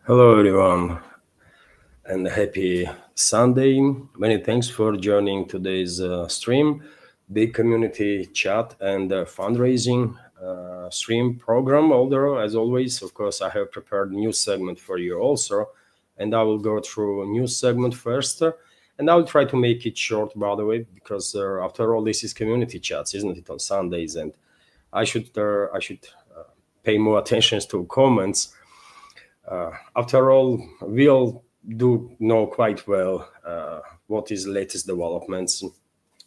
Hello, everyone, and happy Sunday. Many thanks for joining today's stream, big community chat and fundraising stream program. Although, as always, of course, I have prepared a new segment for you also, and I will go through a new segment first. And I'll try to make it short, by the way, because after all, this is community chats, isn't it, on Sundays? And I should pay more attention to comments. After all, we all do know quite well what is latest developments.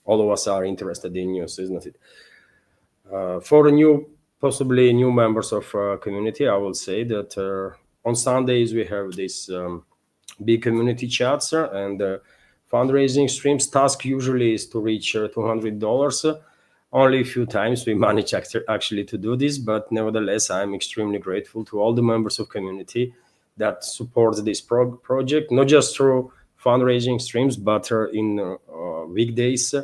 All of us are interested in news, isn't it? For possibly new members of community, I will say that on Sundays we have this big community chats and fundraising streams. Task usually is to reach $200. Only a few times we manage actually to do this, but nevertheless, I'm extremely grateful to all the members of community that supports this project, not just through fundraising streams, but in weekdays.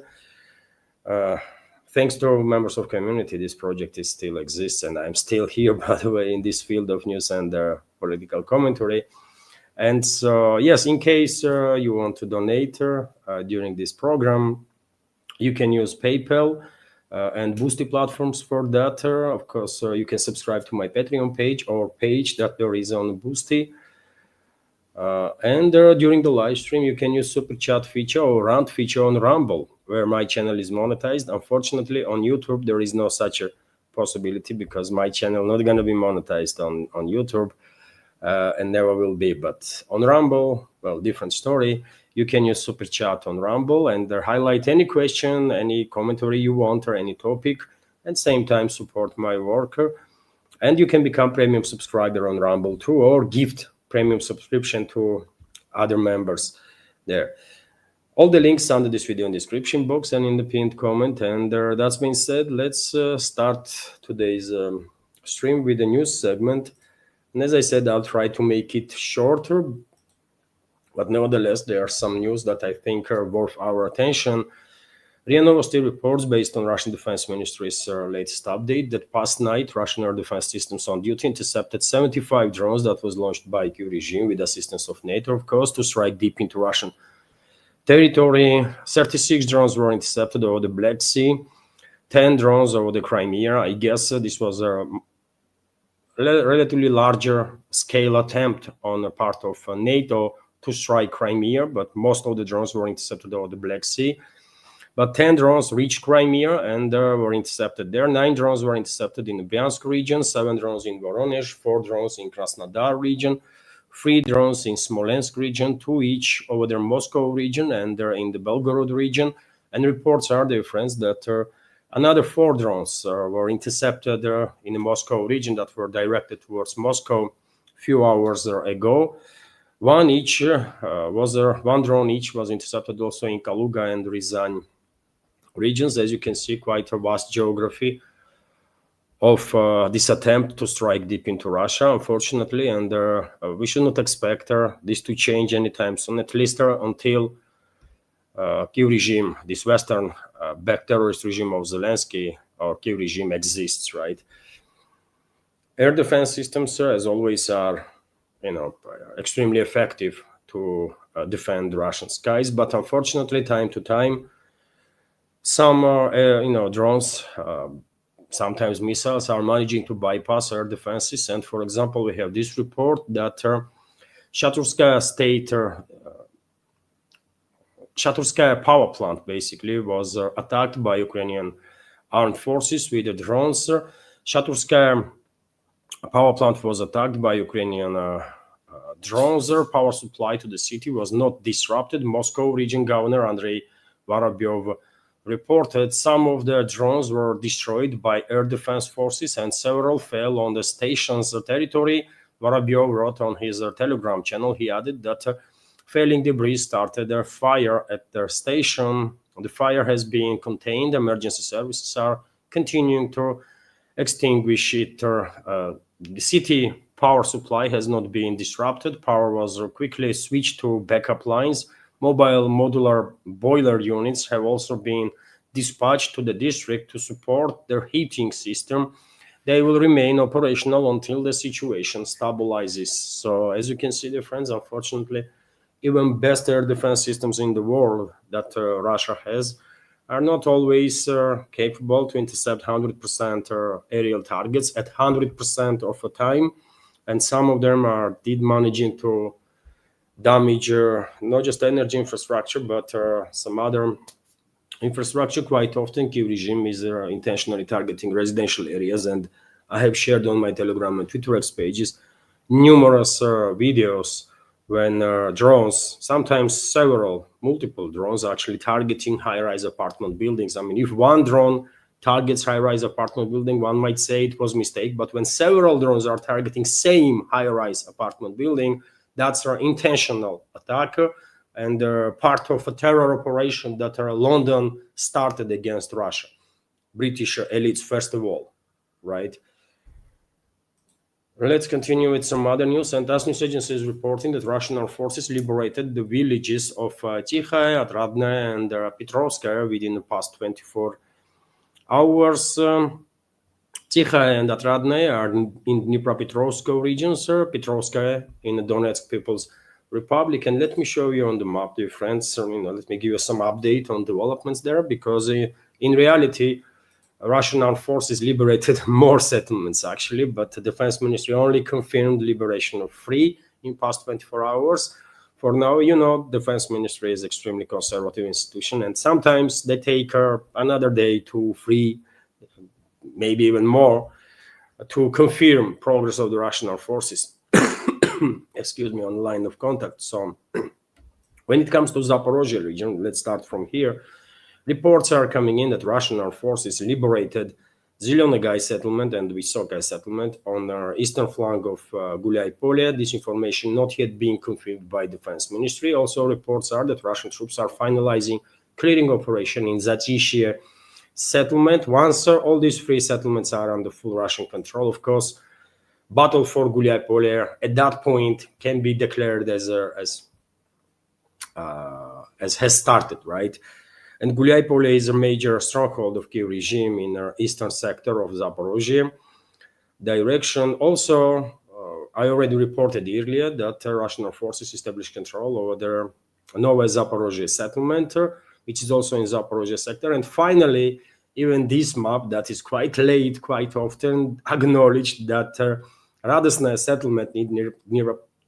Thanks to members of community, this project is still exists, and I'm still here, by the way, in this field of news and political commentary. And so, yes, in case you want to donate during this program, you can use PayPal and Boosty platforms for that. Of course, you can subscribe to my Patreon page or page that there is on Boosty. And during the live stream, you can use super chat feature or rant feature on Rumble, where my channel is monetized. Unfortunately, on YouTube, there is no such a possibility because my channel not going to be monetized on YouTube and never will be. But on Rumble, well, different story. You can use super chat on Rumble and highlight any question, any commentary you want, or any topic, and same time support my work. And you can become premium subscriber on Rumble too, or gift premium subscription to other members there. All the links under this video in the description box and in the pinned comment. And that's been said, let's start today's stream with a news segment. And as I said, I'll try to make it shorter, but nevertheless, there are some news that I think are worth our attention. RIA Novosti reports, based on Russian Defense Ministry's latest update, that past night, Russian air defense systems on duty intercepted 75 drones that was launched by Kyiv regime with assistance of NATO, of course, to strike deep into Russian territory. 36 drones were intercepted over the Black Sea, 10 drones over the Crimea. I guess this was a relatively larger scale attempt on the part of NATO to strike Crimea, but most of the drones were intercepted over the Black Sea. But 10 drones reached Crimea and were intercepted there. 9 drones were intercepted in the Bryansk region, 7 drones in Voronezh, 4 drones in Krasnodar region, 3 drones in Smolensk region, 2 each over the Moscow region and in the Belgorod region. And reports are, dear friends, that another 4 drones were intercepted in the Moscow region that were directed towards Moscow a few hours ago. One drone each was intercepted also in Kaluga and Ryazan regions. As you can see, quite a vast geography of this attempt to strike deep into Russia, unfortunately, and we should not expect this to change anytime soon, at least until Kyiv regime, this Western-backed terrorist regime of Zelensky, or Kyiv regime exists, right? Air defense systems, as always, are extremely effective to defend Russian skies, but unfortunately, time to time, some drones, sometimes missiles, are managing to bypass air defenses. And for example, we have this report that Shaturskaya power plant basically was attacked by Ukrainian armed forces with the drones. Shaturskaya power plant was attacked by Ukrainian drones. Power supply to the city was not disrupted. Moscow region governor Andrei Vorobyov reported some of the drones were destroyed by air defense forces and several fell on the station's territory. Vorobyov wrote on his Telegram channel. He added that failing debris started a fire at their station. The fire has been contained. Emergency services are continuing to extinguish it. The city power supply has not been disrupted. Power was quickly switched to backup lines. Mobile modular boiler units have also been dispatched to the district to support their heating system. they will remain operational until the situation stabilizes. So as you can see, dear friends, unfortunately, even best air defense systems in the world that Russia has are not always capable to intercept 100% aerial targets at 100% of the time. And some of them are did managing to damage not just energy infrastructure, but some other infrastructure. Quite often, Kyiv regime is intentionally targeting residential areas, and I have shared on my Telegram and Twitter X pages numerous videos when drones, sometimes multiple drones, actually targeting high-rise apartment buildings. I mean, if one drone targets high-rise apartment building, one might say it was a mistake, but when several drones are targeting same high-rise apartment building, that's an intentional attack and part of a terror operation that London started against Russia. British elites, first of all, right? Let's continue with some other news. And TASS news agency is reporting that Russian armed forces liberated the villages of Tikhaya, Atradnaya, and Petrovskaya within the past 24 hours. Tikhaya and Atradnaya are in Dnipropetrovsk regions, Petrovskaya in the Donetsk People's Republic. And let me show you on the map, dear friends, let me give you some update on developments there, because in reality, Russian armed forces liberated more settlements, actually, but the defense ministry only confirmed liberation of 3 in past 24 hours. For now, defense ministry is extremely conservative institution, and sometimes they take another day to 3, maybe even more, to confirm progress of the Russian armed forces. Excuse me, on the line of contact. So when it comes to Zaporozhye region, let's start from here. Reports are coming in that Russian armed forces liberated Zelenegai settlement and Vysokai settlement on the eastern flank of Gulyai-Polye. This information not yet being confirmed by Defense Ministry. Also, reports are that Russian troops are finalizing clearing operation in Zatishye settlement. Once all these 3 settlements are under full Russian control, of course, battle for Gulyai-Polye at that point can be declared as has started, right? And Gulyai-Polye is a major stronghold of Kyiv regime in the eastern sector of Zaporozhye direction. Also, I already reported earlier that Russian forces established control over the Novaya Zaporozhye settlement, which is also in Zaporozhye sector. And finally, even this map that is quite late, quite often acknowledged that Radosnaya settlement in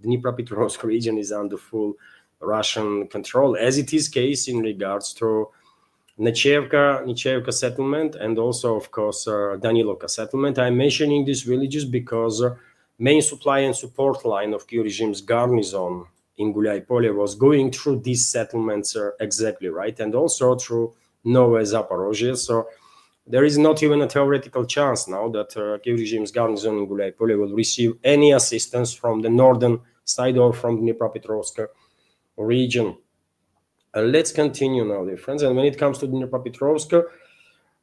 Dnipropetrovsk region is under full Russian control, as it is case in regards to Nichevka settlement and also, of course, Danilovka settlement. I'm mentioning these villages because main supply and support line of Kyiv regime's garrison in Gulyai-Polye was going through these settlements exactly, right? And also through Novaya Zaporozhye. So there is not even a theoretical chance now that Kyiv regime's garrison in Gulyai-Polye will receive any assistance from the northern side or from Dnipropetrovsk region. Let's continue now, dear friends. And when it comes to Dnipropetrovsk,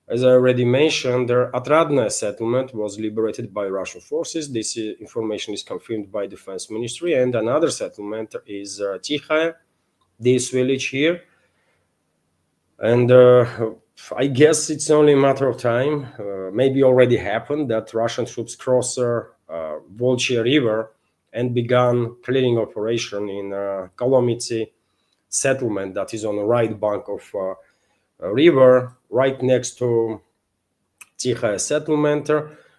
as I already mentioned, the Atradnaya settlement was liberated by Russian forces. This information is confirmed by Defense Ministry. And another settlement is Tikhaya, this village here. And I guess it's only a matter of time, maybe already happened, that Russian troops cross Volchya River and began clearing operation in Kolomitsy settlement that is on the right bank of river, right next to Tikhaya settlement.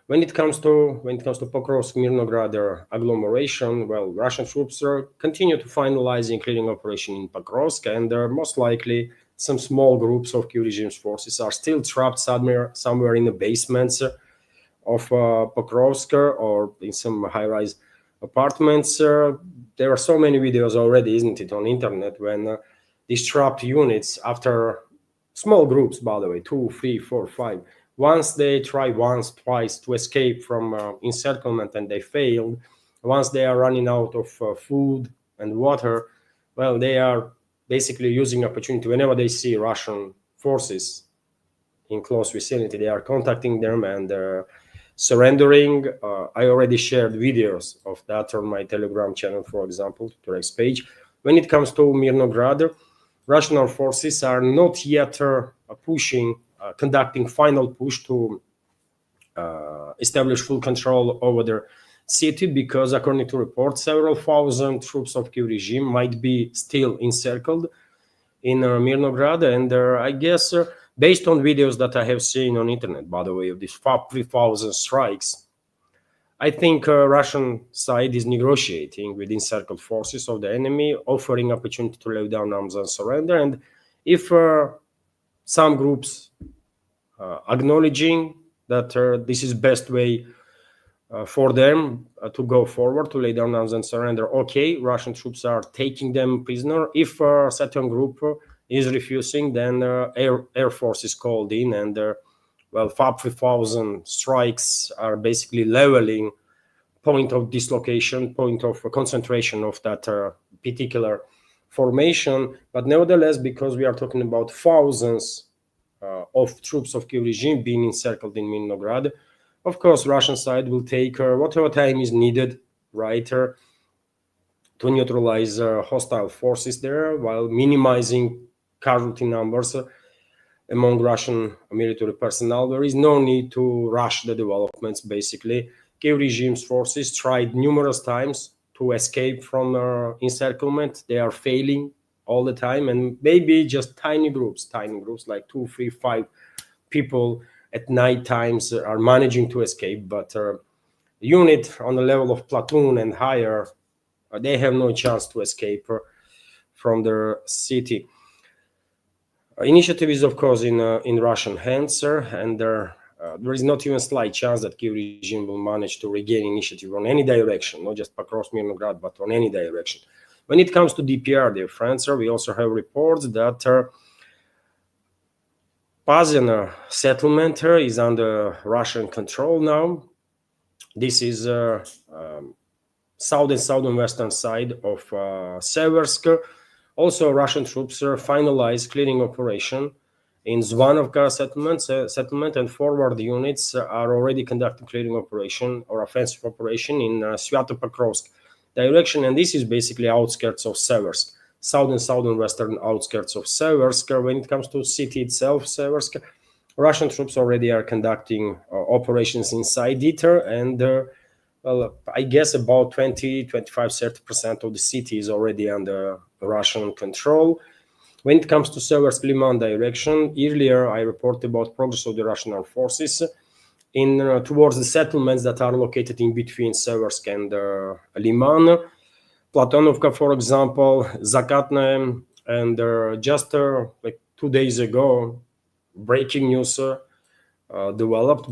When it comes to Pokrovsk-Mirnograd agglomeration, well, Russian troops continue to finalize clearing operation in Pokrovsk, and most likely some small groups of Kyiv regime's forces are still trapped somewhere in the basements of Pokrovsk or in some high-rise apartments. There are so many videos already, isn't it, on internet, when these trapped units, after small groups, by the way, 2, 3, 4, 5, once they try twice to escape from encirclement and they failed, once they are running out of food and water, well, they are basically using opportunity. Whenever they see Russian forces in close vicinity, they are contacting them and surrendering. I already shared videos of that on my Telegram channel, for example, to Rex page. When it comes to Mirnograd, Russian armed forces are not yet conducting final push to establish full control over their city, because according to reports, several thousand troops of Kiev regime might be still encircled in Mirnograd. And I guess, based on videos that I have seen on internet, by the way, of these 3,000 strikes, I think Russian side is negotiating with encircled forces of the enemy, offering opportunity to lay down arms and surrender. And if some groups acknowledging that this is best way for them to go forward, to lay down arms and surrender, okay, Russian troops are taking them prisoner. If a certain group is refusing, then air force is called in, and well, 5,000 strikes are basically leveling point of dislocation, point of concentration of that particular formation. But nevertheless, because we are talking about thousands of troops of Kiev regime being encircled in Minograd, of course, Russian side will take whatever time is needed, right, to neutralize hostile forces there, while minimizing casualty numbers among Russian military personnel. There is no need to rush the developments, basically. Kiev regime's forces tried numerous times to escape from encirclement. They are failing all the time, and maybe just tiny groups like 2, 3, 5 people at night times are managing to escape. But unit on the level of platoon and higher, they have no chance to escape from their city. Initiative is, of course, in Russian hands, and there is not even a slight chance that Kiev regime will manage to regain initiative on any direction, not just across Mirnograd, but on any direction. When it comes to DPR, dear friends, we also have reports that Pazina settlement is under Russian control now. This is southern western side of Seversk. Also, Russian troops finalized clearing operation in Zvanovka settlement, and forward units are already conducting clearing operation or offensive operation in Svyatopokrovsk direction, and this is basically outskirts of Seversk, southern western outskirts of Seversk. When it comes to city itself, Seversk, Russian troops already are conducting operations inside it, and well, I guess about 20, 25, 30% of the city is already under Russian control. When it comes to Seversk Liman direction, earlier I reported about progress of the Russian armed forces in towards the settlements that are located in between Seversk and Liman. Platonovka, for example, Zakatnaye, and just like 2 days ago, breaking news developed,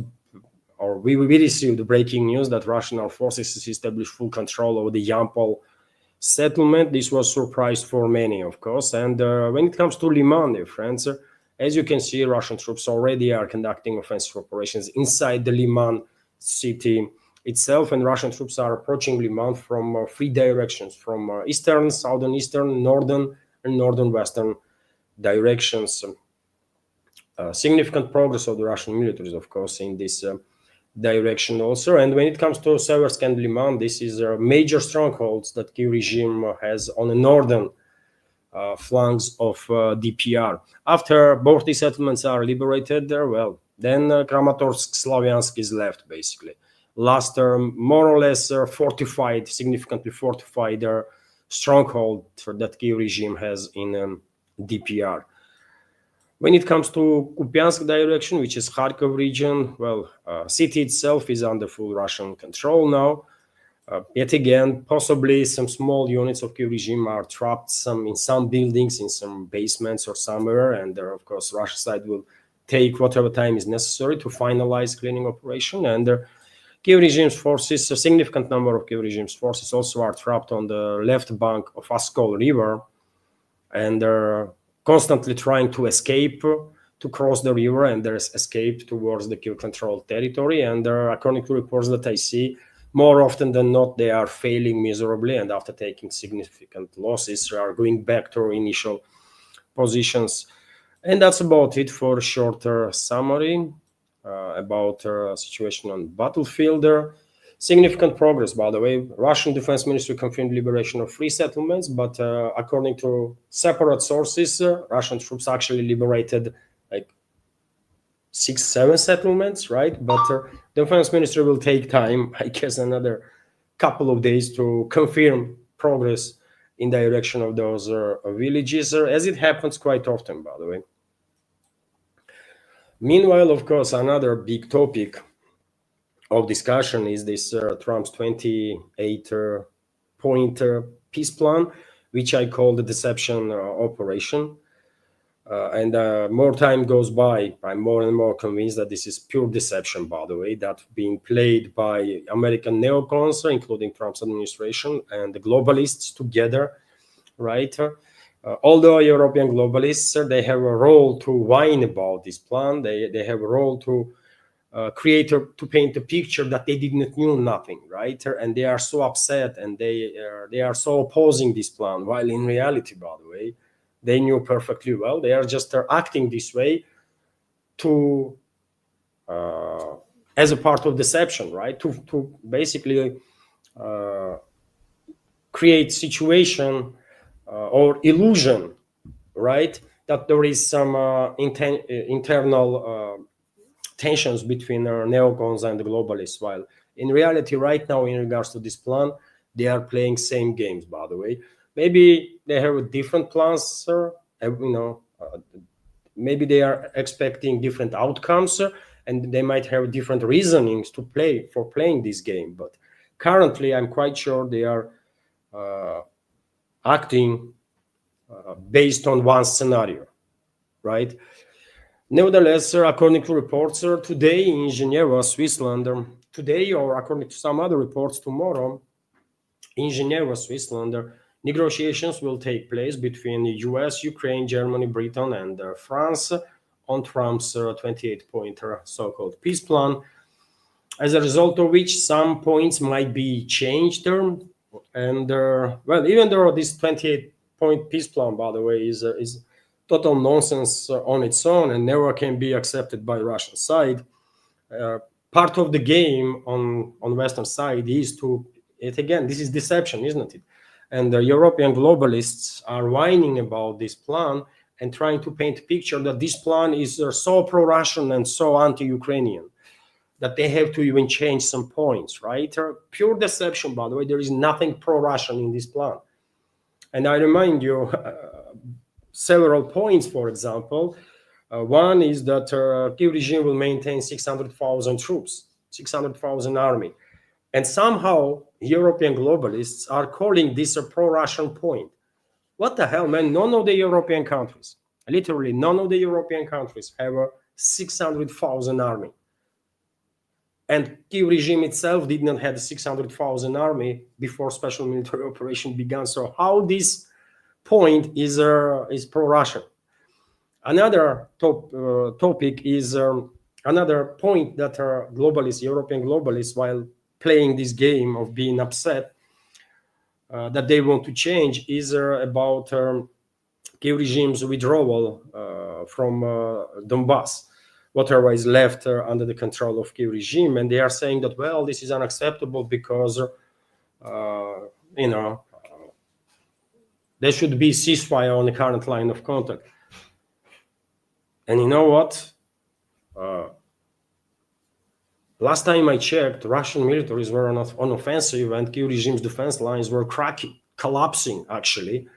or we received breaking news that Russian armed forces established full control over the Yampol settlement. This was a surprise for many, of course. And when it comes to Liman, dear friends, as you can see, Russian troops already are conducting offensive operations inside the Liman city itself, and Russian troops are approaching Liman from 3 directions, from eastern, southern eastern, northern, and northern western directions. Significant progress of the Russian militaries, of course, in this direction also. And when it comes to Seversk and Liman, this is major strongholds that Kiev regime has on the northern flanks of DPR. After both these settlements are liberated, well, then Kramatorsk, Slavyansk is left, basically. Last more or less fortified, significantly fortified stronghold that Kiev regime has in DPR. When it comes to Kupiansk direction, which is Kharkov region, well, city itself is under full Russian control now. Yet again, possibly some small units of Kiev regime are trapped in some buildings, in some basements or somewhere, and of course, Russia side will take whatever time is necessary to finalize cleaning operation. And Kiev regime's forces, a significant number of Kiev regime's forces, also are trapped on the left bank of Oskol River, and they're constantly trying to escape, to cross the river, and there's escape towards the Kiev-controlled territory. And according to reports that I see, more often than not, they are failing miserably, and after taking significant losses, are going back to initial positions. And that's about it for a shorter summary about situation on battlefield. Significant progress, by the way. Russian Defense Ministry confirmed liberation of 3 settlements, but according to separate sources, Russian troops actually liberated like 6, 7 settlements, right? But the defense ministry will take time, I guess, another couple of days to confirm progress in direction of those villages, as it happens quite often, by the way. Meanwhile, of course, another big topic of discussion is this Trump's 28 point peace plan, which I call the deception operation. And more time goes by, I'm more and more convinced that this is pure deception, by the way, that being played by American neocons, including Trump's administration, and the globalists together, right? Although European globalists, they have a role to whine about this plan. They have a role to to paint a picture that they didn't knew nothing, right? And they are so upset, and they are so opposing this plan, while in reality, by the way, they knew perfectly well. They are just acting this way to as a part of deception, right? To basically create situation or illusion, right? That there is some internal tensions between neocons and the globalists, while in reality right now in regards to this plan, they are playing same games, by the way. Maybe they have different plans, sir. Maybe they are expecting different outcomes, and they might have different reasonings to playing this game. But currently, I'm quite sure they are acting based on one scenario, right? Nevertheless, according to reports, today in Geneva, Switzerland, today, or according to some other reports, tomorrow, in Geneva, Switzerland, negotiations will take place between the US, Ukraine, Germany, Britain, and France on Trump's 28-point so-called peace plan, as a result of which some points might be changed. And, well, even though this 28-point peace plan, by the way, is total nonsense on its own and never can be accepted by Russian side, part of the game on Western side is again, this is deception, isn't it? And the European globalists are whining about this plan and trying to paint a picture that this plan is so pro-Russian and so anti-Ukrainian that they have to even change some points, right? Pure deception, by the way. There is nothing pro-Russian in this plan. And I remind you several points, for example. One is that Kyiv regime will maintain 600,000 troops, 600,000 army. And somehow European globalists are calling this a pro-Russian point. What the hell, man? None of the European countries, literally none of the European countries have a 600,000 army. And Kyiv regime itself did not have a 600,000 army before special military operation began. So how this point is pro-Russian? Another topic is another point that globalists, European globalists, while playing this game of being upset that they want to change, is about Kyiv regime's withdrawal from Donbass, whatever is left under the control of Kyiv regime. And they are saying that, well, this is unacceptable because, there should be ceasefire on the current line of contact. And you know what? Last time I checked, Russian militaries were on offensive, and Kyiv regime's defense lines were cracking, collapsing, actually,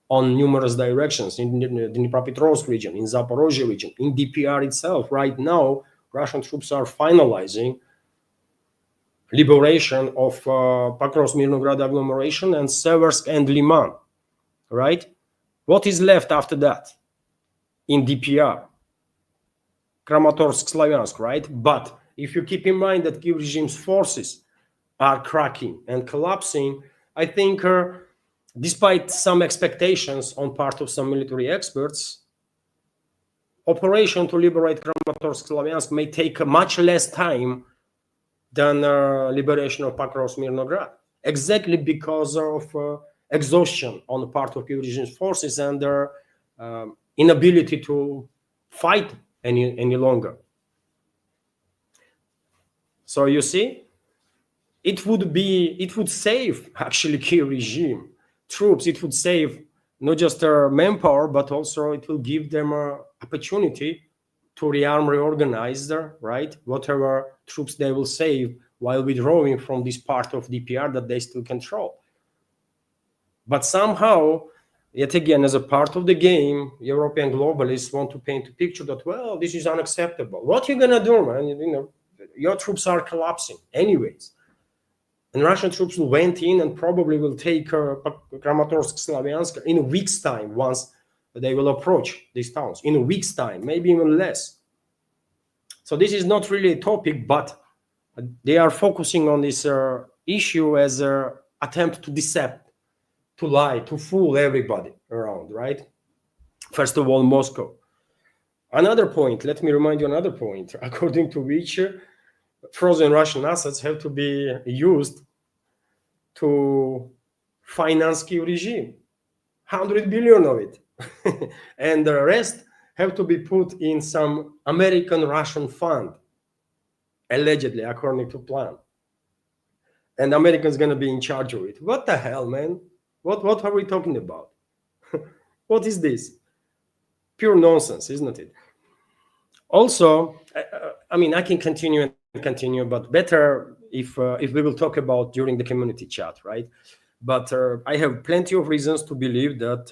on numerous directions in the Dnipropetrovsk region, in Zaporozhye region, in DPR itself. Right now, Russian troops are finalizing liberation of Pakrovsk-Mirnograd agglomeration and Seversk and Liman, right? What is left after that in DPR? Kramatorsk, Slavyansk, right? But if you keep in mind that Kyiv regime's forces are cracking and collapsing, I think despite some expectations on part of some military experts, operation to liberate Kramatorsk, Slavyansk may take much less time than liberation of Pakrovsk-Mirnograd, exactly because of exhaustion on the part of Kyiv regime's forces and their inability to fight any longer. So you see, it would save actually Kyiv regime troops. It would save not just their manpower, but also it will give them an opportunity to rearm, reorganize, right? Whatever troops they will save while withdrawing from this part of DPR that they still control. But somehow, yet again, as a part of the game, European globalists want to paint a picture that, well, this is unacceptable. What are you gonna do, man? You know, your troops are collapsing anyways. And Russian troops went in and probably will take Kramatorsk, Slavyansk in a week's time once they will approach these towns. In a week's time, maybe even less. So this is not really a topic, but they are focusing on this issue as an attempt to deceive, to lie, to fool everybody around, right? First of all, Moscow. Another point, let me remind you another point, according to which frozen Russian assets have to be used to finance Kyiv regime, 100 billion of it. And the rest have to be put in some American-Russian fund, allegedly, according to plan. And Americans going to be in charge of it. What the hell, man? What are we talking about? What is this? Pure nonsense, isn't it? Also, I mean, I can continue and continue, but better if we will talk about during the community chat, right? But I have plenty of reasons to believe that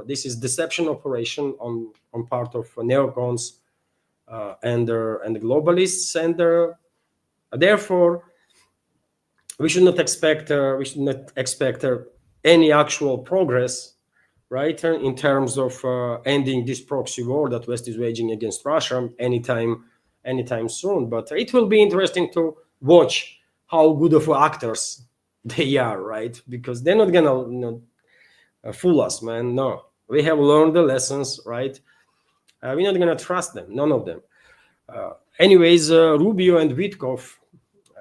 this is deception operation on part of neocons and the globalists, and therefore we should not expect any actual progress, right, in terms of ending this proxy war that West is waging against Russia anytime soon. But it will be interesting to watch how good of actors they are, right? Because they're not gonna fool us, man. No, we have learned the lessons, right? We're not gonna trust them, none of them. Anyways, Rubio and Witkoff,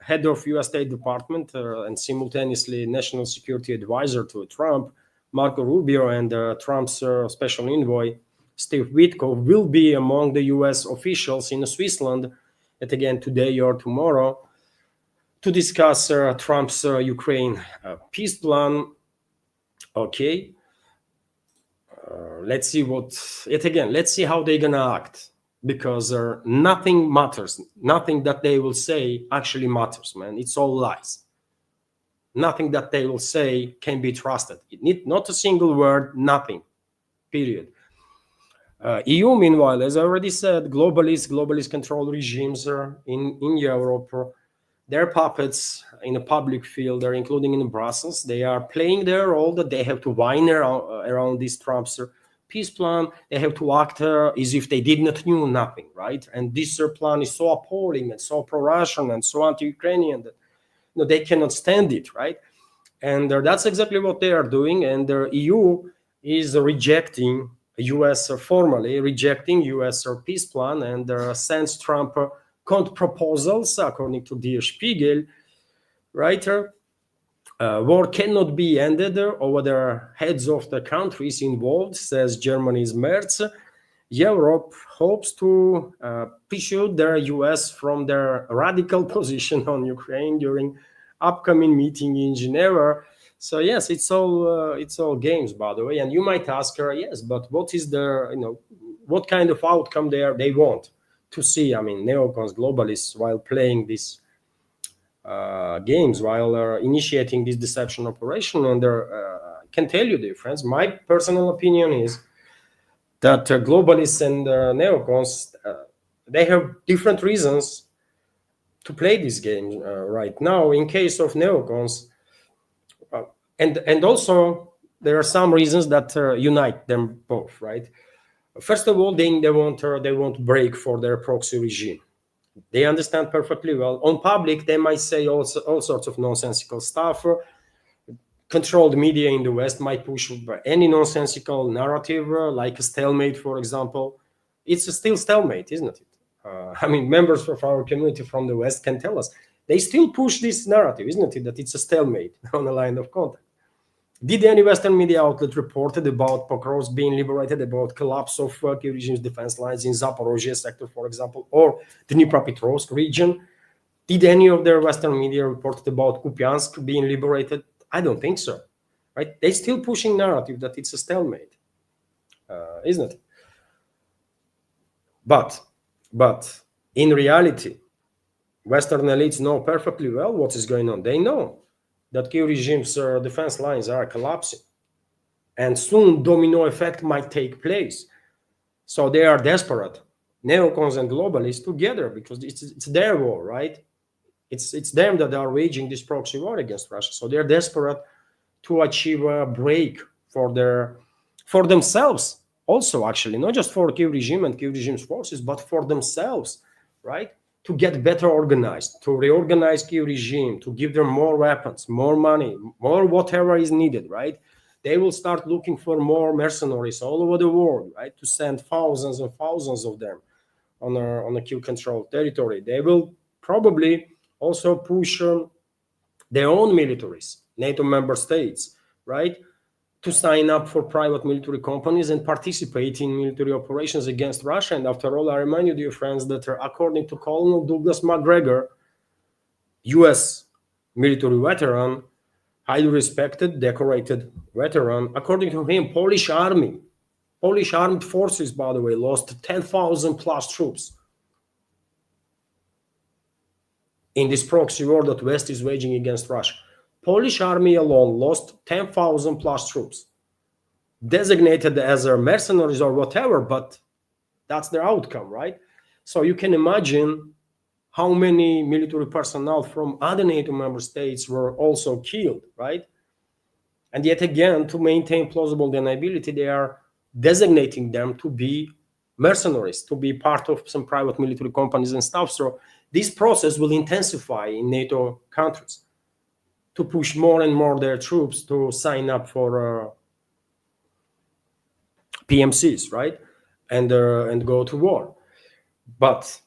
head of U.S. State Department and simultaneously National Security Advisor to Trump, Marco Rubio, and Trump's special envoy, Steve Witkoff, will be among the U.S. officials in Switzerland, yet again today or tomorrow, to discuss Trump's Ukraine peace plan. Okay. Let's see let's see how they're gonna act, because nothing matters. Nothing that they will say actually matters, man. It's all lies. Nothing that they will say can be trusted. Not a single word, nothing, period. EU, meanwhile, as I already said, globalist control regimes in Europe, they're puppets in a public field, they're including in Brussels. They are playing their role that they have to whine around this Trump's peace plan. They have to act as if they did not know nothing, right? And this plan is so appalling and so pro-Russian and so anti-Ukrainian that they cannot stand it, right? And that's exactly what they are doing. And the EU is rejecting formally rejecting U.S. peace plan, and sends Trump counter proposals, according to Der Spiegel, right? War cannot be ended over the heads of the countries involved, says Germany's Merz. Europe hopes to pursue the US from their radical position on Ukraine during upcoming meeting in Geneva. So yes, it's all games, by the way. And you might ask her, yes, but what is what kind of outcome they want to see? I mean, neocons, globalists, while playing these games, while initiating this deception operation, and I can tell you, dear friends, my personal opinion is that globalists and neocons, they have different reasons to play this game right now. In case of neocons, and also there are some reasons that unite them both, right? First of all, they won't break for their proxy regime. They understand perfectly well. On public, they might say all sorts of nonsensical stuff. Controlled media in the West might push any nonsensical narrative, like a stalemate, for example. It's still stalemate, isn't it? I mean, members of our community from the West can tell us. They still push this narrative, isn't it, that it's a stalemate on a line of contact. Did any Western media outlet reported about Pokrovsk being liberated, about collapse of Kyiv regime's defense lines in Zaporozhye sector, for example, or the Dnipropetrovsk region? Did any of their Western media reported about Kupiansk being liberated? I don't think so, right? They're still pushing narrative that it's a stalemate, isn't it? But But in reality, Western elites know perfectly well what is going on. They know that Kiev regime's defense lines are collapsing, and soon domino effect might take place. So they are desperate, neocons and globalists together, because it's their war, right? It's them that are waging this proxy war against Russia. So they're desperate to achieve a break for themselves, also, actually, not just for Kiev regime and Kiev regime's forces, but for themselves, right? To get better organized, to reorganize Kiev regime, to give them more weapons, more money, more whatever is needed, right? They will start looking for more mercenaries all over the world, right? To send thousands and thousands of them on a Kiev controlled territory. They will probably also push their own militaries, NATO member states, right, to sign up for private military companies and participate in military operations against Russia. And after all, I remind you, dear friends, that according to Colonel Douglas McGregor, US military veteran, highly respected, decorated veteran, according to him, Polish armed forces, by the way, lost 10,000 plus troops in this proxy war that West is waging against Russia. Polish army alone lost 10,000 plus troops, designated as mercenaries or whatever, but that's their outcome, right? So you can imagine how many military personnel from other NATO member states were also killed, right? And yet again, to maintain plausible deniability, they are designating them to be mercenaries, to be part of some private military companies and stuff. So this process will intensify in NATO countries to push more and more their troops to sign up for PMCs, right, and go to war. But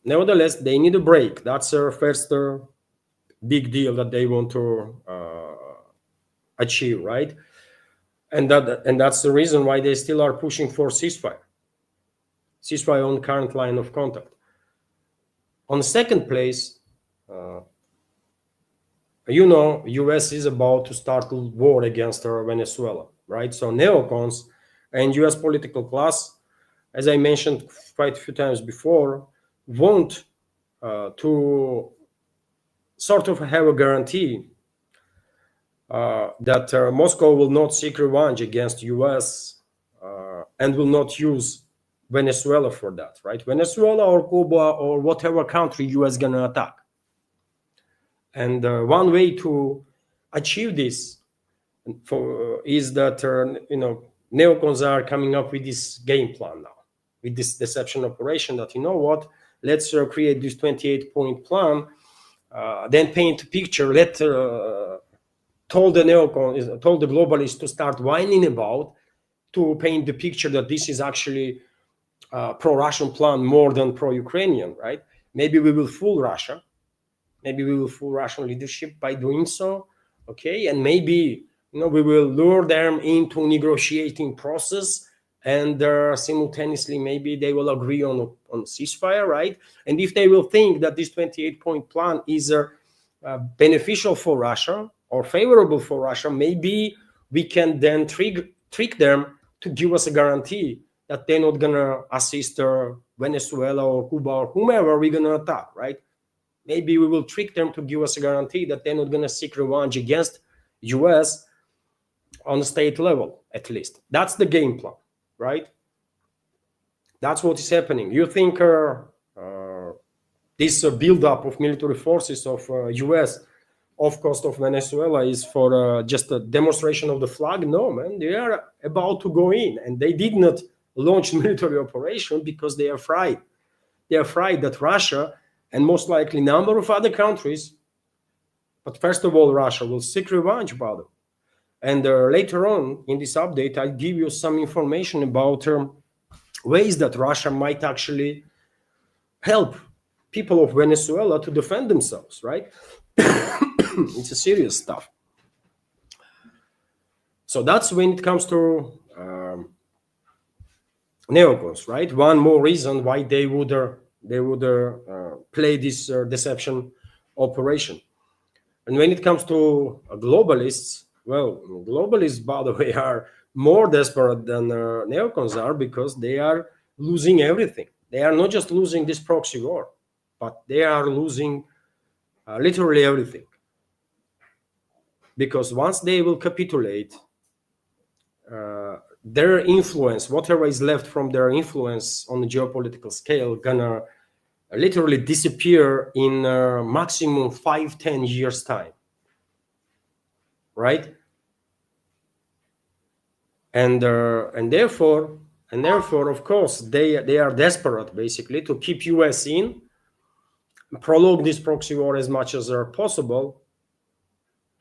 nevertheless, they need a break. That's their first big deal that they want to achieve, right? And that's the reason why they still are pushing for ceasefire on current line of contact. On the second place, US is about to start a war against Venezuela, right? So neocons and US political class, as I mentioned quite a few times before, want to sort of have a guarantee that Moscow will not seek revenge against US and will not use Venezuela for that, right? Venezuela or Cuba or whatever country US gonna attack. And one way to achieve this is that neocons are coming up with this game plan now, with this deception operation. That let's create this 28-point plan, then paint a picture. Told the globalists to start whining about, to paint the picture that this is actually pro-Russian plan more than pro-Ukrainian, right? Maybe we will fool Russia. Maybe we will fool Russian leadership by doing so, okay? And maybe we will lure them into negotiating process, and simultaneously maybe they will agree on ceasefire, right? And if they will think that this 28-point plan is beneficial for Russia or favorable for Russia, maybe we can then trick them to give us a guarantee that they're not gonna assist Venezuela or Cuba or whomever we're gonna attack, right? Maybe we will trick them to give us a guarantee that they're not going to seek revenge against US on the state level, at least. That's the game plan, right? That's what is happening. You think this buildup of military forces of US off coast of Venezuela is for just a demonstration of the flag? No, man. They are about to go in, and they did not launch military operation because they are afraid. They are afraid that Russia and most likely a number of other countries, but first of all, Russia will seek revenge about them. And later on in this update, I'll give you some information about ways that Russia might actually help people of Venezuela to defend themselves, right? It's a serious stuff. So that's when it comes to neocons, right? One more reason why they would play this deception operation. And when it comes to globalists, well, globalists, by the way, are more desperate than neocons are, because they are losing everything. they are not just losing this proxy war, but they are losing literally everything. Because once they will capitulate, their influence, whatever is left from their influence on the geopolitical scale, gonna literally disappear in maximum 5-10 years time, right? And therefore, of course, they are desperate basically to keep US in, prolong this proxy war as much as possible,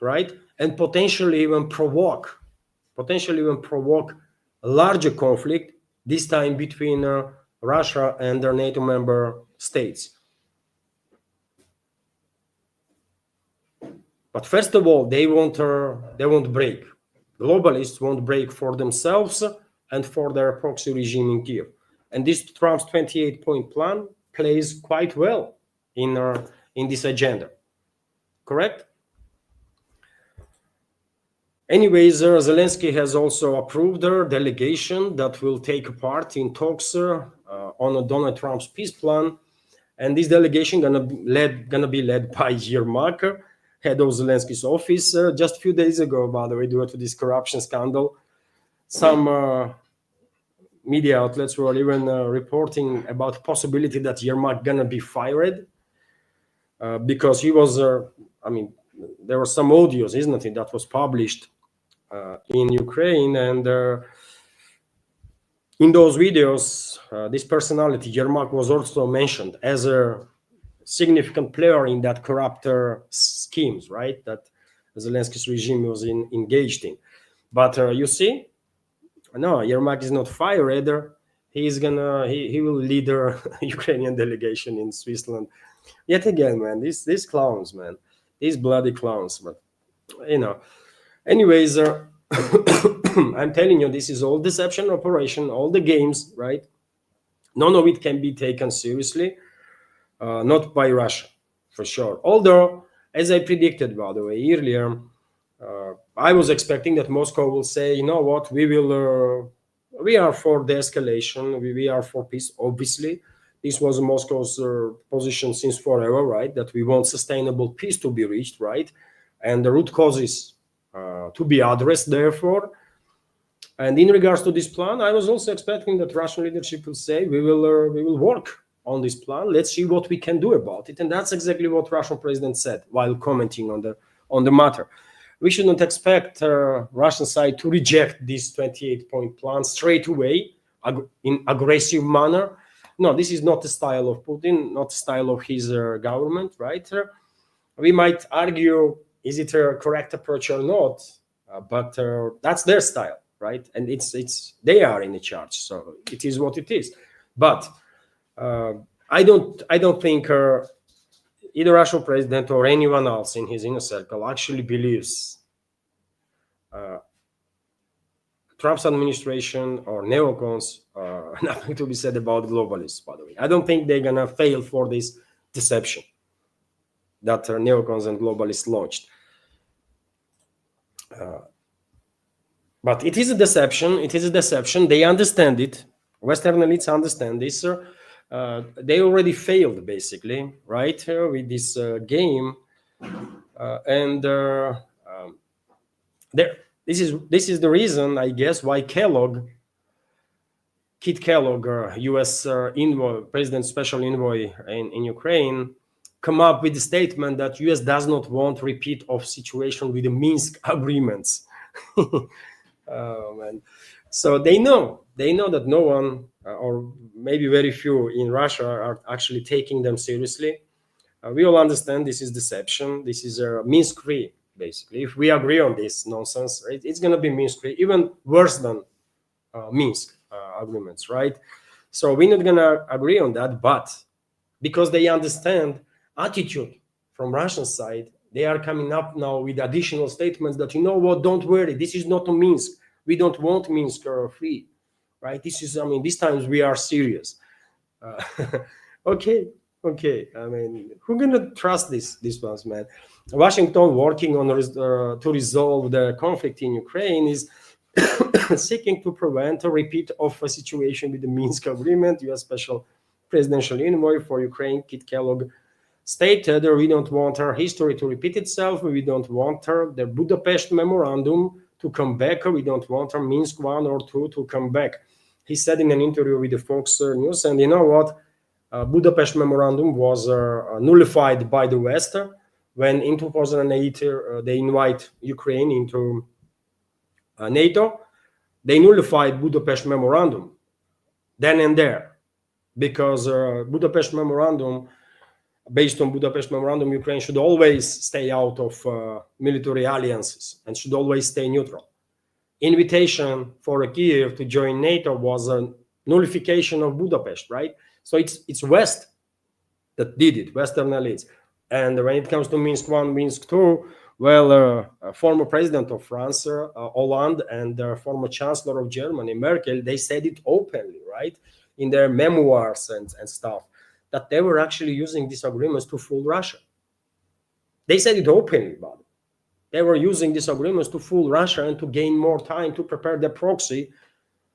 right? And potentially even provoke a larger conflict, this time between Russia and their NATO member states. But first of all, they won't break. Globalists won't break for themselves and for their proxy regime in Kiev. And this Trump's 28-point plan plays quite well in this agenda. Correct? Anyways, Zelensky has also approved a delegation that will take part in talks on Donald Trump's peace plan, and this delegation gonna be led by Yermak, head of Zelensky's office. Just a few days ago, by the way, due to this corruption scandal, some media outlets were even reporting about the possibility that Yermak gonna be fired because he was. There were some audios, isn't it, that was published in Ukraine, and in those videos, this personality, Yermak, was also mentioned as a significant player in that corrupt schemes, right, that Zelensky's regime was engaged in. But you see, no, Yermak is not fired. He will lead the Ukrainian delegation in Switzerland. Yet again, man, these clowns, man, these bloody clowns. But anyways, I'm telling you, this is all deception operation, all the games, right? None of it can be taken seriously, not by Russia, for sure. Although, as I predicted, by the way, earlier, I was expecting that Moscow will say, you know what, we are for de-escalation, we are for peace, obviously. This was Moscow's position since forever, right? That we want sustainable peace to be reached, right? And the root causes to be addressed, therefore. And in regards to this plan, I was also expecting that Russian leadership will say, we will work on this plan. Let's see what we can do about it. And that's exactly what Russian president said while commenting on the matter. We should not expect Russian side to reject this 28-point plan straight away in aggressive manner. No, this is not the style of Putin, not the style of his government, right? We might argue, is it a correct approach or not? But that's their style, right? And they are in charge, so it is what it is. But I don't think either Russian president or anyone else in his inner circle actually believes Trump's administration or neocons. Nothing to be said about globalists, by the way. I don't think they're gonna fail for this deception that neocons and globalists launched. But it is a deception. It is a deception. They understand it. Western elites understand this. They already failed, basically, right, with this game. This is the reason, I guess, why Kit Kellogg, U.S. President Special Envoy in Ukraine, come up with the statement that U.S. does not want repeat of situation with the Minsk agreements. Oh, man. So they know that no one, or maybe very few in Russia, are actually taking them seriously. We all understand this is deception. This is a Minsk-free, basically. If we agree on this nonsense, it's going to be Minsk-free, even worse than Minsk agreements, right? So we're not going to agree on that, but because they understand attitude from Russian side, they are coming up now with additional statements that, you know what, don't worry, this is not a Minsk. We don't want Minsk free, right? These times we are serious. Okay. I mean, who's gonna trust these ones, man? Washington, working on to resolve the conflict in Ukraine, is seeking to prevent a repeat of a situation with the Minsk agreement. U.S. Special presidential envoy for Ukraine, Kit Kellogg, stated, we don't want our history to repeat itself. We don't want the Budapest Memorandum to come back. We don't want our Minsk 1 or 2 to come back. He said in an interview with the Fox News, and you know what? Budapest Memorandum was nullified by the West when in 2008 they invite Ukraine into NATO. They nullified Budapest Memorandum then and there, because Budapest Memorandum, based on Budapest Memorandum, Ukraine should always stay out of military alliances and should always stay neutral. Invitation for Kiev to join NATO was a nullification of Budapest, right? So it's West that did it, Western elites. And when it comes to Minsk 1, Minsk 2, well, former president of France, Hollande, and former chancellor of Germany, Merkel, they said it openly, right, in their memoirs and stuff, that they were actually using these agreements to fool Russia. They said it openly about it. They were using these agreements to fool Russia and to gain more time to prepare their proxy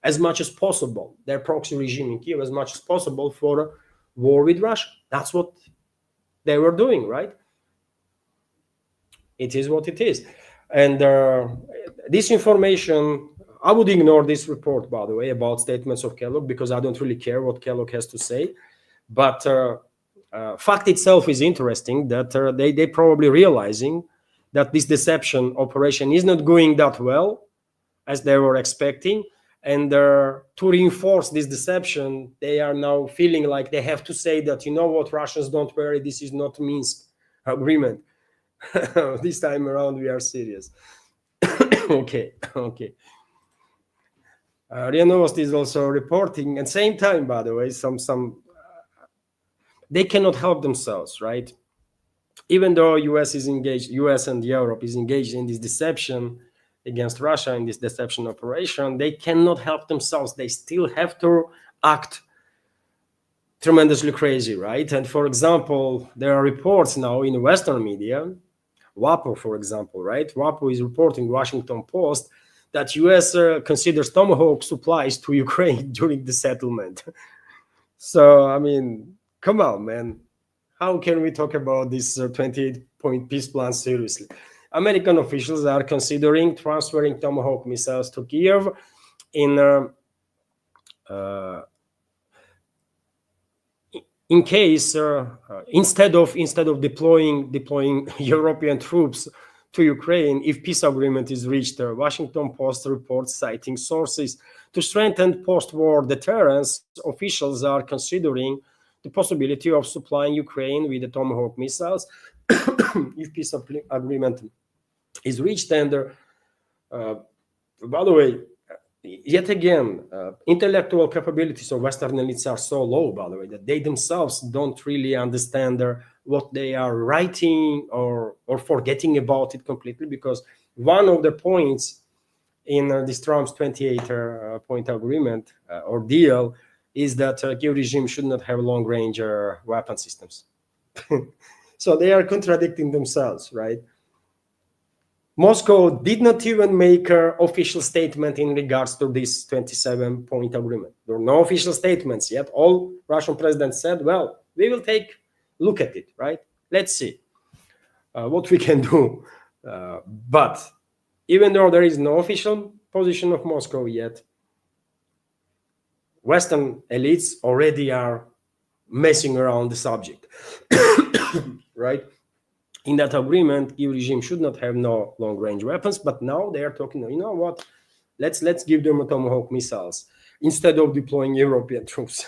as much as possible, their proxy regime in Kiev as much as possible for a war with Russia. That's what they were doing, right? It is what it is. And this information, I would ignore this report, by the way, about statements of Kellogg, because I don't really care what Kellogg has to say. But fact itself is interesting, that they probably realizing that this deception operation is not going that well as they were expecting. And to reinforce this deception, they are now feeling like they have to say that, you know what, Russians, don't worry, this is not Minsk agreement. This time around, we are serious. Okay. RIA Novosti is also reporting, and same time, by the way, some they cannot help themselves, right? Even though US and Europe is engaged in this deception against Russia, in this deception operation, they cannot help themselves. They still have to act tremendously crazy, right? And for example, there are reports now in Western media, WAPO, for example, right? WAPO is reporting, Washington Post, that US considers Tomahawk supplies to Ukraine during the settlement. So, I mean, come on, man. How can we talk about this 28-point peace plan seriously? American officials are considering transferring Tomahawk missiles to Kiev in case instead of deploying European troops to Ukraine, if peace agreement is reached. Washington Post reports, citing sources to strengthen post-war deterrence, officials are considering the possibility of supplying Ukraine with the Tomahawk missiles if peace agreement is reached. And by the way, yet again, intellectual capabilities of Western elites are so low, by the way, that they themselves don't really understand what they are writing, or forgetting about it completely, because one of the points in this Trump's 28-point agreement or deal is that Kiev regime should not have long-range weapon systems. So they are contradicting themselves, right? Moscow did not even make an official statement in regards to this 27-point agreement. There are no official statements yet. All Russian president said, well, we will take a look at it, right? Let's see what we can do. But even though there is no official position of Moscow yet, Western elites already are messing around the subject, right? In that agreement, Kiev regime should not have no long-range weapons, but now they are talking, you know what, let's give them Tomahawk missiles instead of deploying European troops.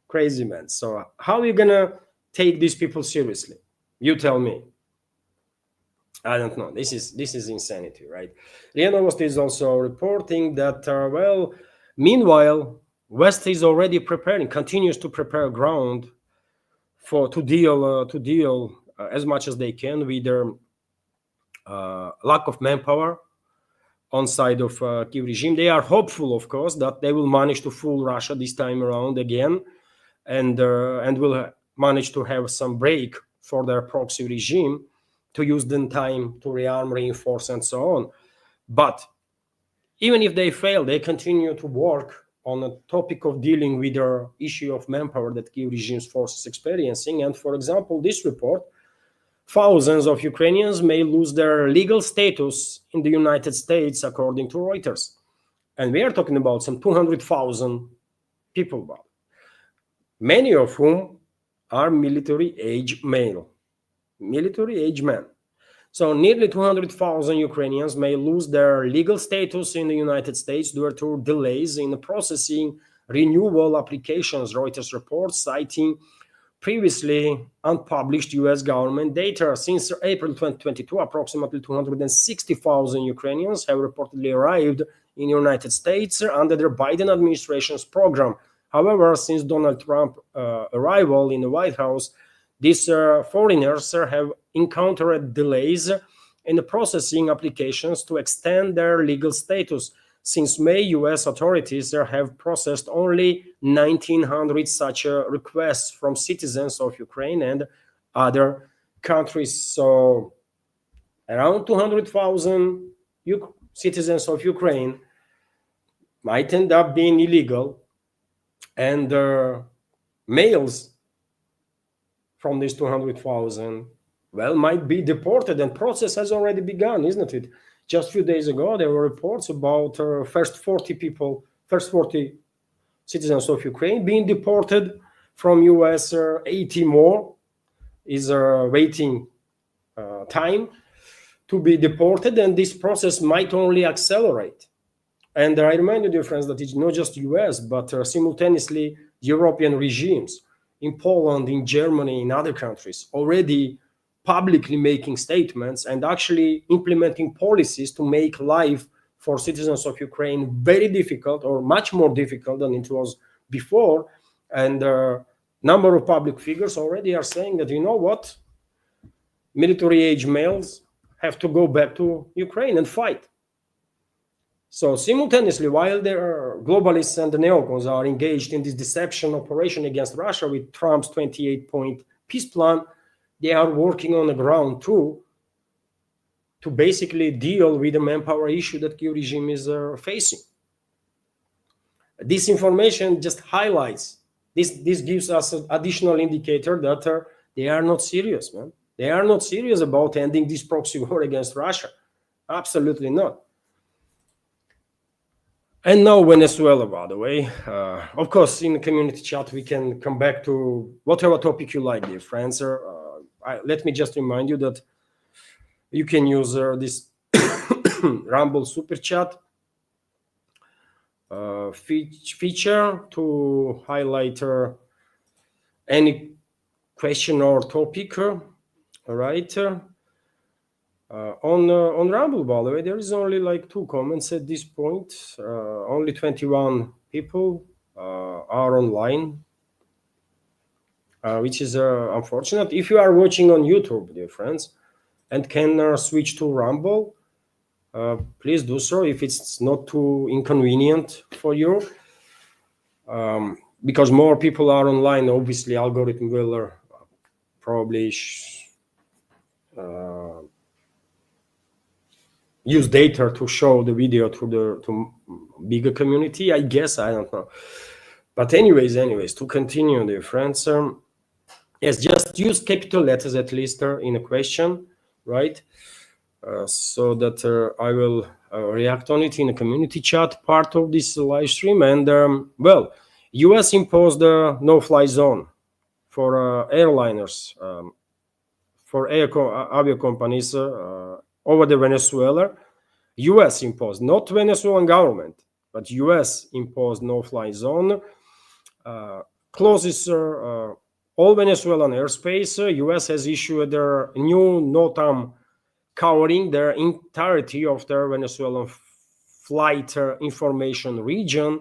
Crazy, man. So how are you gonna take these people seriously? You tell me. I don't know. This is insanity, right? RIA Novosti is also reporting that meanwhile, West is already continues to prepare ground to deal as much as they can with their lack of manpower on side of Kiev regime. They are hopeful, of course, that they will manage to fool Russia this time around again, and will manage to have some break for their proxy regime to use the time to rearm, reinforce, and so on. But even if they fail, they continue to work on a topic of dealing with the issue of manpower that Kiev regime's forces experiencing. And for example, this report, thousands of Ukrainians may lose their legal status in the United States, according to Reuters. And we are talking about some 200,000 people, many of whom are military-age male, military-age men. So nearly 200,000 Ukrainians may lose their legal status in the United States due to delays in processing renewal applications, Reuters reports, citing previously unpublished US government data. Since April 2022, approximately 260,000 Ukrainians have reportedly arrived in the United States under the Biden administration's program. However, since Donald Trump's arrival in the White House, these foreigners have encountered delays in the processing applications to extend their legal status. Since May, US authorities have processed only 1,900 such requests from citizens of Ukraine and other countries. So around 200,000 citizens of Ukraine might end up being illegal, and males from these 200,000, well, might be deported, and process has already begun, isn't it? Just a few days ago, there were reports about first 40 citizens of Ukraine being deported from US. 80 more is waiting time to be deported, and this process might only accelerate. And I remind you, dear friends, that it's not just US, but simultaneously European regimes in Poland, in Germany, in other countries already publicly making statements and actually implementing policies to make life for citizens of Ukraine very difficult, or much more difficult than it was before. And a number of public figures already are saying that, you know what, military-age males have to go back to Ukraine and fight. So simultaneously, while the globalists and the neocons are engaged in this deception operation against Russia with Trump's 28-point peace plan, they are working on the ground too to basically deal with the manpower issue that Kyiv regime is facing. This information just highlights, this gives us an additional indicator that they are not serious, man. They are not serious about ending this proxy war against Russia. Absolutely not. And now Venezuela, by the way. Of course, in the community chat, we can come back to whatever topic you like, dear friends. Let me just remind you that you can use this Rumble Super Chat feature to highlight any question or topic. All right. On Rumble, by the way, there is only like 2 comments at this point. Only 21 people are online, which is unfortunate. If you are watching on YouTube, dear friends, and can switch to Rumble, please do so if it's not too inconvenient for you. Because more people are online, obviously, algorithm will probably use data to show the video to bigger community, I guess. I don't know. But anyways, to continue, dear friends, yes, just use capital letters at least in a question, right? So that I will react on it in the community chat part of this live stream. And well, US imposed a no-fly zone for airliners, for avio companies over the Venezuela. US imposed, not Venezuelan government, but US imposed no-fly zone, closes all Venezuelan airspace. US has issued their new NOTAM covering their entirety of their Venezuelan flight information region.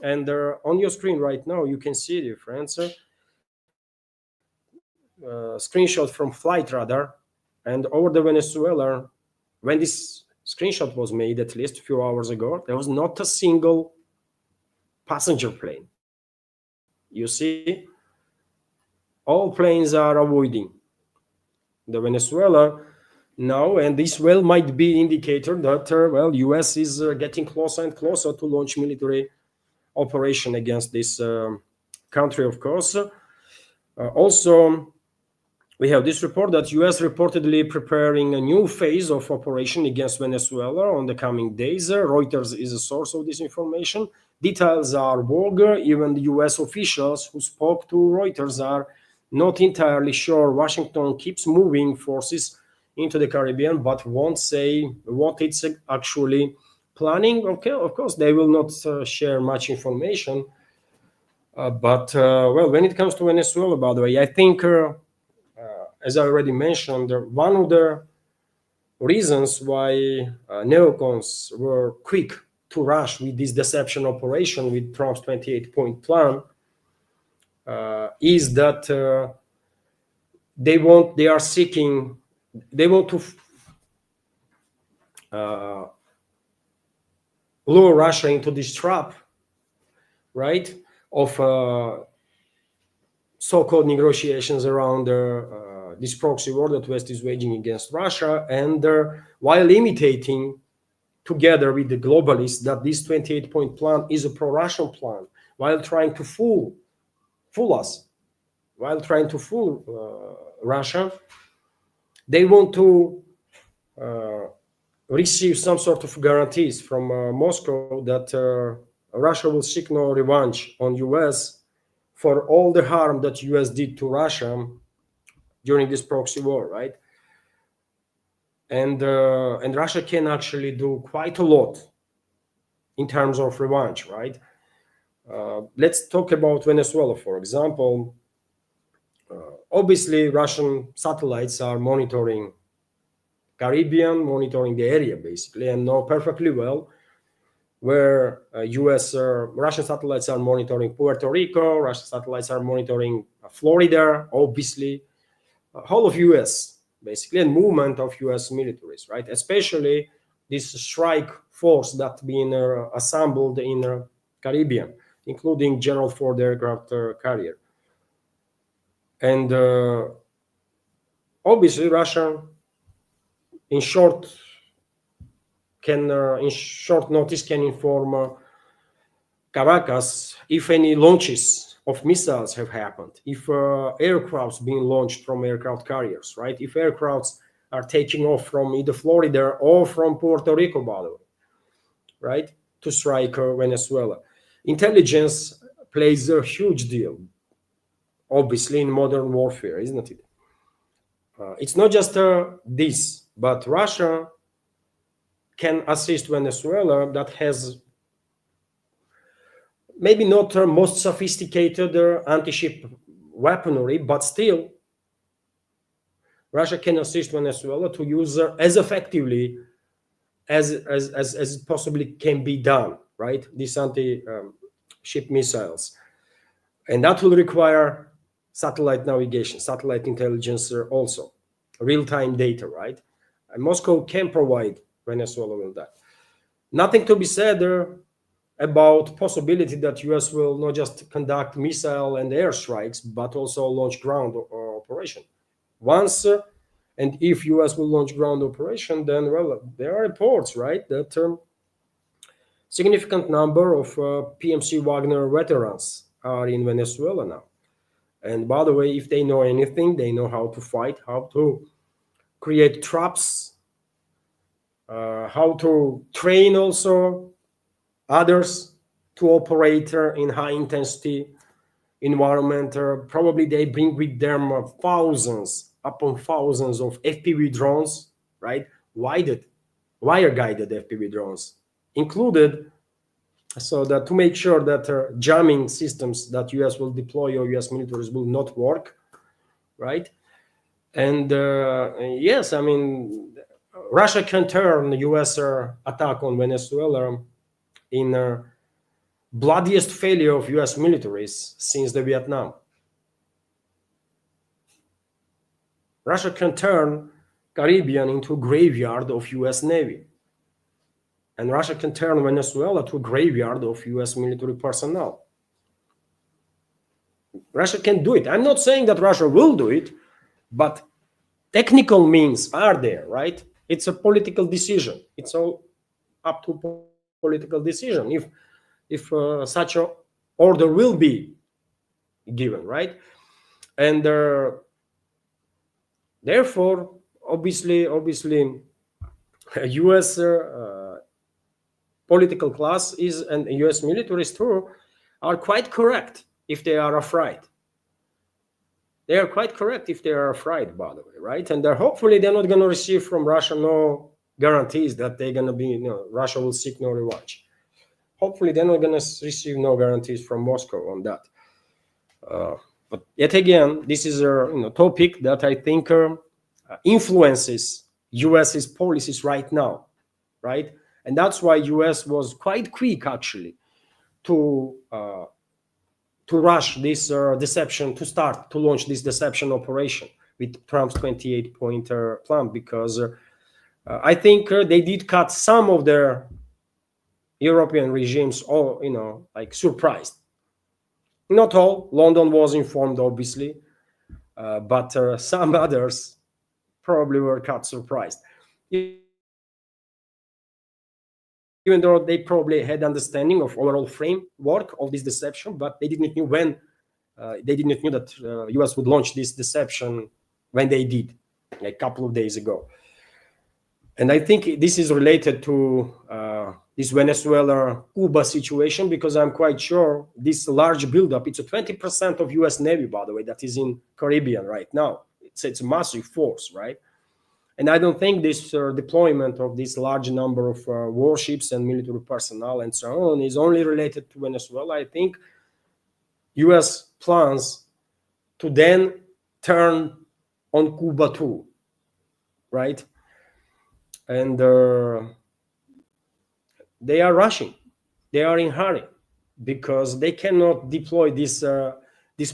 And on your screen right now, you can see, dear friends, screenshot from flight radar, and over the Venezuela, when this screenshot was made at least a few hours ago, there was not a single passenger plane. You see, all planes are avoiding the Venezuela now, and this well might be indicator that well, US is getting closer and closer to launch military operation against this country, of course. Also, we have this report that US reportedly preparing a new phase of operation against Venezuela on the coming days. Reuters is a source of this information. Details are vague. Even the US officials who spoke to Reuters are not entirely sure Washington keeps moving forces into the Caribbean, but won't say what it's actually planning. Okay, of course, they will not share much information. But well, when it comes to Venezuela, by the way, I think as I already mentioned, one of the reasons why neocons were quick to rush with this deception operation with Trump's 28-point plan is that they want to lure Russia into this trap, right, of so-called negotiations around this proxy war that West is waging against Russia, and while imitating together with the globalists that this 28-point plan is a pro-Russian plan, while trying to fool us, while trying to fool Russia, they want to receive some sort of guarantees from Moscow that Russia will seek no revenge on US for all the harm that US did to Russia during this proxy war, right? And Russia can actually do quite a lot in terms of revenge, right? Let's talk about Venezuela, for example. Obviously, Russian satellites are monitoring Caribbean, monitoring the area basically, and know perfectly well where Russian satellites are monitoring Puerto Rico, Russian satellites are monitoring Florida, obviously, whole of US basically, and movement of US militaries, right? Especially this strike force that's been assembled in Caribbean, including General Ford aircraft carrier. And obviously, Russia, in short notice, can inform Caracas if any launches of missiles have happened, if aircrafts being launched from aircraft carriers, right? If aircrafts are taking off from either Florida or from Puerto Rico, by the way, right, to strike Venezuela. Intelligence plays a huge deal, obviously, in modern warfare, isn't it? It's not just this, but Russia can assist Venezuela that has maybe not the most sophisticated anti-ship weaponry, but still Russia can assist Venezuela to use as effectively as it possibly can be done, right? These anti-ship missiles. And that will require satellite navigation, satellite intelligence also, real-time data, right? And Moscow can provide Venezuela with that. Nothing to be said about possibility that US will not just conduct missile and air strikes, but also launch ground operation. Once and if US will launch ground operation, then, well, there are reports, right, that significant number of PMC Wagner veterans are in Venezuela now. And by the way, if they know anything, they know how to fight, how to create traps, how to train also others to operate in high intensity environment. Probably they bring with them thousands upon thousands of FPV drones, right? Wire guided FPV drones included, so that to make sure that jamming systems that US will deploy or US militaries will not work, right? And yes, I mean, Russia can turn US attack on Venezuela in bloodiest failure of US militaries since the Vietnam. Russia can turn Caribbean into a graveyard of US Navy. And Russia can turn Venezuela to a graveyard of US military personnel. Russia can do it. I'm not saying that Russia will do it, but technical means are there, right? It's a political decision. It's all up to political decision. If if such a order will be given, right? And therefore, obviously, U.S. Political class is and U.S. militaries too are quite correct if they are afraid. They are quite correct if they are afraid, by the way, right? And hopefully they're not going to receive from Russia no guarantees that they're going to be, Russia will seek no revenge. Hopefully they're not going to receive no guarantees from Moscow on that. But yet again, this is a topic that I think influences US's policies right now, right? And that's why US was quite quick actually to rush this deception, to launch this deception operation with Trump's 28-point plan, because I think they did cut some of their European regimes, or like surprised. Not all. London was informed, obviously, but some others probably were caught surprised, even though they probably had understanding of overall framework of this deception, but they didn't know when. They didn't know that US would launch this deception when they did, like a couple of days ago. And I think this is related to this Venezuela-Cuba situation, because I'm quite sure this large buildup, it's a 20% of US Navy, by the way, that is in Caribbean right now. It's a massive force, right? And I don't think this deployment of this large number of warships and military personnel and so on is only related to Venezuela. I think US plans to then turn on Cuba too, right? And they are rushing. They are in hurry because they cannot deploy this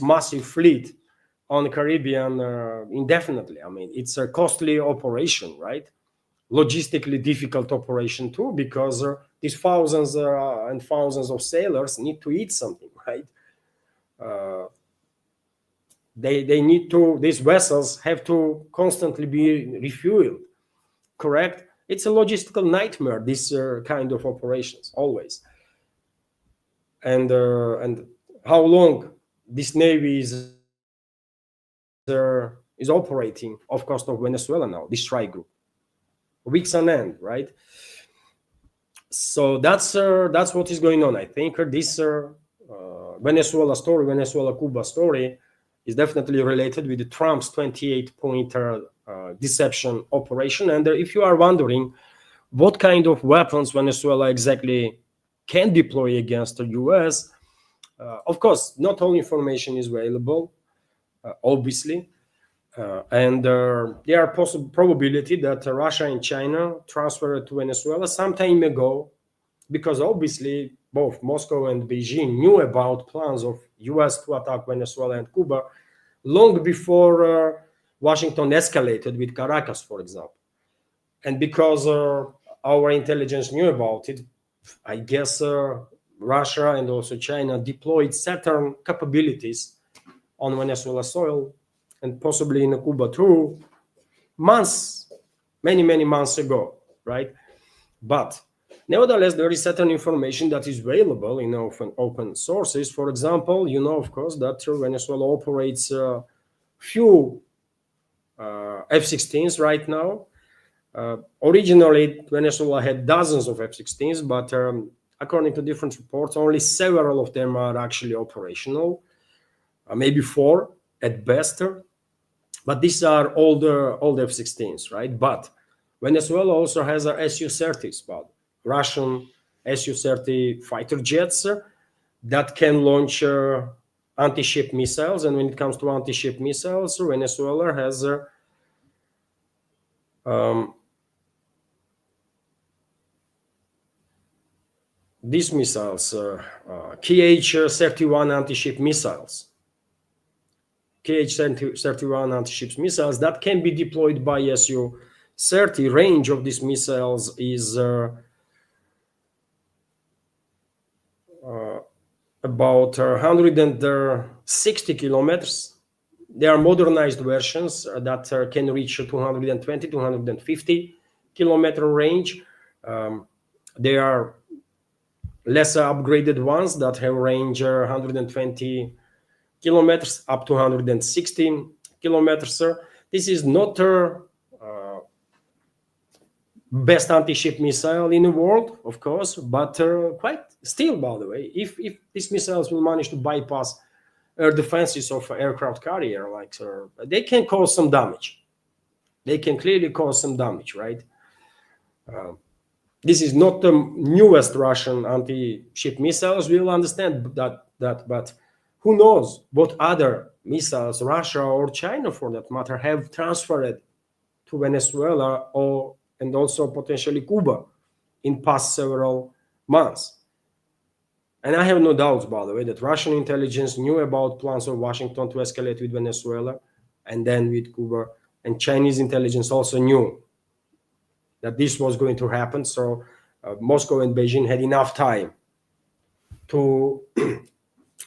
massive fleet on the Caribbean indefinitely. I mean, it's a costly operation, right? Logistically difficult operation too, because these thousands and thousands of sailors need to eat something, right? They need to. These vessels have to constantly be refueled. Correct? It's a logistical nightmare, this kind of operations, always. And how long this navy is operating off coast of Venezuela now, this strike group, weeks on end, right? So that's what is going on. I think this Venezuela-Cuba story is definitely related with the Trump's 28-point deception operation. And if you are wondering what kind of weapons Venezuela exactly can deploy against the US, of course, not all information is available, obviously. And there are possible probability that Russia and China transferred to Venezuela some time ago, because obviously both Moscow and Beijing knew about plans of US to attack Venezuela and Cuba long before Washington escalated with Caracas, for example. And because our intelligence knew about it, I guess Russia and also China deployed certain capabilities on Venezuela soil, and possibly in Cuba too, many months ago, right? But nevertheless, there is certain information that is available in open sources. For example, of course, that Venezuela operates few F-16s right now. Originally, Venezuela had dozens of F-16s, but according to different reports, only several of them are actually operational, maybe 4 at best. But these are old F-16s, right? But Venezuela also has Su-30s, but Russian Su-30 fighter jets that can launch anti-ship missiles. And when it comes to anti-ship missiles, Venezuela has these missiles, KH-31 anti-ship missiles. KH-31 anti-ship missiles that can be deployed by Su-30. Range of these missiles is about 160 kilometers. There are modernized versions that can reach 220, 250 kilometer range. They are lesser upgraded ones that have range 120 kilometers up to 116 kilometers. This is not best anti-ship missile in the world, of course, but quite still, by the way, if these missiles will manage to bypass air defenses of aircraft carrier, like they can cause some damage. They can clearly cause some damage, right? This is not the newest Russian anti-ship missiles. We will understand that, but who knows what other missiles Russia or China, for that matter, have transferred to Venezuela and also potentially Cuba in past several months. And I have no doubts, by the way, that Russian intelligence knew about plans of Washington to escalate with Venezuela and then with Cuba, and Chinese intelligence also knew that this was going to happen. So Moscow and Beijing had enough time to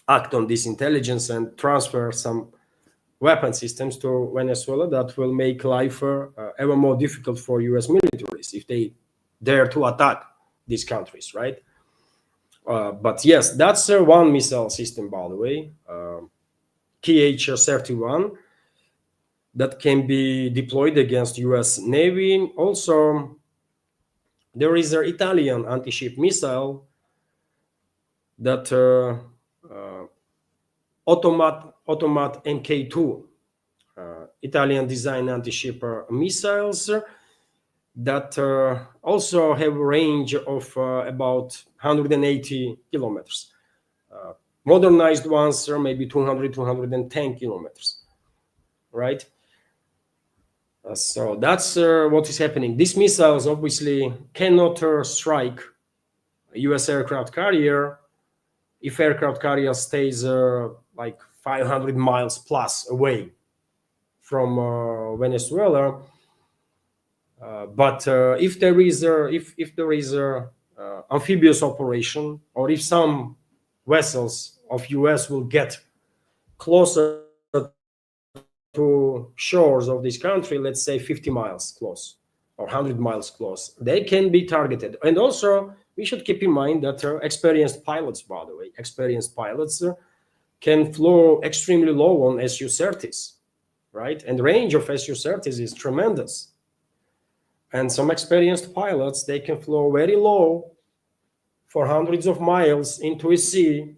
act on this intelligence and transfer some weapon systems to Venezuela that will make life ever more difficult for US militaries if they dare to attack these countries, right? But yes, that's one missile system, by the way, KH-31, that can be deployed against US Navy. Also, there is an Italian anti-ship missile that Automat Mk2, Italian design anti-ship missiles that also have a range of about 180 kilometers. Modernized ones are maybe 200, 210 kilometers, right? So that's what is happening. These missiles obviously cannot strike a US aircraft carrier if aircraft carrier stays like 500 miles plus away from Venezuela. But if there is a amphibious operation, or if some vessels of US will get closer to shores of this country, let's say 50 miles close or 100 miles close, they can be targeted. And also, we should keep in mind that experienced pilots, by the way, can fly extremely low on Su-30s, right? And the range of Su-30s is tremendous. And some experienced pilots, they can fly very low for hundreds of miles into a sea,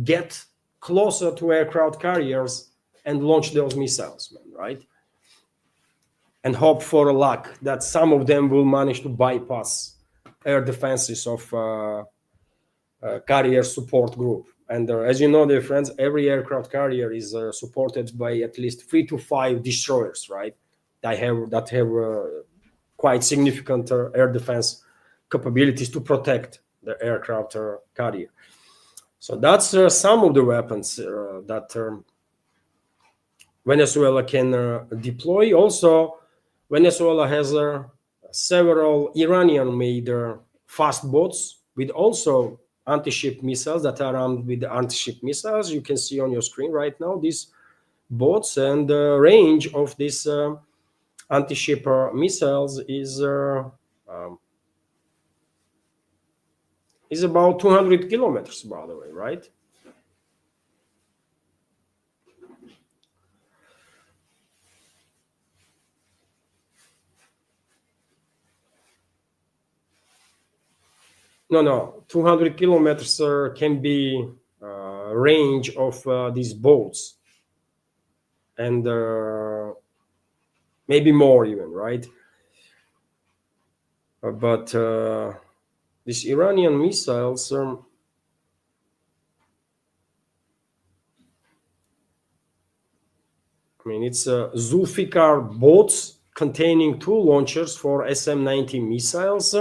get closer to aircraft carriers, and launch those missiles, right? And hope for luck that some of them will manage to bypass air defenses of carrier support group. And as you know, dear friends, every aircraft carrier is supported by at least 3 to 5 destroyers, right? That have quite significant air defense capabilities to protect the aircraft carrier. So that's some of the weapons that Venezuela can deploy. Also, Venezuela has several Iranian-made fast boats with also anti-ship missiles that are armed with anti-ship missiles. You can see on your screen right now these boats, and the range of these anti-ship missiles is about 200 kilometers, by the way, right? No, 200 kilometers can be range of these boats, and maybe more even, right? But these Iranian missiles, I mean, it's Zulfikar boats containing 2 launchers for SM-90 missiles,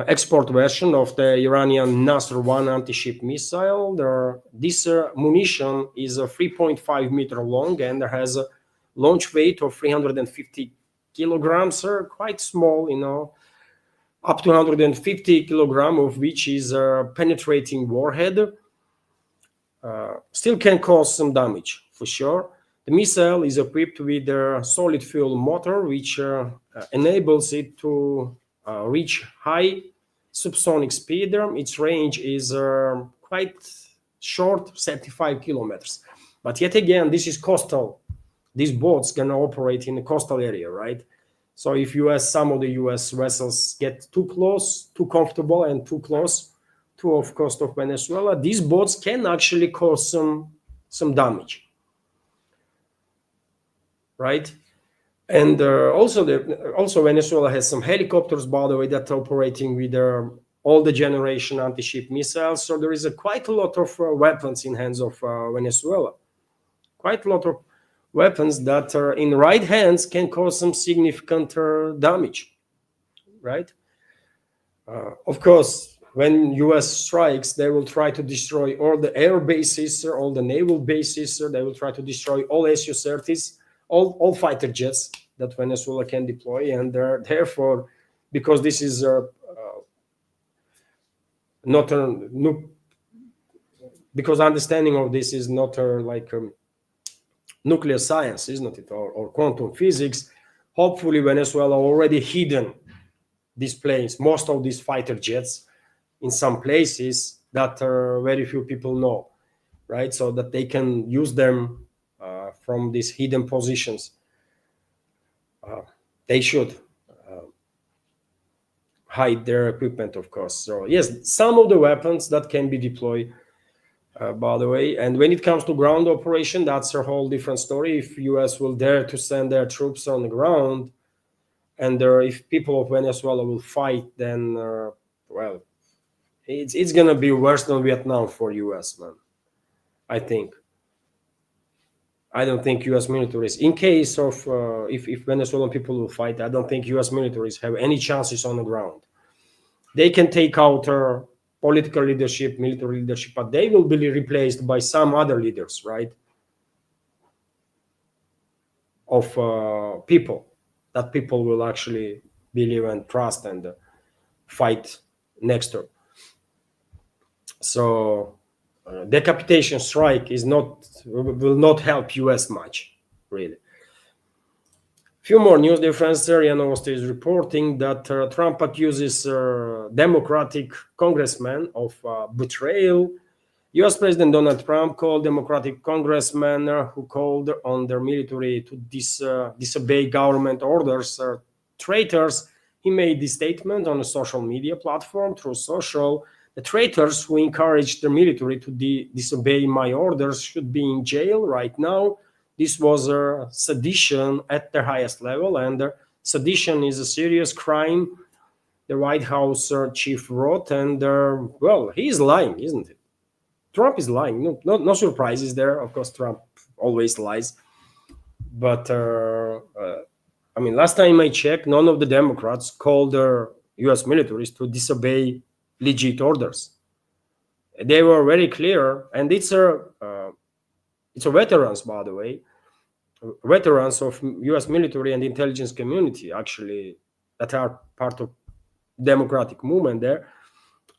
export version of the Iranian Nasr-1 anti-ship missile. This munition is 3.5 meter long and has a launch weight of 350 kilograms, quite small, up to 150 kilogram of which is a penetrating warhead. Still can cause some damage, for sure. The missile is equipped with a solid fuel motor, which enables it to reach high subsonic speed. Its range is quite short, 75 kilometers. But yet again, this is coastal. These boats can operate in the coastal area, right? So if some of the US vessels get too close, too comfortable, and too close to off coast of Venezuela, these boats can actually cause some damage, right? And also Venezuela has some helicopters, by the way, that are operating with all the generation anti-ship missiles. So there is quite a lot of weapons in hands of Venezuela. Quite a lot of weapons that are in right hands can cause some significant damage, right? Of course, when US strikes, they will try to destroy all the air bases, all the naval bases. They will try to destroy all Su-30s, all fighter jets that Venezuela can deploy. And therefore, because this is not because understanding of this is not like nuclear science, isn't it, or quantum physics, hopefully Venezuela already hidden these planes, most of these fighter jets, in some places that very few people know, right? So that they can use them from these hidden positions. They should hide their equipment, of course. So yes, some of the weapons that can be deployed, by the way. And when it comes to ground operation, that's a whole different story. If US will dare to send their troops on the ground, and if people of Venezuela will fight, then well, it's gonna be worse than Vietnam for US, man. I think. I don't think US militaries, in case of if Venezuelan people will fight, I don't think US militaries have any chances on the ground. They can take out political leadership, military leadership, but they will be replaced by some other leaders, right? Of people that people will actually believe and trust and fight next to. So decapitation strike will not help US much, really. Few more news. The France area Novosti is reporting that Trump accuses Democratic congressman of betrayal. US President Donald Trump called Democratic congressmen who called on their military to disobey government orders traitors. He made this statement on a social media platform, Through Social. The traitors who encouraged the military to disobey my orders should be in jail right now. This was a sedition at the highest level, and sedition is a serious crime, the White House chief wrote. And well, he is lying, isn't it? Trump is lying. No surprises there. Of course, Trump always lies. But I mean, last time I checked, none of the Democrats called their U.S. militaries to disobey legit orders. They were very clear, and it's a veterans, by the way, veterans of U.S. military and intelligence community, actually, that are part of Democratic movement there,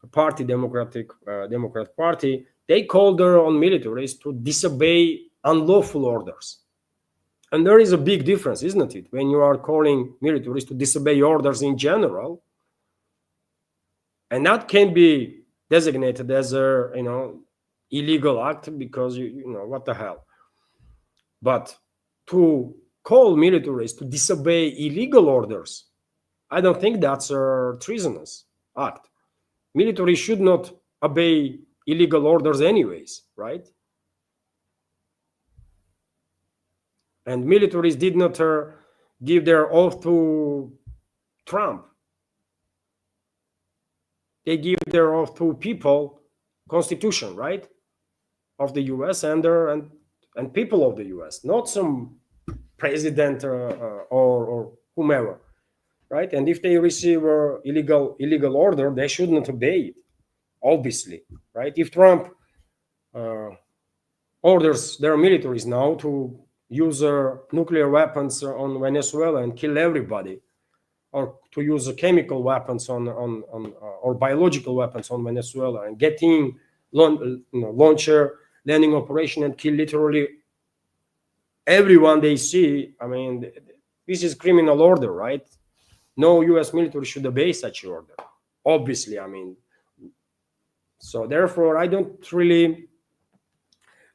Democrat Party. They called their own militaries to disobey unlawful orders. And there is a big difference, isn't it? When you are calling militaries to disobey orders in general, and that can be designated as a illegal act because you know what the hell. But to call militaries to disobey illegal orders, I don't think that's a treasonous act. Military should not obey illegal orders anyways, right? And militaries did not give their oath to Trump. They give their oath to people, Constitution, right, of the U.S. and people of the U.S., not some president or whomever, right? And if they receive an illegal order, they shouldn't obey it, obviously, right? If Trump orders their militaries now to use nuclear weapons on Venezuela and kill everybody, or to use chemical weapons or biological weapons on Venezuela and getting launcher landing operation and kill literally everyone they see, I mean, this is criminal order, right? No U.S. military should obey such order. obviously. I mean, so therefore, I don't really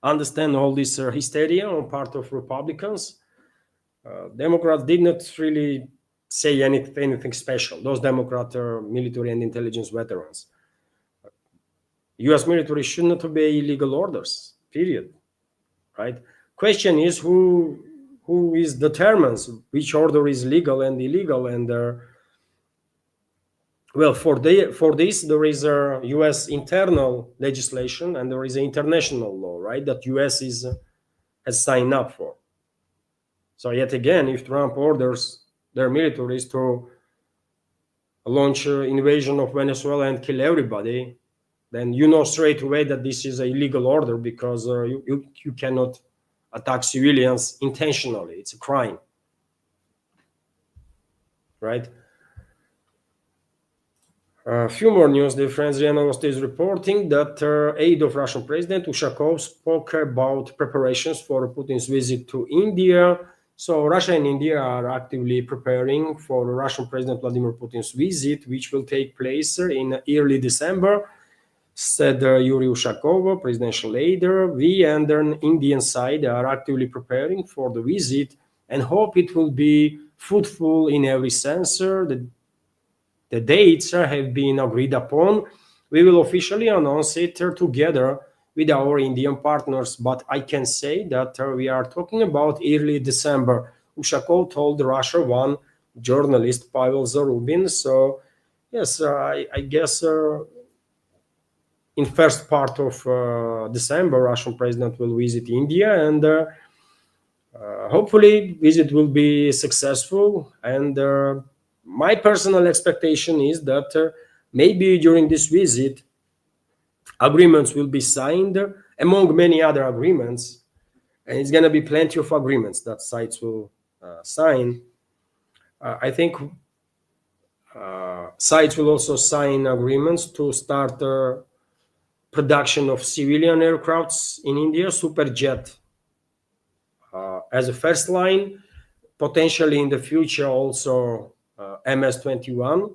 understand all this hysteria on part of Republicans. Democrats did not really say anything special. Those Democrats are military and intelligence veterans. U.S. military should not obey illegal orders. Period. Right? Question is who is determines which order is legal and illegal, and well, for this there is a U.S. internal legislation and there is an international law, right? That U.S. has signed up for. So yet again, if Trump orders their militaries to launch an invasion of Venezuela and kill everybody, then you know straight away that this is an illegal order, because you cannot attack civilians intentionally. It's a crime, right? A few more news. The friends, RIA Novosti is reporting that aide of Russian President Ushakov spoke about preparations for Putin's visit to India. So Russia and India are actively preparing for Russian President Vladimir Putin's visit, which will take place in early December, said Yuri Ushakov, presidential aide. We and the Indian side are actively preparing for the visit and hope it will be fruitful in every sense. The dates have been agreed upon. We will officially announce it together with our Indian partners, but I can say that we are talking about early December, Ushakov told Russia One journalist Pavel Zarubin. So, yes, I guess in first part of December, Russian president will visit India, and hopefully visit will be successful. And my personal expectation is that maybe during this visit, agreements will be signed among many other agreements, and it's going to be plenty of agreements that sides will sign. I think sides will also sign agreements to start production of civilian aircrafts in India, Superjet as a first line, potentially in the future also MS-21.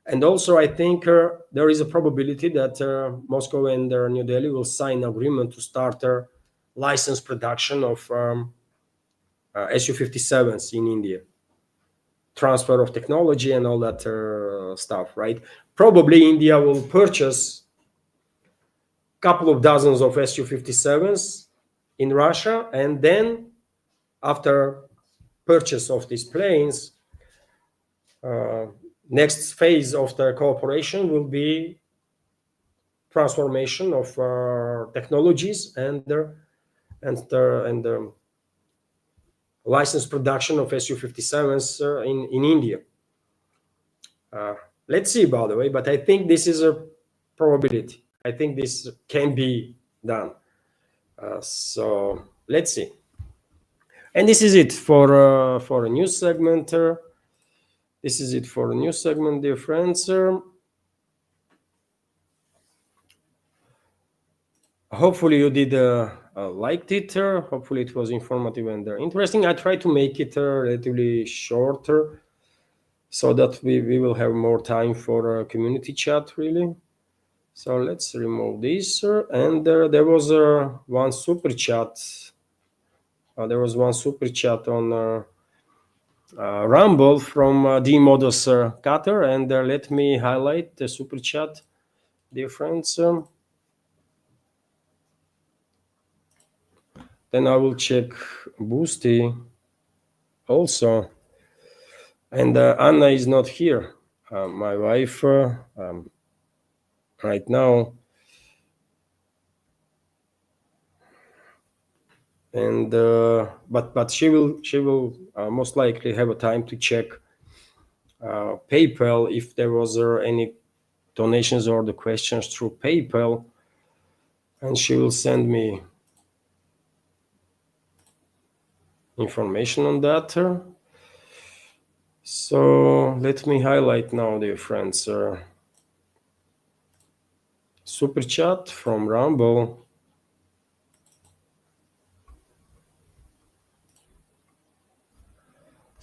And also, I think there is a probability that Moscow and New Delhi will sign an agreement to start licensed production of Su-57s in India. Transfer of technology and all that stuff, right? Probably India will purchase a couple of dozens of Su-57s in Russia, and then after purchase of these planes, next phase of the cooperation will be transformation of technologies and licensed production of Su-57s in India. Let's see, by the way, but I think this is a probability. I think this can be done. So let's see. And this is it for a news segment. This is it for a news segment, dear friends. Hopefully you did liked it. Hopefully it was informative and interesting. I try to make it relatively shorter so that we will have more time for community chat, really. So let's remove this. And there was one super chat. There was one super chat on Rumble from D Modus Qatar, and let me highlight the super chat, dear friends. Then I will check Boosty also. And Anna is not here, my wife, right now. And but she will most likely have a time to check PayPal if there was any donations or the questions through PayPal, and she will send me information on that. So let me highlight now, dear friends, super chat from Rumble.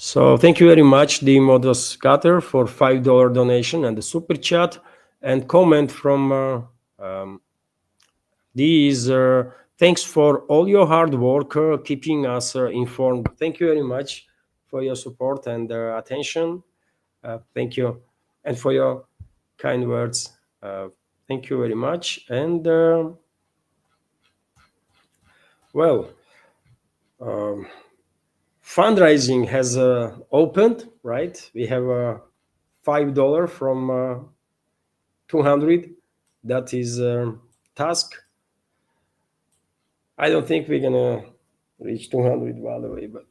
So thank you very much, the Modus Cutter, for $5 donation and the super chat and comment from these. Thanks for all your hard work, keeping us informed. Thank you very much for your support and attention. Thank you, and for your kind words. Thank you very much. And well, um, fundraising has opened, right? We have $5 from 200. That is task. I don't think we're gonna reach 200, by the way, but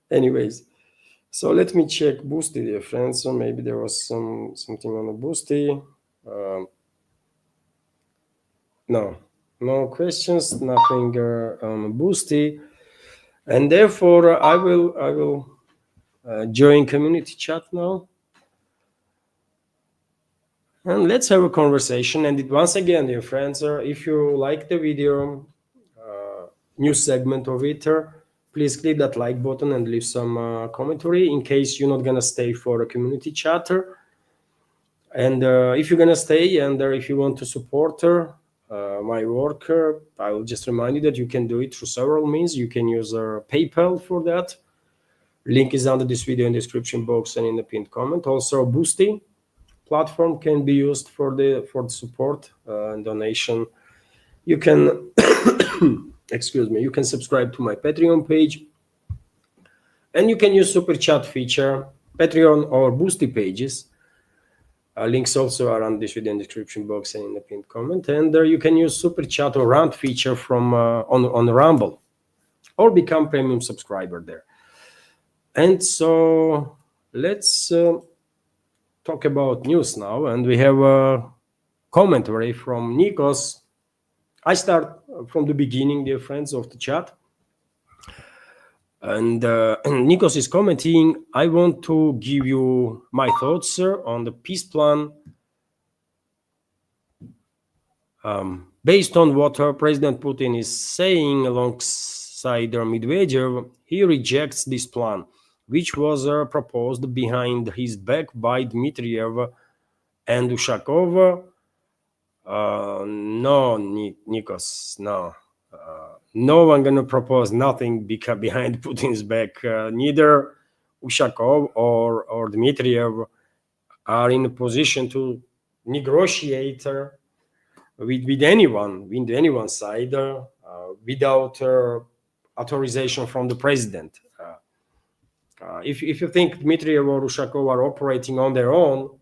anyways. So let me check Boosty, dear friends. So maybe there was something on the Boosty. No, no questions, nothing on Boosty, and therefore I will join community chat now, and let's have a conversation. And once again, dear friends, if you like the video, new segment of it, please click that like button and leave some commentary in case you're not gonna stay for a community chatter. And if you're gonna stay and if you want to support my work, I will just remind you that you can do it through several means. You can use PayPal for that. Link is under this video in the description box and in the pinned comment. Also, Boosty platform can be used for the support and donation. You can excuse me. You can subscribe to my Patreon page, and you can use super chat feature, Patreon or Boosty pages. Links also are on this video in the description box and in the pinned comment. And you can use super chat or rant feature from on Rumble, or become premium subscriber there. And so let's talk about news now. And we have a commentary from Nikos. I start from the beginning, dear friends of the chat. And Nikos is commenting, I want to give you my thoughts on the peace plan. Based on what President Putin is saying alongside Medvedev, he rejects this plan, which was proposed behind his back by Dmitriev and Ushakov. No, Nikos, no. No one gonna propose nothing behind Putin's back. Neither Ushakov or Dmitriev are in a position to negotiate with anyone's side without authorization from the president. If you think Dmitriev or Ushakov are operating on their own,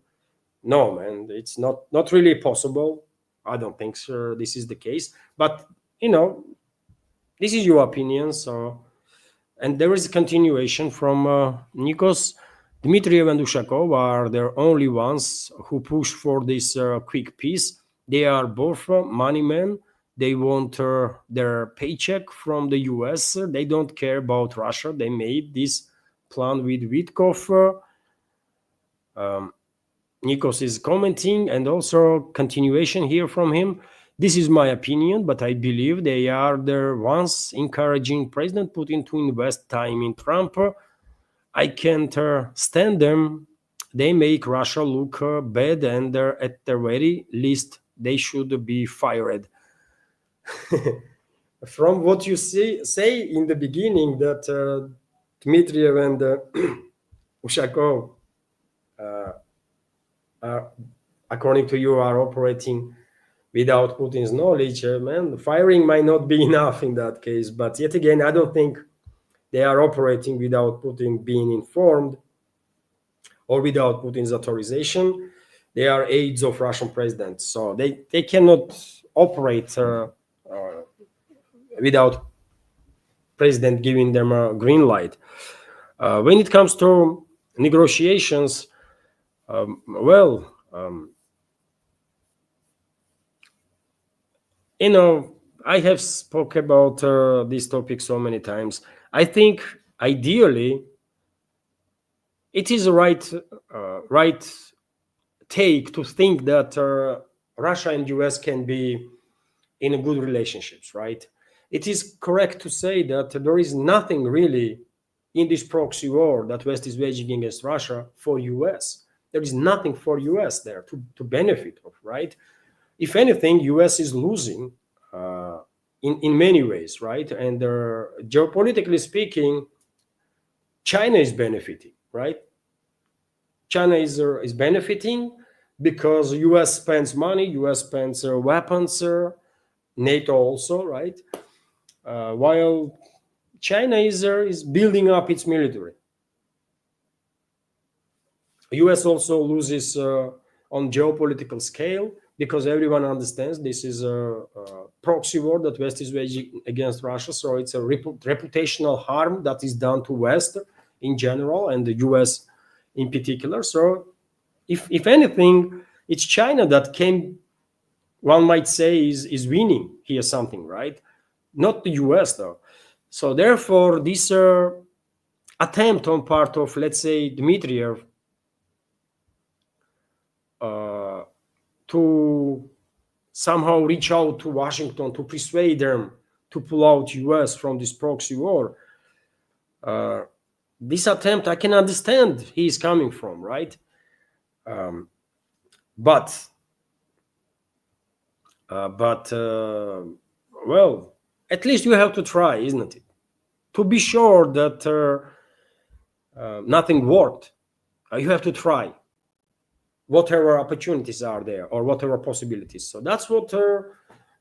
no, man, it's not really possible. I don't think this is the case. But this is your opinion. So, and there is a continuation from Nikos. Dmitriev and Ushakov are the only ones who push for this quick peace. They are both money men. They want their paycheck from the US. They don't care about Russia. They made this plan with Witkov. Nikos is commenting, and also continuation here from him. This is my opinion, but I believe they are the ones encouraging President Putin to invest time in Trump. I can't stand them. They make Russia look bad, and at the very least, they should be fired. From what you say in the beginning, that Dmitriev and Ushakov, according to you, are operating without Putin's knowledge, man, firing might not be enough in that case. But yet again, I don't think they are operating without Putin being informed or without Putin's authorization. They are aides of Russian president, so they cannot operate without president giving them a green light. When it comes to negotiations, I have spoke about this topic so many times. I think ideally it is a right take to think that Russia and US can be in a good relationships, right? It is correct to say that there is nothing really in this proxy war that West is waging against Russia for US. There is nothing for US there to benefit of, right? If anything, US is losing in many ways, right? And geopolitically speaking, China is benefiting, right? China is benefiting because US spends money, US spends weapons, NATO also, right? While China is building up its military. US also loses on geopolitical scale because everyone understands this is a proxy war that West is waging against Russia. So it's a reputational harm that is done to West in general and the US in particular. So if anything, it's China that one might say, is winning here something, right? Not the US though. So therefore, this attempt on part of, let's say, Dmitriev to somehow reach out to Washington to persuade them to pull out US from this proxy war, this attempt, I can understand he is coming from, right? But well, at least you have to try, isn't it? To be sure that nothing worked, you have to try whatever opportunities are there or whatever possibilities. So that's what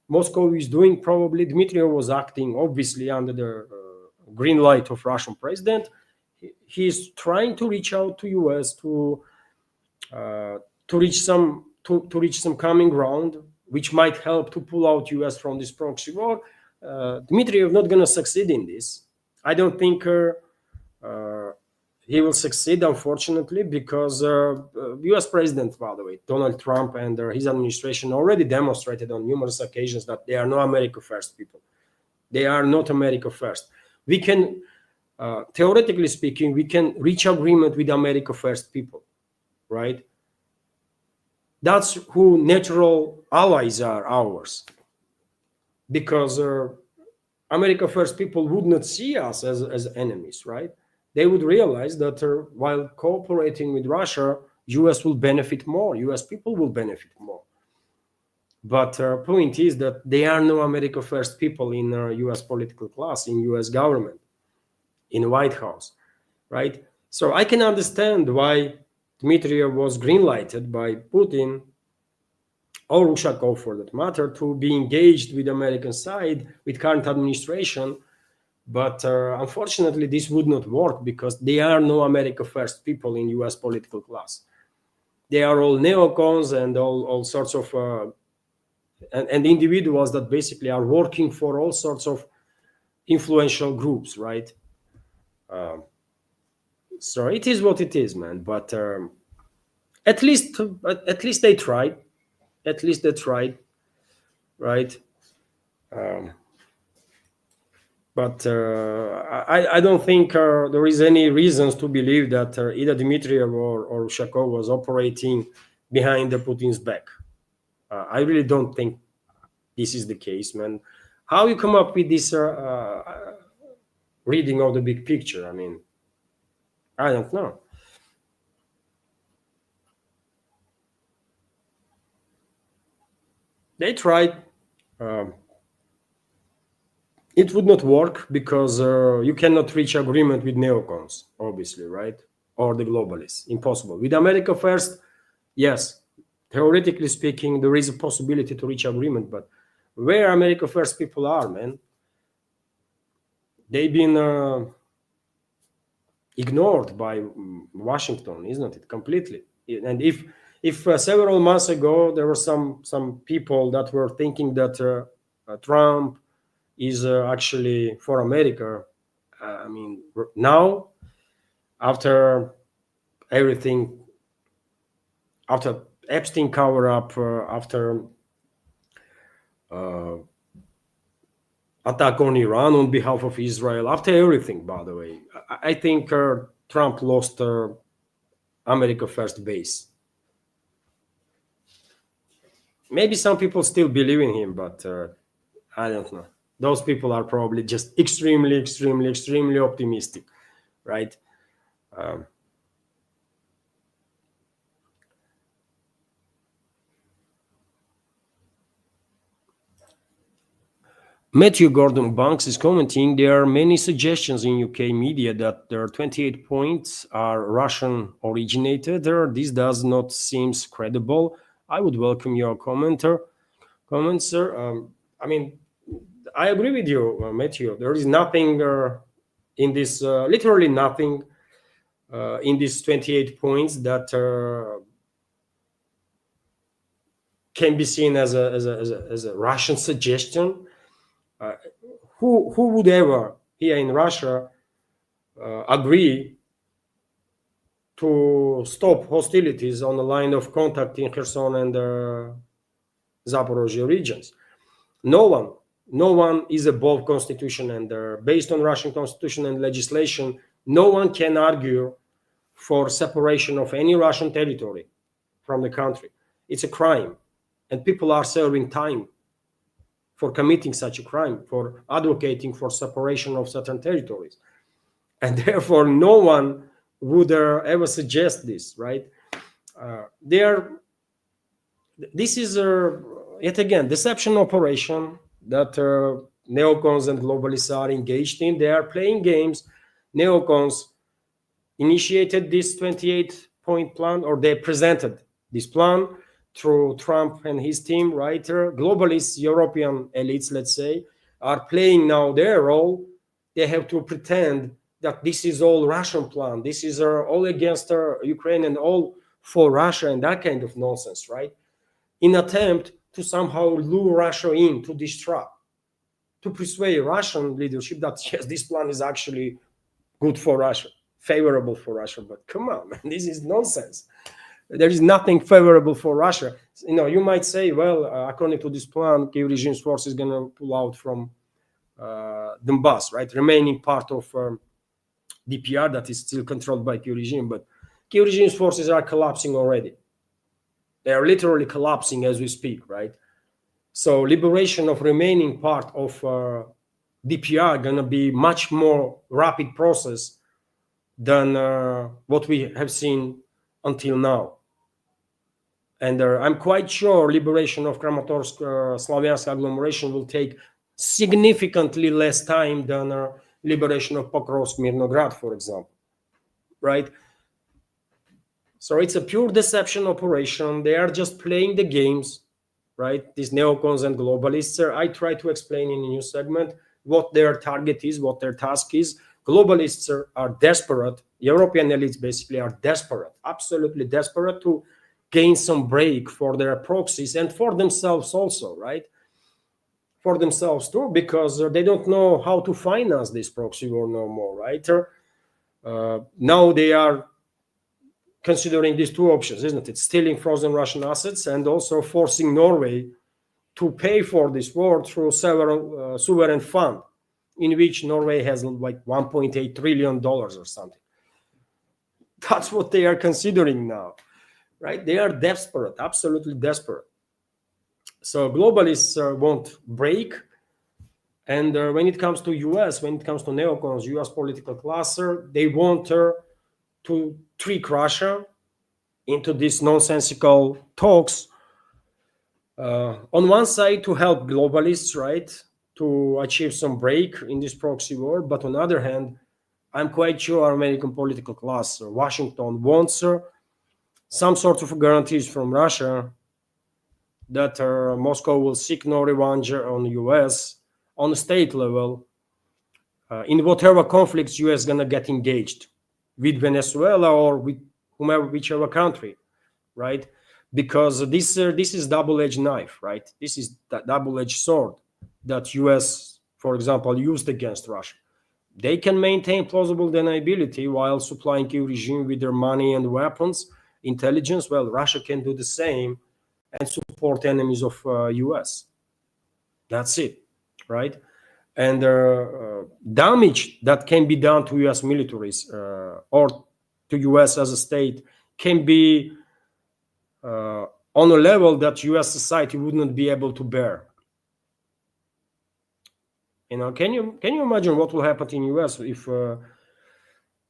Moscow is doing. Probably Dmitriev was acting obviously under the green light of Russian president. He's trying to reach out to US to reach some common ground, which might help to pull out US from this proxy war. Dmitriev not going to succeed in this. I don't think he will succeed, unfortunately, because US President, by the way, Donald Trump and his administration already demonstrated on numerous occasions that they are not America first people. They are not America first. We can, theoretically speaking, we can reach agreement with America first people, right? That's who natural allies are ours. Because America first people would not see us as enemies, right? They would realize that while cooperating with Russia, US will benefit more, US people will benefit more. But point is that they are no America first people in US political class, in US government, in the White House, right? So I can understand why Dmitriev was green-lighted by Putin or Ushakov for that matter to be engaged with the American side, with current administration. But unfortunately, this would not work because they are no America first people in US political class. They are all neocons and all sorts of and individuals that basically are working for all sorts of influential groups, right? So it is what it is, man. But at least they tried. At least they tried, right? But I don't think there is any reasons to believe that either Dmitriev or Ushakov was operating behind the Putin's back. I really don't think this is the case, man. How you come up with this reading of the big picture? I mean, I don't know. They tried. It would not work because you cannot reach agreement with neocons, obviously, right? Or the globalists. Impossible. With America first, yes, theoretically speaking, there is a possibility to reach agreement, but where America first people are, man, they've been ignored by Washington, isn't it? Completely. And if several months ago there were some people that were thinking that Trump is actually for America, I mean, now after everything, after Epstein cover up, after attack on Iran on behalf of Israel, after everything, by the way, I think Trump lost America first base. Maybe some people still believe in him, but I don't know. Those people are probably just extremely, extremely, extremely optimistic, right? Um, Matthew Gordon Banks is commenting there are many suggestions in UK media that their 28 points are Russian originated. This does not seem credible. I would welcome your comments, sir. I mean, I agree with you, Matthew. There is nothing in this, literally nothing in these 28 points that can be seen as a Russian suggestion. Uh, who would ever here in Russia agree to stop hostilities on the line of contact in Kherson and Zaporozhye regions? No one, no one is above constitution, and based on Russian constitution and legislation, no one can argue for separation of any Russian territory from the country. It's a crime, and people are serving time for committing such a crime, for advocating for separation of certain territories. And therefore, no one would ever suggest this, right? This is yet again deception operation that neocons and globalists are engaged in. They are playing games. Neocons initiated this 28-point plan, or they presented this plan through Trump and his team, right? Globalists, European elites, let's say, are playing now their role. They have to pretend that this is all Russian plan. This is all against Ukraine and all for Russia and that kind of nonsense, right? In attempt to somehow lure Russia into this trap, to persuade Russian leadership that yes, this plan is actually good for Russia, favorable for Russia. But come on, man, this is nonsense. There is nothing favorable for Russia. You know, you might say, well, according to this plan, Kiev regime's force is going to pull out from Donbass, right? Remaining part of DPR that is still controlled by Kiev regime. But Kiev regime's forces are collapsing already. They are literally collapsing as we speak, right? So liberation of remaining part of DPR going to be much more rapid process than what we have seen until now. And I'm quite sure liberation of Kramatorsk, Slavyansk agglomeration will take significantly less time than liberation of Pokrovsk, Mirnograd, for example, right? So it's a pure deception operation. They are just playing the games, right? These neocons and globalists. I try to explain in a new segment what their target is, what their task is. Globalists are desperate. European elites basically are desperate, absolutely desperate to gain some break for their proxies and for themselves also, right? For themselves too, because they don't know how to finance this proxy war no more, right? Now they are considering these two options, isn't it? Stealing frozen Russian assets and also forcing Norway to pay for this war through several sovereign fund, in which Norway has like $1.8 trillion or something. That's what they are considering now, right? They are desperate, absolutely desperate. So globalists won't break. And when it comes to US, when it comes to neocons, US political class, they want to trick Russia into these nonsensical talks. On one side, to help globalists, right, to achieve some break in this proxy war. But on the other hand, I'm quite sure American political class, Washington, wants some sort of guarantees from Russia that Moscow will seek no revenge on the US on the state level in whatever conflicts US gonna get engaged with Venezuela or with whichever country, right? Because this is double-edged knife, right? This is that double-edged sword that US, for example, used against Russia. They can maintain plausible deniability while supplying Kiev regime with their money and weapons, intelligence. Well, Russia can do the same and support enemies of US. That's it, right? And damage that can be done to US militaries or to US as a state can be on a level that US society would not be able to bear. You know, can you imagine what will happen in US if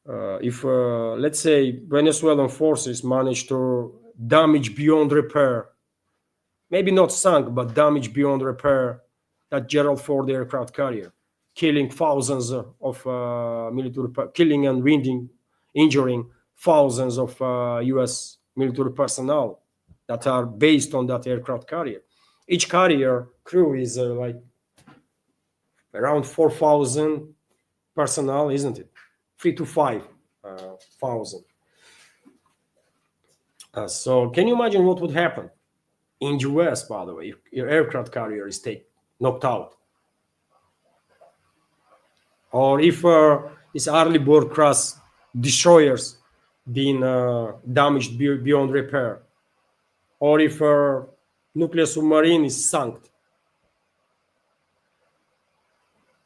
If let's say Venezuelan forces manage to damage beyond repair, maybe not sunk, but damage beyond repair, that Gerald Ford aircraft carrier, killing thousands of military, killing and injuring thousands of U.S. military personnel that are based on that aircraft carrier. Each carrier crew is like around 4,000 personnel, isn't it? 3 to 5,000. So can you imagine what would happen in US, by the way, if your aircraft carrier is knocked out? Or if these early board class destroyers being damaged beyond repair? Or if nuclear submarine is sunk?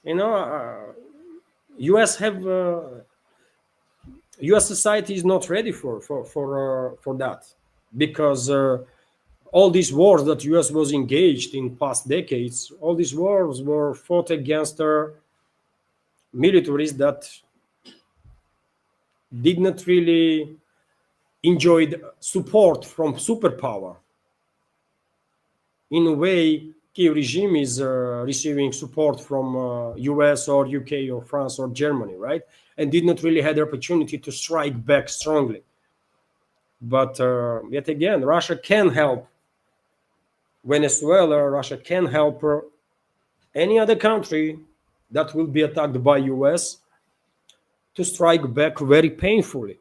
You know, US society is not ready for that, because all these wars that US was engaged in past decades, all these wars were fought against militaries that did not really enjoy support from superpower. In a way, Kiev regime is receiving support from US or UK or France or Germany, right? And did not really have the opportunity to strike back strongly. But yet again, Russia can help Venezuela, Russia can help any other country that will be attacked by US to strike back very painfully.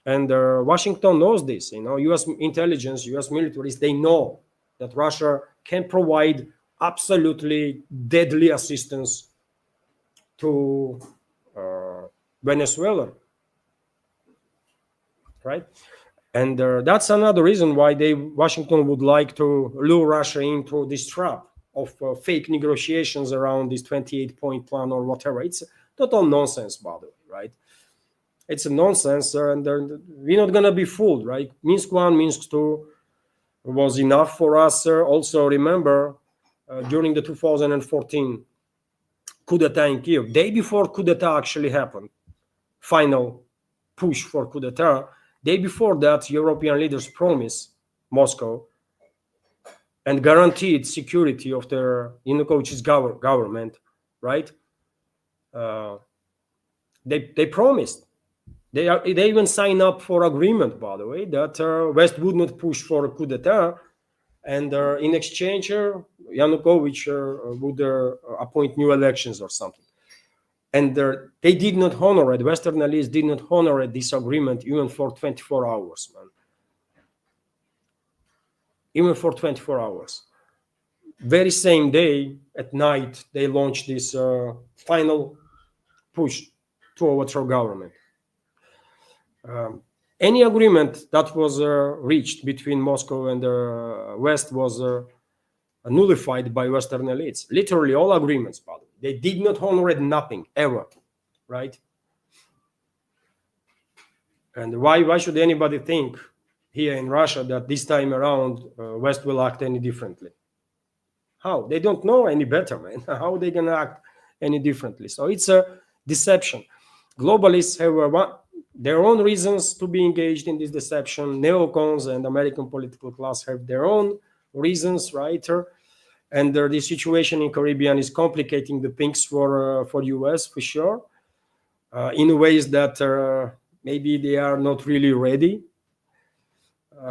And Washington knows this. You know, US intelligence, US militaries, they know that Russia can provide absolutely deadly assistance to Venezuela, right? And that's another reason why Washington would like to lure Russia into this trap of fake negotiations around this 28-point plan or whatever. It's total nonsense, by the way, right? It's a nonsense, and we're not going to be fooled, right? Minsk 1, Minsk 2 was enough for us. Also, remember, during the 2014 coup d'etat in Kiev, day before coup d'etat actually happened, final push for coup d'etat, day before that, European leaders promised Moscow and guaranteed security of their Yanukovych's government, right? They promised. They even signed up for agreement, by the way, that West would not push for a coup d'etat, and in exchange, Yanukovych would appoint new elections or something. And they did not honor it. Western allies did not honor this agreement even for 24 hours, man. Even for 24 hours. Very same day, at night, they launched this final push to overthrow government. Any agreement that was reached between Moscow and the West was nullified by Western elites. Literally all agreements, by the way. They did not honor it, nothing, ever, right? And why should anybody think here in Russia that this time around West will act any differently? How? They don't know any better, man. How are they going to act any differently? So it's a deception. Globalists have their own reasons to be engaged in this deception. Neocons and American political class have their own reasons, right? And the situation in Caribbean is complicating the things for US, for sure, in ways that maybe they are not really ready.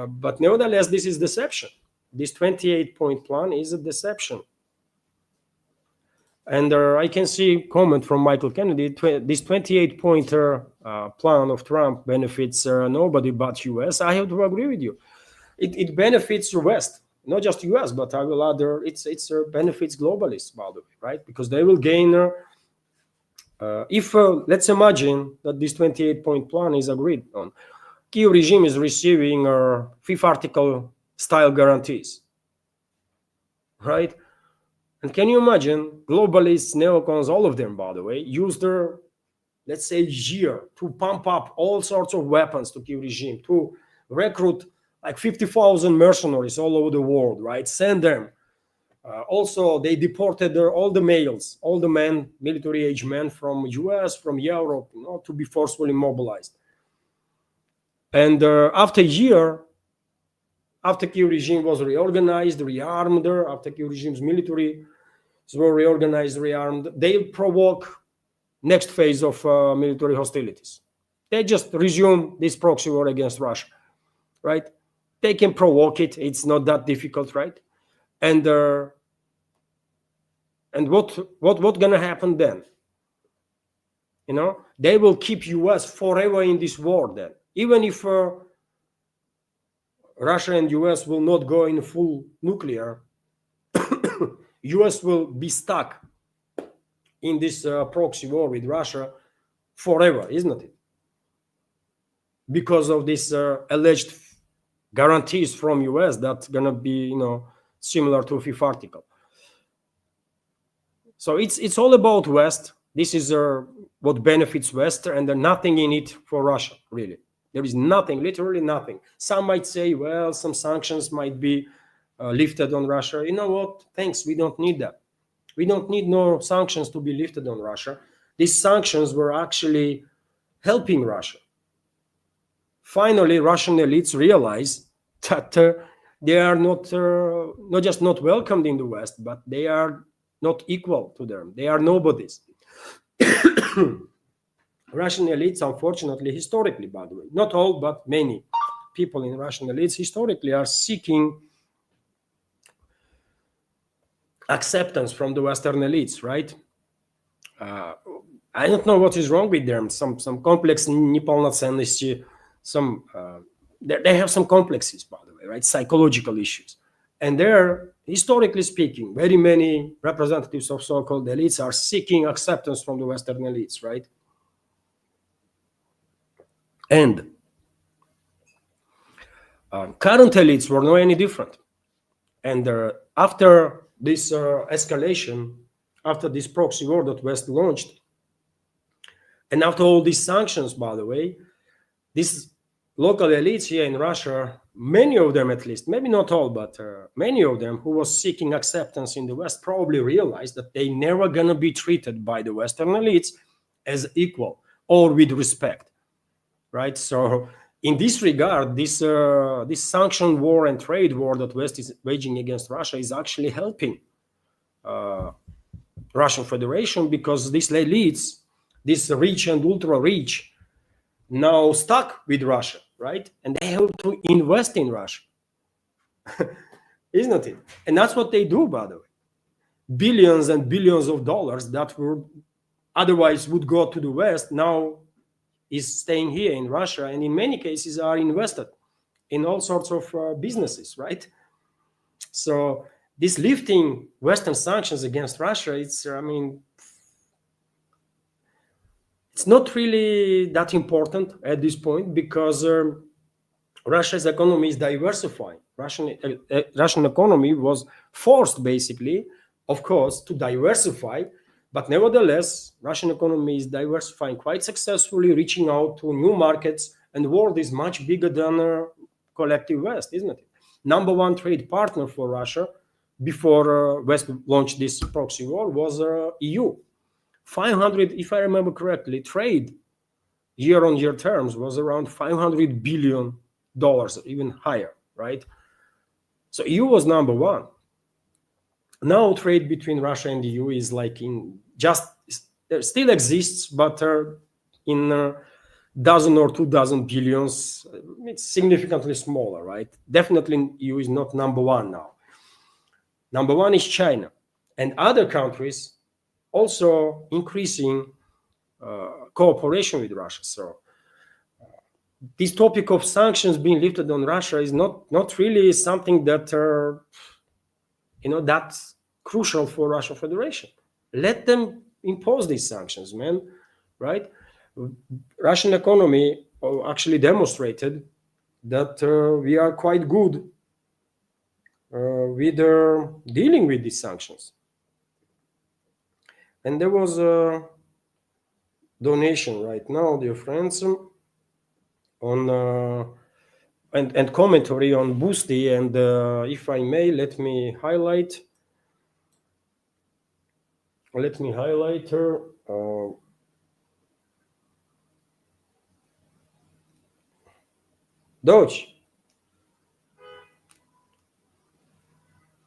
But nevertheless, this is deception. This 28-point plan is a deception. And I can see a comment from Michael Kennedy. This 28-point plan of Trump benefits nobody but US. I have to agree with you. It benefits the West, not just US, but I will add it's benefits globalists, by the way, right? Because they will gain. If let's imagine that this 28-point plan is agreed on, Kiev regime is receiving fifth article style guarantees, right? And can you imagine globalists, neocons, all of them, by the way, use their, let's say, year to pump up all sorts of weapons to Kiev regime, to recruit like 50,000 mercenaries all over the world, right? Send them Also, they deported all the males, all the men, military-age men from US, from Europe, to be forcefully mobilized. And after a year, after Kiev regime was reorganized, rearmed, after Kiev regime's military were reorganized, rearmed, they provoke next phase of military hostilities. They just resume this proxy war against Russia, right? They can provoke it. It's not that difficult, right? And what gonna happen then? They will keep US forever in this war then. Even if Russia and US will not go in full nuclear, US will be stuck in this proxy war with Russia forever, isn't it? Because of this alleged guarantees from US that's gonna be, similar to Fifth Article. So it's all about West. This is what benefits West, and there's nothing in it for Russia, really. There is nothing, literally nothing. Some might say, well, some sanctions might be lifted on Russia. You know what? Thanks, we don't need that. We don't need no sanctions to be lifted on Russia. These sanctions were actually helping Russia. Finally, Russian elites realize that they are not just not welcomed in the West, but they are not equal to them. They are nobodies. Russian elites, unfortunately, historically, by the way, not all, but many people in Russian elites historically are seeking acceptance from the Western elites, right? I don't know what is wrong with them. Some complex неполноценности, they have some complexes, by the way, right? Psychological issues. And there, historically speaking, very many representatives of so-called elites are seeking acceptance from the Western elites, right? And current elites were not any different. And after this escalation, after this proxy war that West launched, and after all these sanctions, by the way, these local elites here in Russia, many of them at least, maybe not all, but many of them who was seeking acceptance in the West probably realized that they never gonna be treated by the Western elites as equal or with respect, right? So in this regard, this sanction war and trade war that West is waging against Russia is actually helping Russian Federation, because these elites, this rich and ultra rich, now stuck with Russia, right? And they have to invest in Russia, isn't it? And that's what they do, by the way. Billions and billions of dollars that would otherwise would go to the West now is staying here in Russia, and in many cases are invested in all sorts of businesses, right? So this lifting Western sanctions against Russia, it's not really that important at this point, because Russia's economy is diversifying. Russian economy was forced, basically, of course, to diversify, but nevertheless, Russian economy is diversifying quite successfully, reaching out to new markets, and the world is much bigger than collective West, isn't it? Number one trade partner for Russia before West launched this proxy war was EU. 500, if I remember correctly, trade year-on-year terms was around $500 billion, even higher, right? So EU was number one. Now trade between Russia and the EU is like there still exists, but in dozen or 2 dozen billions, it's significantly smaller, right? Definitely EU is not number one now. Number one is China, and other countries also increasing cooperation with Russia. So this topic of sanctions being lifted on Russia is not really something that that's crucial for Russian Federation. Let them impose these sanctions, man, right? Russian economy actually demonstrated that we are quite good with dealing with these sanctions. And there was a donation right now, dear friends, on and commentary on Boosty, and if I may, let me highlight Let me highlight her. Дочь,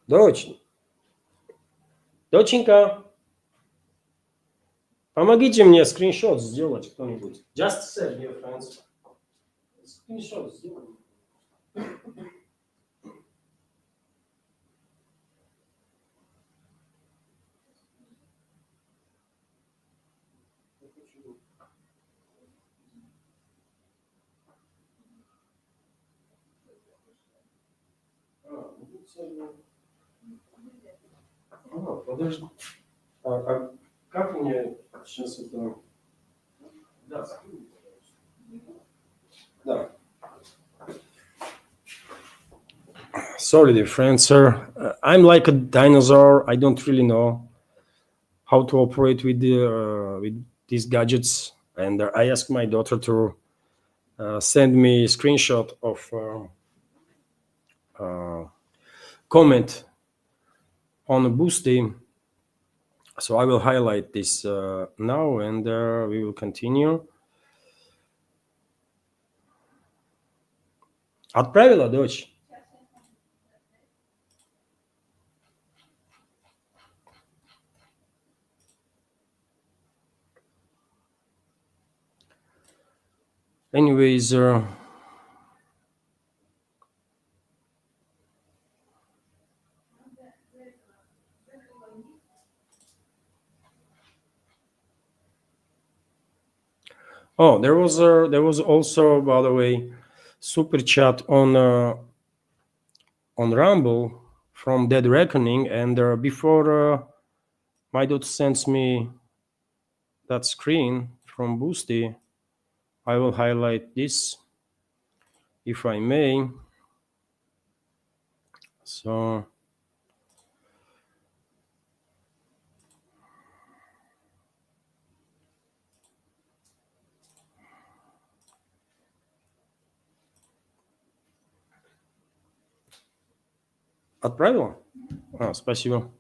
дочь, доченька, помогите мне скриншот сделать кто-нибудь. Just said, dear friends. Скриншот сделай. Подожди. Как мне сейчас это... Да, да. Sorry, dear friends, sir. I'm like a dinosaur. I don't really know how to operate with these gadgets, and I asked my daughter to send me a screenshot of comment on Boosty. So I will highlight this now, and we will continue. Отправила, дочь? Anyways, oh, there was also, by the way, super chat on Rumble from Dead Reckoning, and before my daughter sends me that screen from Boosty, I will highlight this, if I may. So отправила? Спасибо.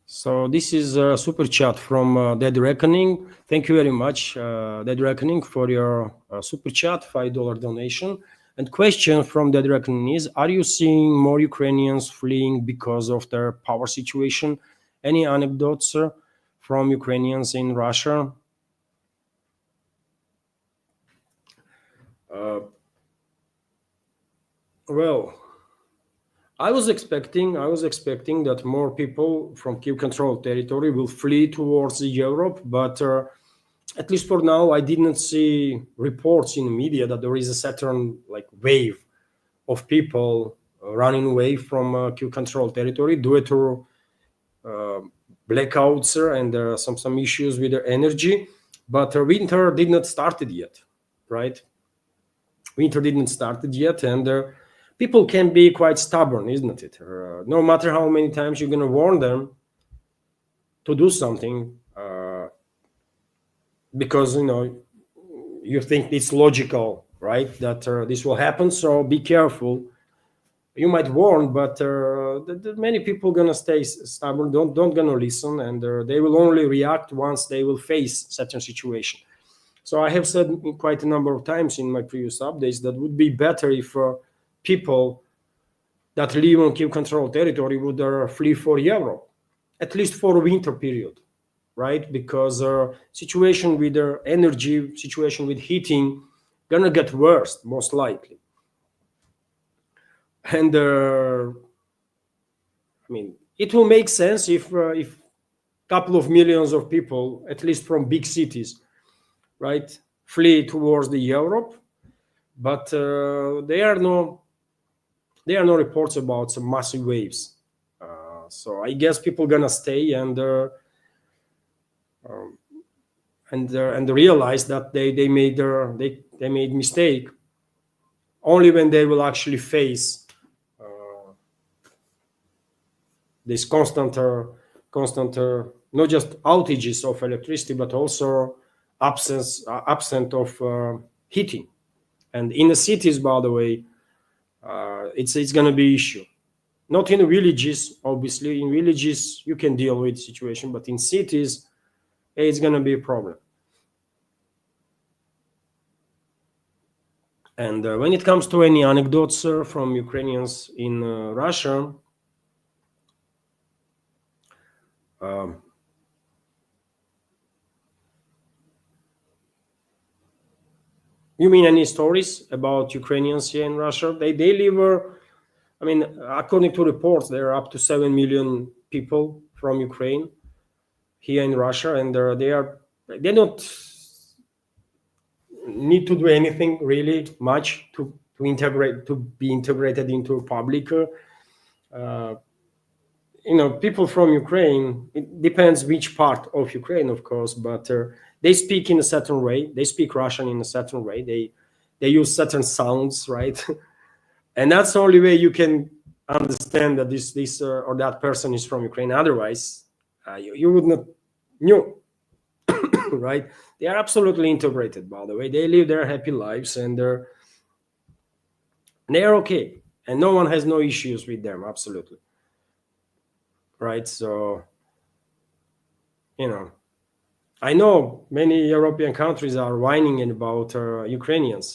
So this is a super chat from Dead Reckoning. Thank you very much, Dead Reckoning, for your super chat, $5 donation. And question from Dead Reckoning is: are you seeing more Ukrainians fleeing because of their power situation? Any anecdotes from Ukrainians in Russia? Well, I was expecting that more people from Kiev controlled territory will flee towards Europe, but at least for now, I didn't see reports in the media that there is a certain like wave of people running away from Kiev controlled territory due to blackouts and some issues with their energy. But winter did not started yet, right? Winter didn't started yet, and people can be quite stubborn, isn't it? No matter how many times you're going to warn them to do something, because you think it's logical, right, that this will happen. So be careful. You might warn, but many people gonna stay stubborn. Don't gonna listen, and they will only react once they will face certain situation. So I have said quite a number of times in my previous updates that would be better if people that live on Kiev control territory would flee for Europe, at least for a winter period, right? Because situation with energy, situation with heating, gonna get worse most likely. And I mean, it will make sense if couple of millions of people, at least from big cities, right, flee towards the Europe, but there are no reports about some massive waves. So I guess people gonna stay and realize that they made mistake only when they will actually face this constant not just outages of electricity, but also absent of heating. And in the cities, by the way, it's going to be issue. Not in villages, obviously. In villages, you can deal with the situation, but in cities, it's going to be a problem. And when it comes to any anecdotes from Ukrainians in Russia, you mean any stories about Ukrainians here in Russia? They live, I mean, according to reports, there are up to 7 million people from Ukraine here in Russia, and they don't need to do anything really much to be integrated into public. People from Ukraine, it depends which part of Ukraine, of course, but they speak in a certain way. They speak Russian in a certain way. They use certain sounds, right? And that's the only way you can understand that this or that person is from Ukraine. Otherwise, you would not know, right? They are absolutely integrated, by the way. They live their happy lives, and they're okay, and no one has no issues with them, absolutely. Right? So, I know many European countries are whining about Ukrainians.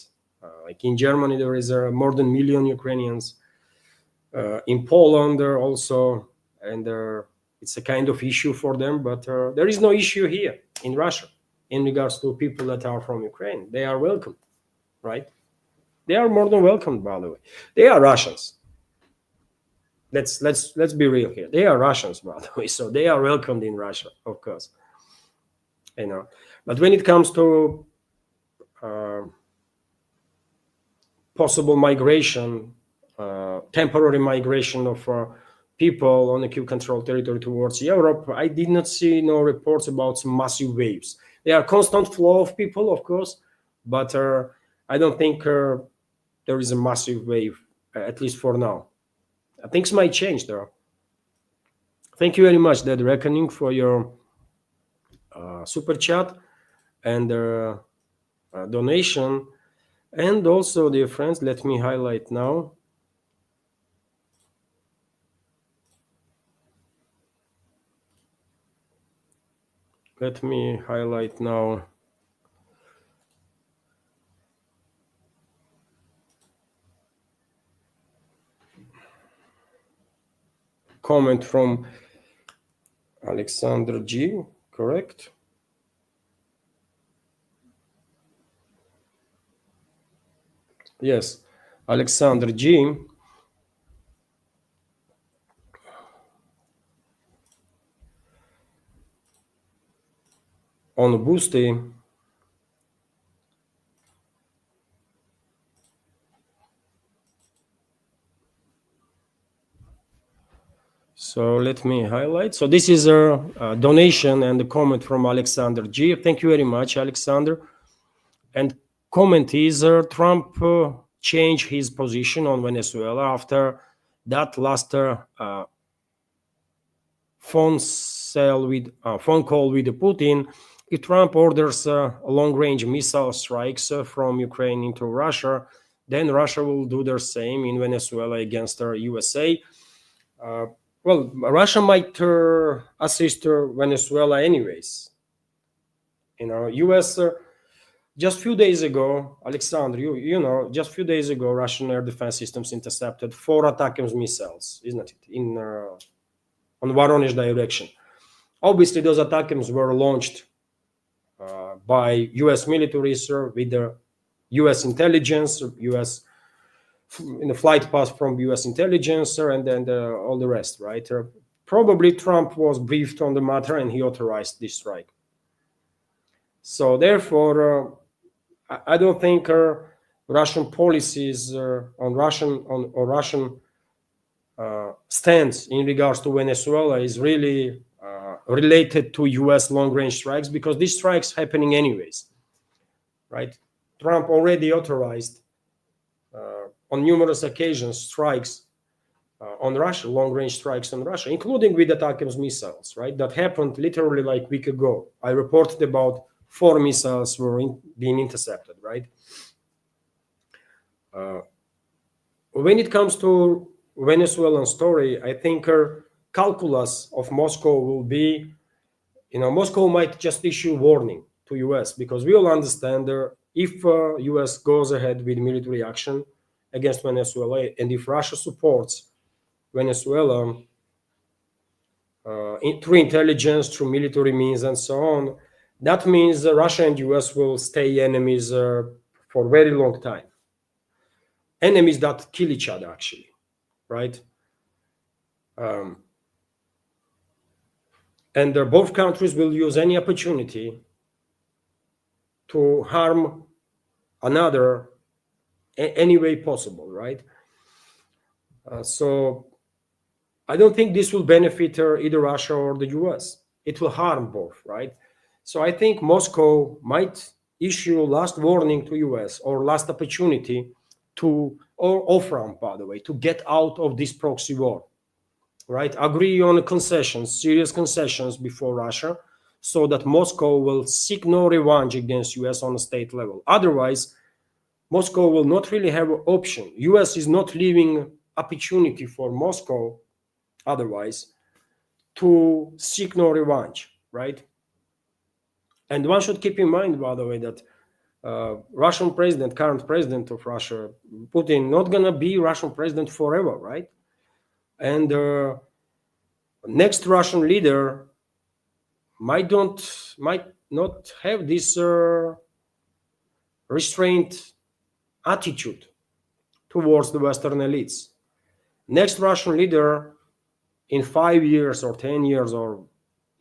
Like in Germany, there is more than 1 million Ukrainians. In Poland, also, and it's a kind of issue for them. But there is no issue here in Russia in regards to people that are from Ukraine. They are welcome, right? They are more than welcome, by the way. They are Russians. Let's be real here. They are Russians, by the way, so they are welcomed in Russia, of course. But when it comes to possible migration, temporary migration of people on the Kiev-controlled territory towards Europe, I did not see no reports about some massive waves. There are constant flow of people, of course, but I don't think there is a massive wave, at least for now. Things might change, though. Thank you very much, Dead Reckoning, for your super chat and donation. And also, dear friends, let me highlight now. Let me highlight now comment from Alexander G, correct? Yes, Alexander G. On Boosty. So let me highlight. So this is a donation and a comment from Alexander G. Thank you very much, Alexander. And comment is Trump changed his position on Venezuela after that last phone call with Putin. If Trump orders long-range missile strikes from Ukraine into Russia, then Russia will do the same in Venezuela against the USA. Well, Russia might assist Venezuela anyways. US just a few days ago, Alexander, just a few days ago, Russian air defense systems intercepted 4 ATACMS missiles, isn't it, on Voronezh direction. Obviously, those ATACMS were launched by US military with the US intelligence, US in a flight path from US intelligence, and then all the rest, right? Probably Trump was briefed on the matter and he authorized this strike. So therefore, I don't think Russian policies on Russian stance in regards to Venezuela is really related to US long-range strikes, because these strikes happening anyways, right? Trump already authorized on numerous occasions strikes on Russia, long-range strikes on Russia, including with ATACMS missiles, right? That happened literally like a week ago. I reported about 4 missiles were being intercepted, right? When it comes to Venezuelan story, I think calculus of Moscow will be, Moscow might just issue warning to US, because we all understand if US goes ahead with military action against Venezuela, and if Russia supports Venezuela through intelligence, through military means, and so on, that means Russia and US will stay enemies for a very long time. Enemies that kill each other, actually, right? And both countries will use any opportunity to harm another any way possible, right? So I don't think this will benefit either Russia or the US. It will harm both, right? So I think Moscow might issue last warning to US, or last opportunity to, or offer, by the way, to get out of this proxy war, right? Agree on concessions, serious concessions before Russia, so that Moscow will seek no revenge against US on a state level. Otherwise, Moscow will not really have an option. US is not leaving opportunity for Moscow otherwise to seek no revenge, right? And one should keep in mind, by the way, that Russian president, current president of Russia, Putin, not gonna be Russian president forever, right? And next Russian leader might not have this restrained attitude towards the Western elites. Next Russian leader in 5 years or 10 years or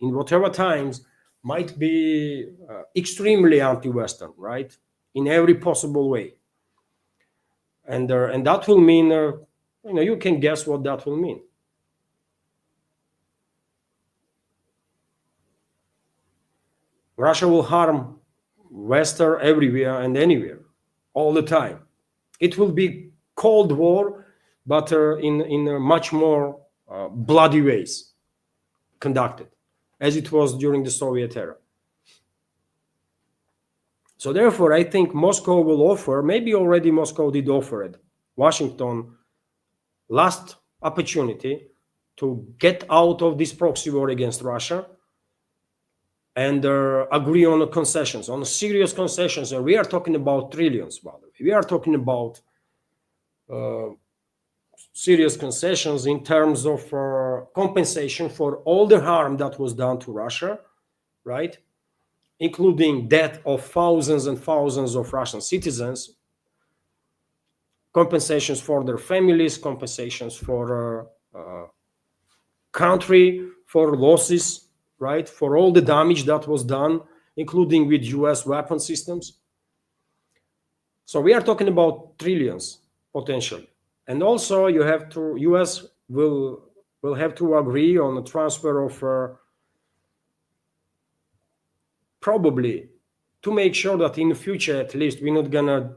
in whatever times might be extremely anti-Western, right? In every possible way. And that will mean, you can guess what that will mean. Russia will harm Western everywhere and anywhere, all the time. It will be Cold War, but in a much more bloody ways conducted, as it was during the Soviet era. So therefore, I think Moscow will offer, maybe already Moscow did offer it, Washington, last opportunity to get out of this proxy war against Russia, and agree on the concessions, on serious concessions. And we are talking about trillions, by the way. We are talking about serious concessions in terms of compensation for all the harm that was done to Russia, right? Including death of thousands and thousands of Russian citizens, compensations for their families, compensations for country, for losses, right? For all the damage that was done, including with US weapon systems. So we are talking about trillions potentially. And also US will have to agree on the transfer of probably, to make sure that in the future, at least, we're not gonna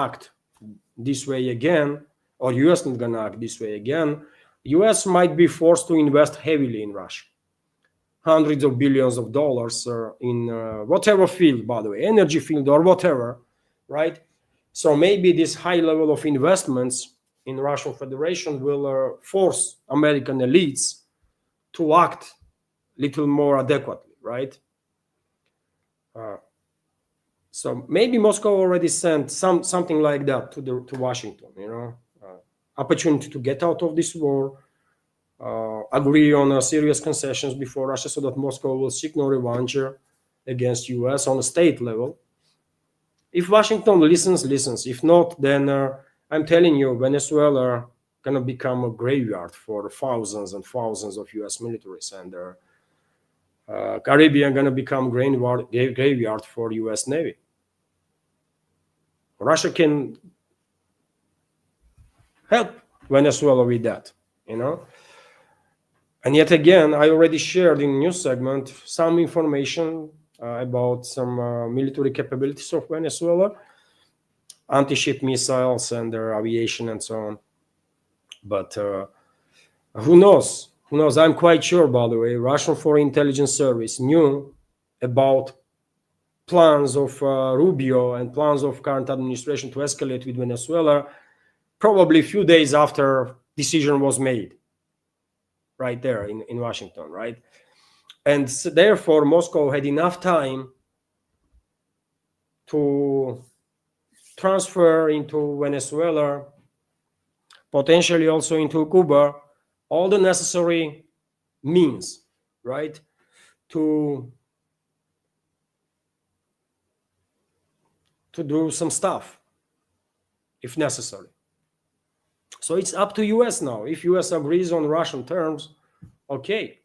act this way again, or US not gonna act this way again. US might be forced to invest heavily in Russia. Hundreds of billions of dollars in whatever field, by the way, energy field or whatever, right? So maybe this high level of investments in Russian Federation will force American elites to act a little more adequately, right? So maybe Moscow already sent something like that to Washington, opportunity to get out of this war, agree on serious concessions before Russia, so that Moscow will seek no revenge against US on a state level. If Washington listens. If not, then I'm telling you, Venezuela gonna become a graveyard for thousands and thousands of US militaries, and Caribbean gonna become graveyard for US Navy. Russia can help Venezuela with that, And yet again, I already shared in news segment some information about some military capabilities of Venezuela, anti-ship missiles and their aviation and so on. But who knows? Who knows? I'm quite sure, by the way, Russian Foreign Intelligence Service knew about plans of Rubio and plans of current administration to escalate with Venezuela probably a few days after decision was made, right there in Washington, right? And so therefore, Moscow had enough time to transfer into Venezuela, potentially also into Cuba, all the necessary means, right, to do some stuff if necessary. So it's up to US now. If US agrees on Russian terms, okay.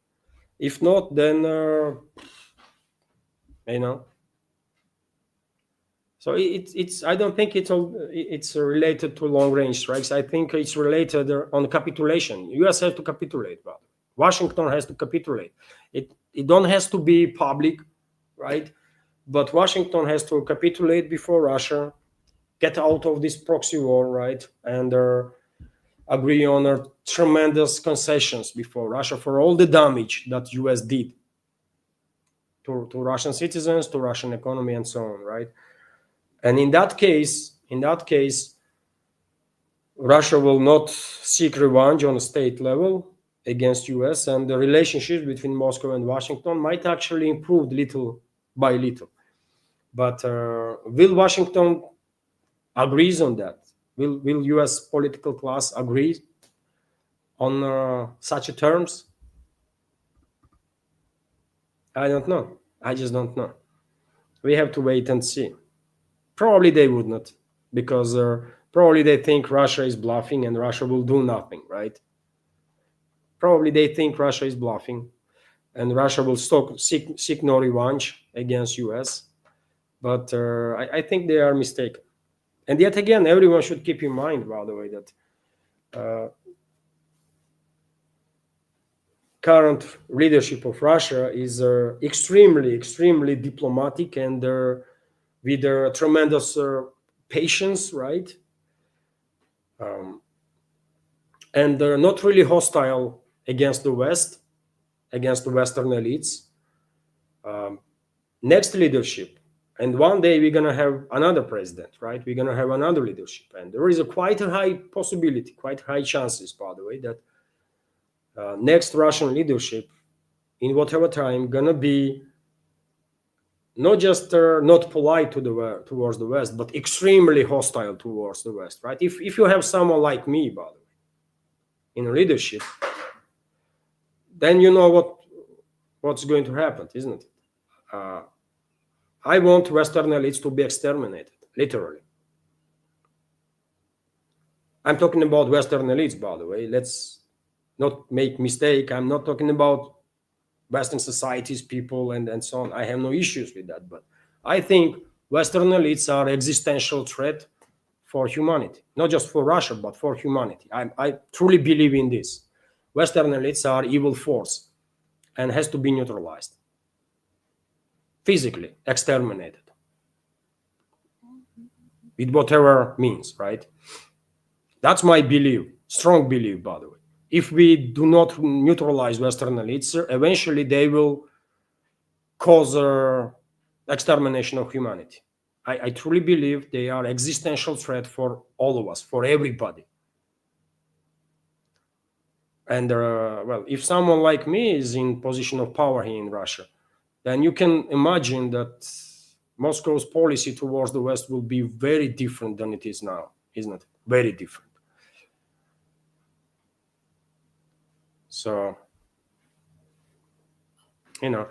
If not, then you know. So it's I don't think it's related to long range strikes. I think it's related on capitulation. US has to capitulate, but Washington has to capitulate. It don't has to be public, right? But Washington has to capitulate before Russia, get out of this proxy war, right, and agree on tremendous concessions before Russia for all the damage that US did to Russian citizens, to Russian economy, and so on, right? And in that case, Russia will not seek revenge on a state level against US, and the relationship between Moscow and Washington might actually improve little by little. But will Washington agrees on that? Will US political class agree on such a terms? I don't know. I just don't know. We have to wait and see. Probably they would not, because probably they think Russia is bluffing and Russia will do nothing, right? Probably they think Russia is bluffing and Russia will seek no revenge against US. But I think they are mistaken. And yet again, everyone should keep in mind, by the way, that current leadership of Russia is extremely diplomatic and with tremendous patience, right? And they're not really hostile against the West, against the Western elites. Next leadership, and one day we're gonna have another president, right? We're gonna have another leadership, and there is a quite a high possibility, quite high chances, by the way, that next Russian leadership, in whatever time, gonna be not just not polite towards the West, but extremely hostile towards the West, right? If you have someone like me, by the way, in leadership, then you know what's going to happen, isn't it? I want Western elites to be exterminated, literally. I'm talking about Western elites, by the way. Let's not make mistake. I'm not talking about Western societies, people, and so on. I have no issues with that. But I think Western elites are existential threat for humanity, not just for Russia, but for humanity. I truly believe in this. Western elites are evil force and has to be neutralized, physically exterminated, with whatever means, right? That's my belief, strong belief, by the way. If we do not neutralize Western elites, eventually they will cause extermination of humanity. I truly believe they are existential threat for all of us, for everybody. And well, if someone like me is in position of power here in Russia, then you can imagine that Moscow's policy towards the West will be very different than it is now, isn't it? Very different. So, you know,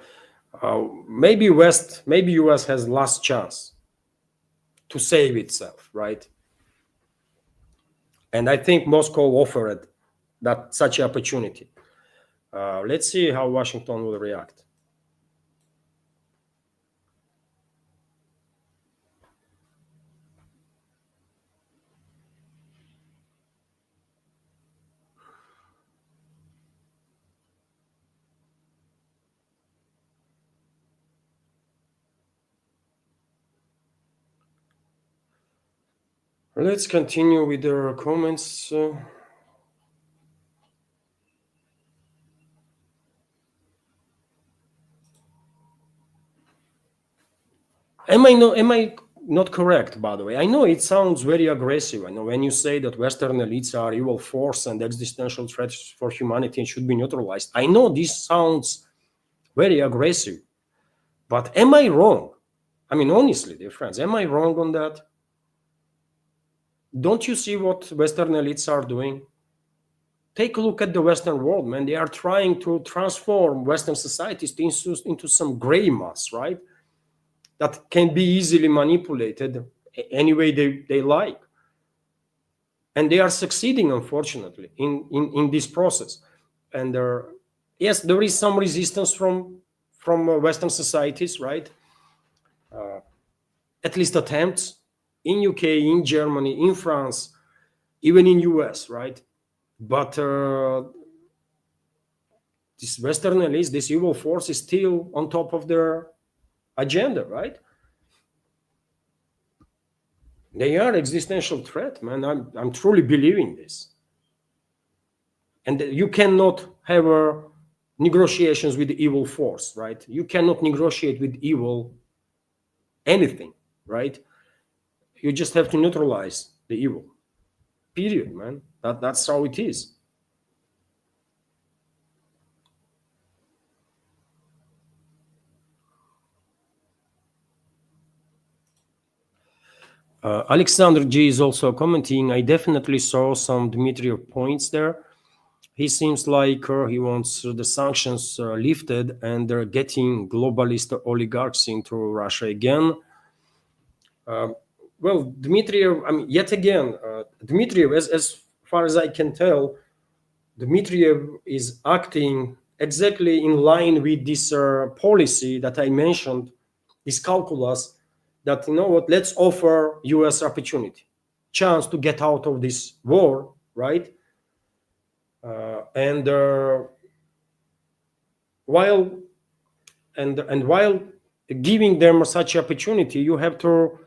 maybe US has last chance to save itself, right? And I think Moscow offered that such opportunity. Let's see how Washington will react. Let's continue with the comments. Am I not correct, by the way. I know it sounds very aggressive. I know when you say that Western elites are evil force and existential threats for humanity and should be neutralized. I know this sounds very aggressive, but am I wrong? I mean, honestly, dear friends, am I wrong on that? Don't you see what Western elites are doing? Take a look at the Western world, man. They are trying to transform Western societies into some gray mass, right? That can be easily manipulated any way they like. And they are succeeding, unfortunately, in this process. And yes, there is some resistance from Western societies, right? At least attempts in UK, in Germany, in France, even in US, right? But this Western elites, this evil force is still on top of their agenda, right? They are existential threat, man. I'm truly believing this. And you cannot have negotiations with the evil force, right? You cannot negotiate with evil anything, right? You just have to neutralize the evil. Period, man. That's how it is. Alexander G is also commenting. I definitely saw some Dmitriev points there. He seems like he wants the sanctions lifted and they're getting globalist oligarchs into Russia again. Well, Dmitriev, I mean, yet again, Dmitriev, as far as I can tell, Dmitriev is acting exactly in line with this policy that I mentioned, this calculus that, you know what, let's offer US opportunity, chance to get out of this war, right? And while giving them such opportunity, you have to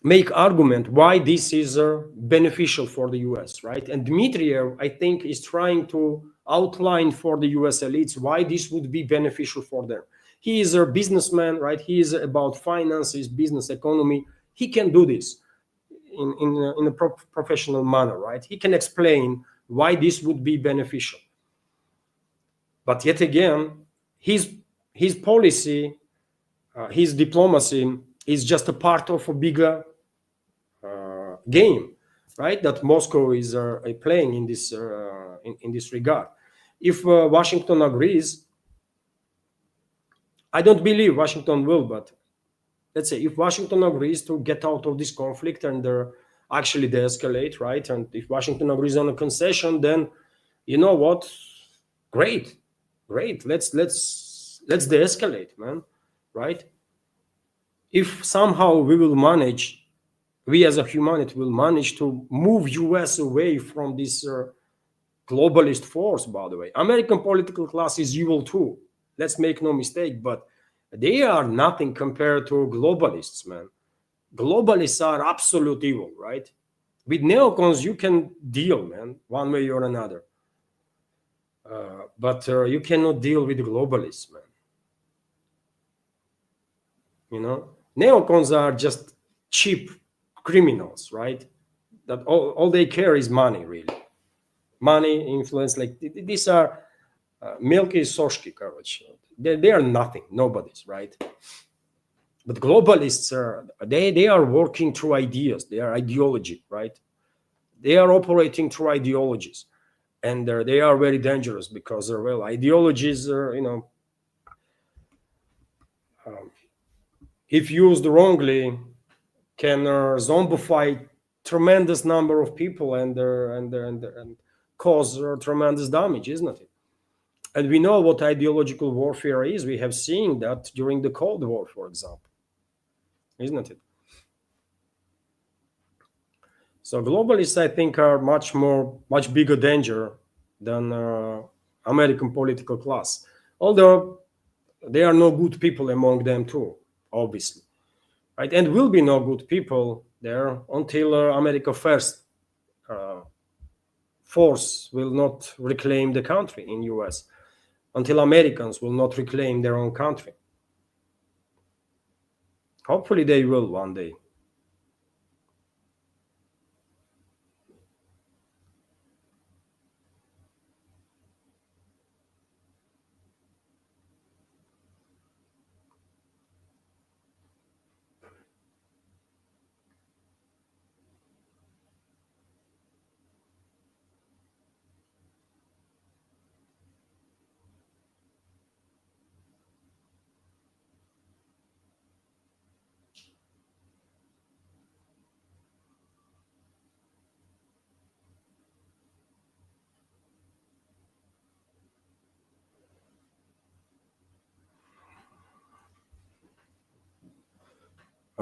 make argument why this is beneficial for the US, right? And Dmitriev, I think, is trying to outline for the US elites why this would be beneficial for them. He is a businessman, right? He is about finances, business, economy. He can do this in a professional manner, right? He can explain why this would be beneficial. But yet again, his policy, his diplomacy is just a part of a bigger game, right? That Moscow is playing in this in this regard. If Washington agrees, I don't believe Washington will, but let's say if Washington agrees to get out of this conflict and actually de-escalate, right? And if Washington agrees on a concession, then you know what? Great. Let's de-escalate, man, right? If somehow we as a humanity will manage to move US away from this globalist force. By the way, American political class is evil too. Let's make no mistake, but they are nothing compared to globalists, man. Globalists are absolute evil, right? With neocons, you can deal, man, one way or another. But you cannot deal with globalists, man. You know, neocons are just cheap criminals, right? That all they care is money, really. Money, influence, like these are milky soshki, короче. They are nothing, nobody's, right? But globalists are they are working through ideas. They are ideology, right? They are operating through ideologies, and they are very dangerous because well, ideologies are, you know, if used wrongly, can zombify tremendous number of people and cause tremendous damage, isn't it? And we know what ideological warfare is. We have seen that during the Cold War, for example, isn't it? So globalists, I think, are much bigger danger than American political class. Although there are no good people among them too, obviously, right? And will be no good people there until America first force will not reclaim the country in US, until Americans will not reclaim their own country. Hopefully, they will one day.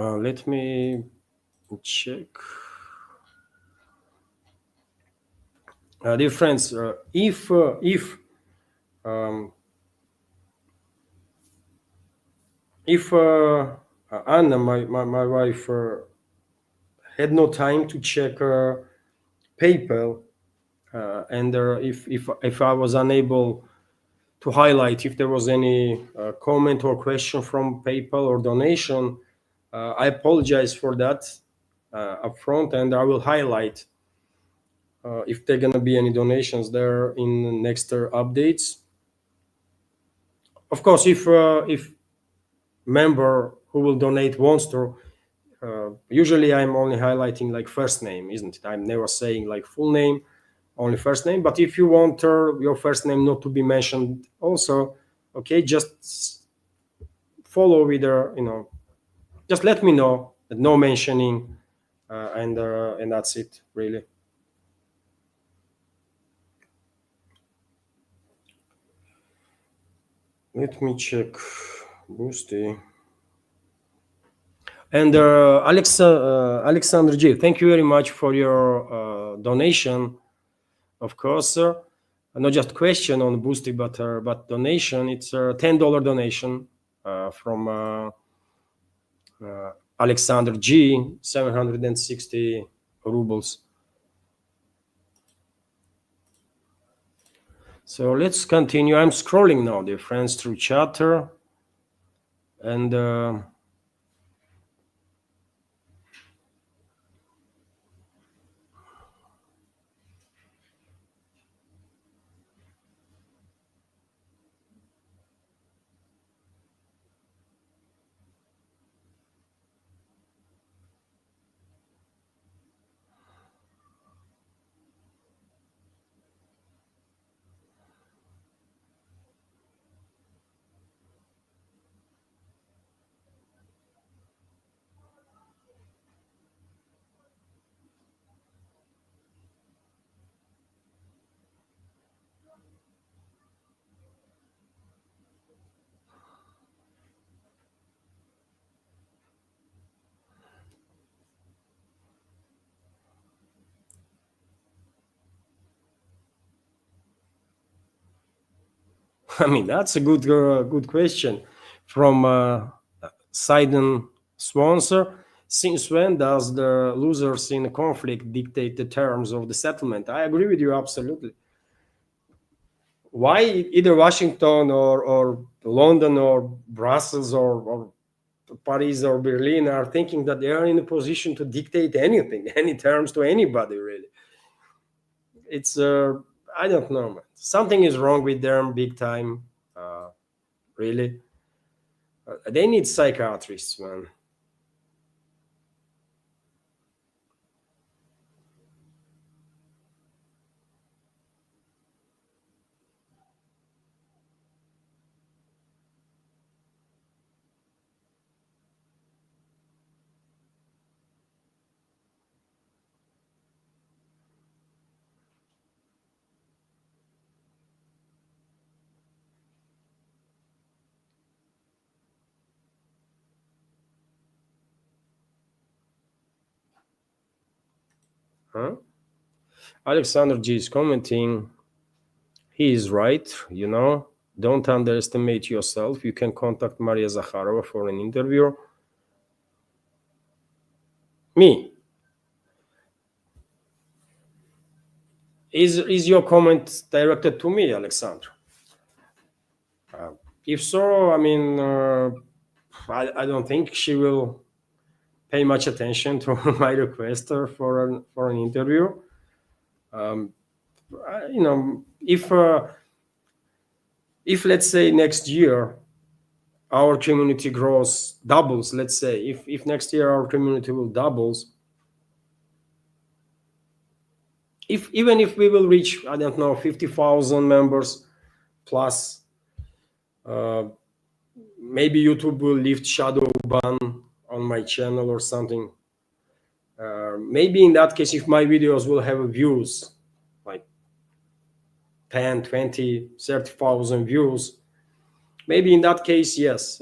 Let me check. Dear friends, um, if Anna, my wife, had no time to check PayPal, and if I was unable to highlight if there was any comment or question from PayPal or donation, I apologize for that upfront, and I will highlight if there gonna be any donations there in the next updates. Of course, if member who will donate wants to, usually I'm only highlighting like first name, isn't it? I'm never saying like full name, only first name. But if you want your first name not to be mentioned, also, okay, just follow with just let me know that no mentioning, and that's it, really. Let me check. Boosty. And Alexander G, thank you very much for your donation. Of course, not just question on Boosty, but donation. It's a $10 donation from Alexander G, 760 rubles. So let's continue. I'm scrolling now, dear friends, through chatter, and I mean that's a good question from Sidon Swanser. Since when does the losers in a conflict dictate the terms of the settlement? I agree with you absolutely. Why either Washington or London or Brussels or Paris or Berlin are thinking that they are in a position to dictate anything, any terms to anybody, really? It's I don't know, man. Something is wrong with them, big time. Really, they need psychiatrists, man. Huh? Alexander G is commenting. He is right. Don't underestimate yourself. You can contact Maria Zakharova for an interview. Me, is your comment directed to me, Alexander? If so, I mean, I don't think she will pay much attention to my request for an interview. Um, if let's say next year our community grows doubles, let's say if next year our community will doubles, if even if we will reach, I don't know, 50,000 members plus, uh, maybe YouTube will lift shadow ban on my channel or something. Maybe in that case, if my videos will have views like 10, 20, 30,000 views, maybe in that case, yes,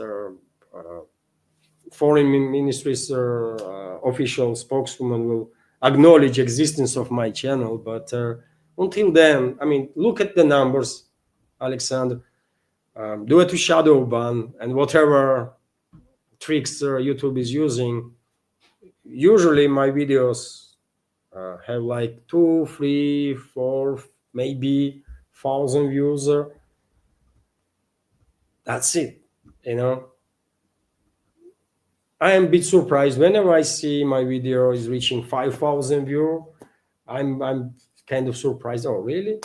foreign ministries official spokeswoman will acknowledge existence of my channel. But until then, I mean, look at the numbers, Alexander. Due to shadow ban and whatever tricks YouTube is using, usually my videos have like 2, 3, 4, maybe 1,000 views. That's it. You know, I am a bit surprised whenever I see my video is reaching 5,000 views. I'm kind of surprised. Oh, really?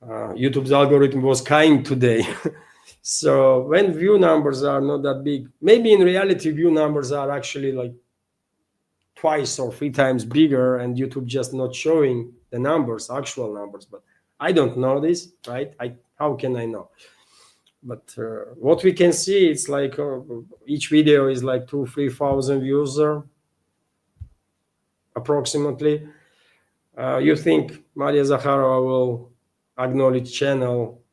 YouTube's algorithm was kind today. So when view numbers are not that big, maybe in reality view numbers are actually like twice or three times bigger, and YouTube just not showing the numbers, actual numbers. But I don't know this, right? How can I know? But what we can see, it's like each video is like 2-3 thousand views approximately. You think Maria Zakharova will acknowledge channel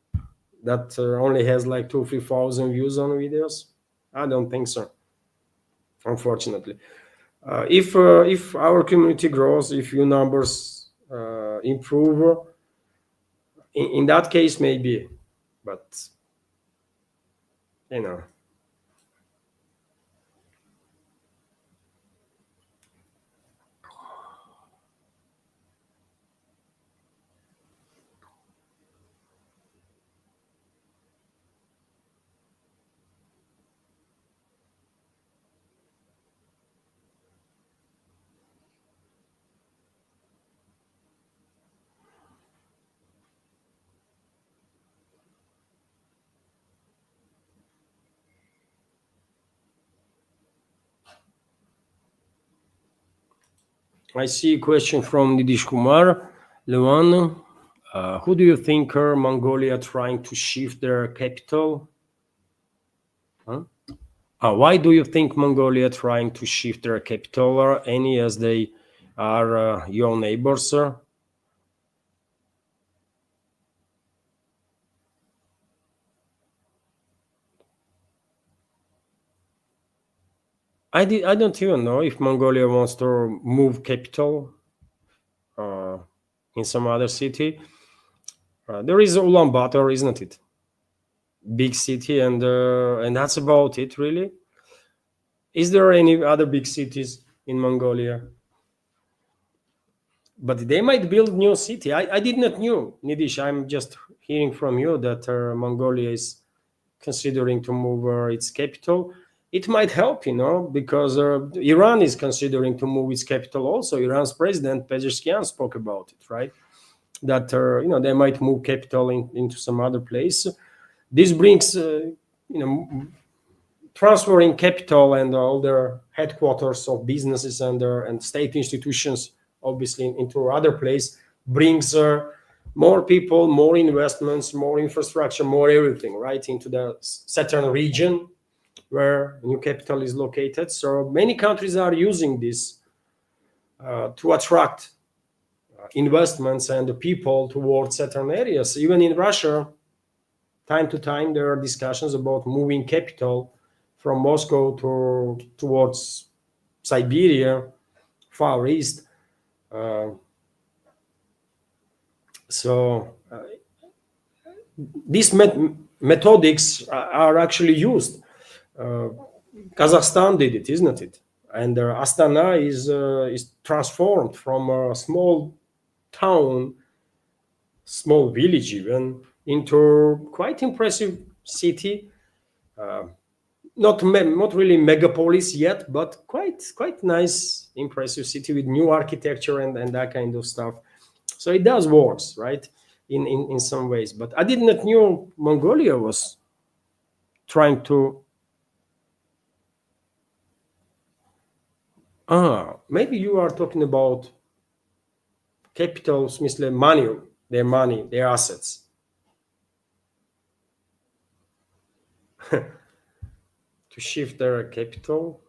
that only has like 2-3 thousand views on videos? I don't think so, unfortunately. If our community grows, if view numbers improve, in that case maybe, but you know. I see a question from Nidish Kumar Lewan. Who do you think are Mongolia trying to shift their capital? Huh? Why do you think Mongolia trying to shift their capital, or any, as they are your neighbors, sir? I don't even know if Mongolia wants to move capital uh, in some other city. There is Ulaanbaatar, isn't it? Big city, and that's about it, really. Is there any other big cities in Mongolia? But they might build new city. I did not knew, Nidish. I'm just hearing from you that Mongolia is considering to move its capital. It might help, because Iran is considering to move its capital also. Iran's president Pezeshkian spoke about it, right? That they might move capital into some other place. This brings transferring capital and all their headquarters of businesses and state institutions, obviously, into other place, brings more people, more investments, more infrastructure, more everything, right, into the certain region where new capital is located. So many countries are using this to attract investments and the people towards certain areas. Even in Russia, time to time, there are discussions about moving capital from Moscow towards Siberia, Far East. Uh, so these methodics are actually used. Uh, Kazakhstan did it, isn't it? And Astana is transformed from a small town, small village even, into quite impressive city. Uh, not really megapolis yet, but quite nice, impressive city with new architecture and that kind of stuff. So it does works, right? In some ways. But I did not knew Mongolia was trying to. Maybe you are talking about capital, смысле money, their assets. To shift their capital.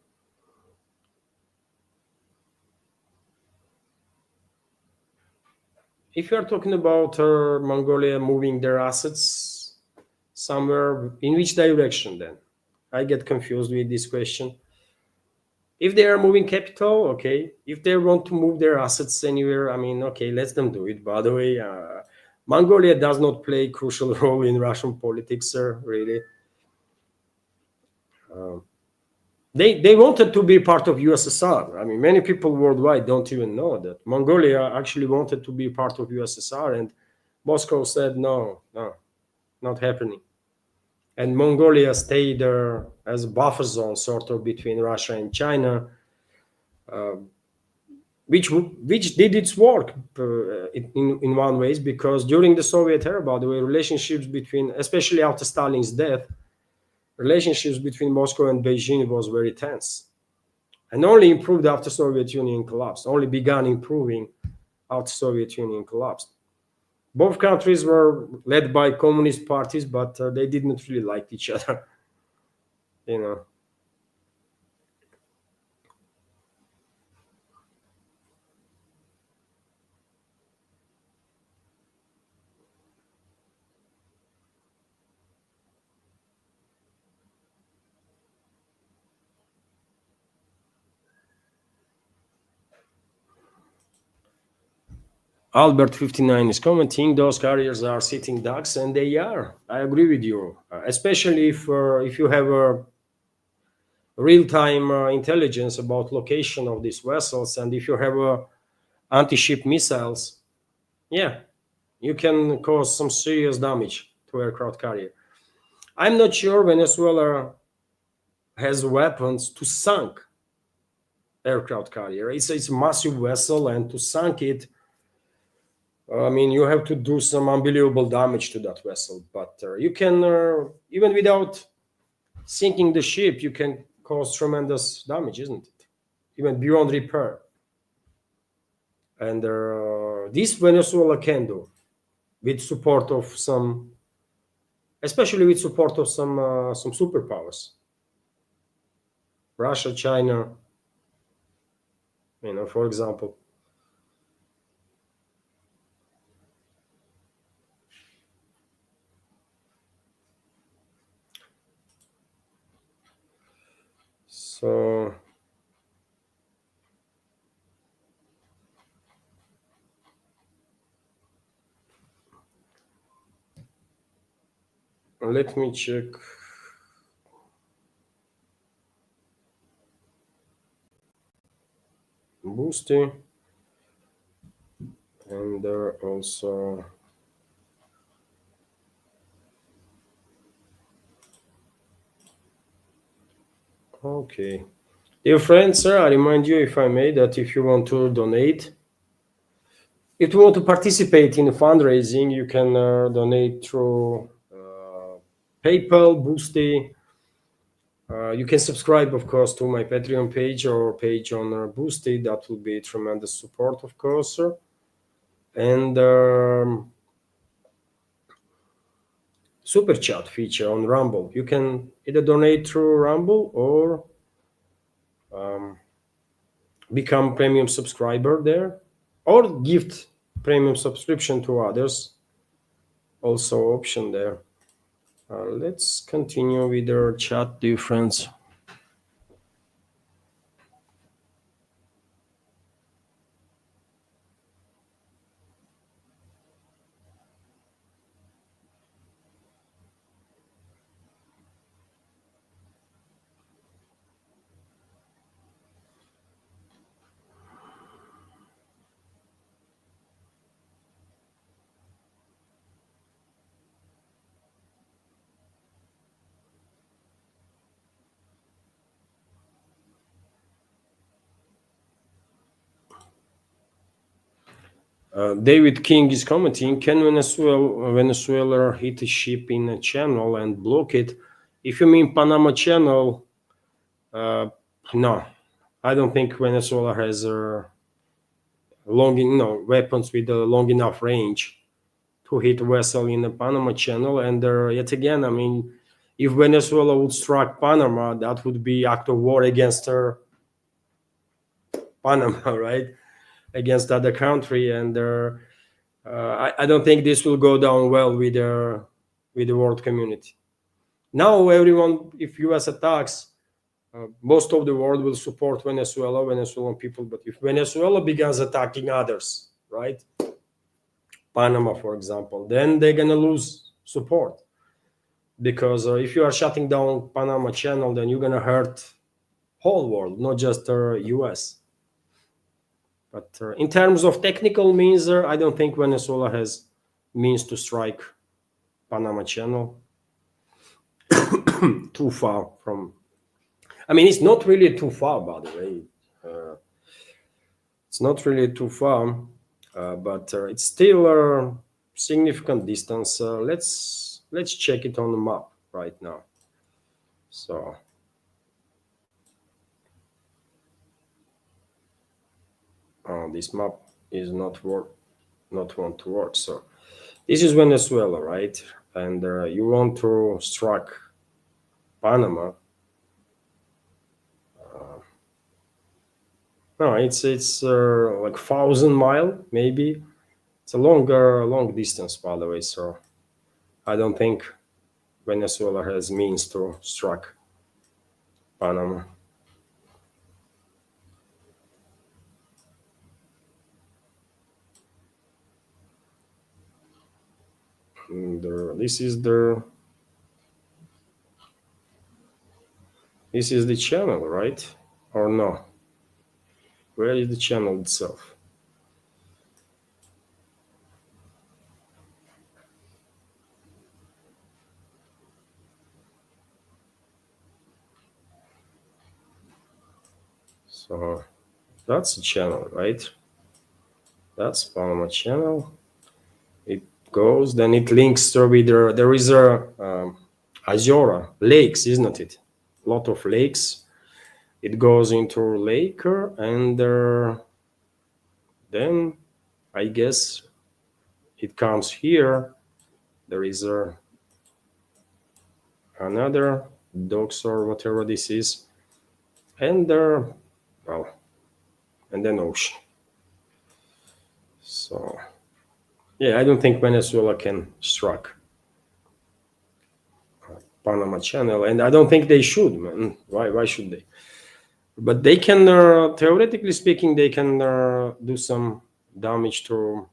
If you are talking about Mongolia moving their assets somewhere, in which direction then? I get confused with this question. If they are moving capital, okay. If they want to move their assets anywhere, I mean, okay, let them do it. By the way, Mongolia does not play a crucial role in Russian politics, sir, really. They wanted to be part of USSR. I mean, many people worldwide don't even know that Mongolia actually wanted to be part of USSR, and Moscow said no, no, not happening. And Mongolia stayed there as a buffer zone, sort of between Russia and China, which did its work in one ways, because during the Soviet era, by the way, relationships between, especially after Stalin's death, relationships between Moscow and Beijing was very tense, and only improved after Soviet Union collapsed. Only began improving after Soviet Union collapsed. Both countries were led by communist parties, but they did not really like each other. You know. Albert 59 is commenting, those carriers are sitting ducks, and they are. I agree with you, especially if you have a real-time intelligence about location of these vessels, and if you have anti-ship missiles, yeah, you can cause some serious damage to aircraft carrier. I'm not sure Venezuela has weapons to sink aircraft carrier. It's a massive vessel, and to sink it, I mean, you have to do some unbelievable damage to that vessel. But you can, even without sinking the ship, you can cause tremendous damage, isn't it? Even beyond repair. And this Venezuela can do, with support of some, especially with support of some superpowers, Russia, China, for example. So let me check. Boosty, and there also okay. Dear friends, sir, I remind you, if I may, that if you want to donate, if you want to participate in fundraising, you can donate through PayPal, Boosty. You can subscribe, of course, to my Patreon page or page on Boosty. That will be tremendous support, of course, sir. And super chat feature on Rumble. You can either donate through Rumble or become premium subscriber there, or gift premium subscription to others. Also option there. Let's continue with our chat, dear friends. David King is commenting, can Venezuela hit a ship in a channel and block it? If you mean Panama Channel, no. I don't think Venezuela has weapons with a long enough range to hit a vessel in the Panama Channel. And yet again, I mean, if Venezuela would strike Panama, that would be act of war against Panama, right? Against other country, and I don't think this will go down well with the world community. Now, everyone, if U.S. attacks, most of the world will support Venezuelan people. But if Venezuela begins attacking others, right, Panama, for example, then they're gonna lose support, because if you are shutting down Panama Channel, then you're gonna hurt whole world, not just U.S. But in terms of technical means, I don't think Venezuela has means to strike Panama Channel. Too far from. I mean, it's not really too far, by the way. It's not really too far, but it's still a significant distance. Let's check it on the map right now. So. This map is not want to work. So this is Venezuela, right? And you want to strike Panama. No, it's like 1,000 mile maybe. It's a long distance, by the way. So I don't think Venezuela has means to strike Panama. And this is the channel, right? Or no? Where is the channel itself? So that's the channel, right? That's Panama Channel. It goes, then it links to there is a Azora lakes, isn't it? A lot of lakes. It goes into lake, and then I guess it comes here. There is another docks or whatever this is, and well, and then ocean. So yeah, I don't think Venezuela can strike Panama Channel, and I don't think they should, man. Why should they? But they can, theoretically speaking, they can do some damage to.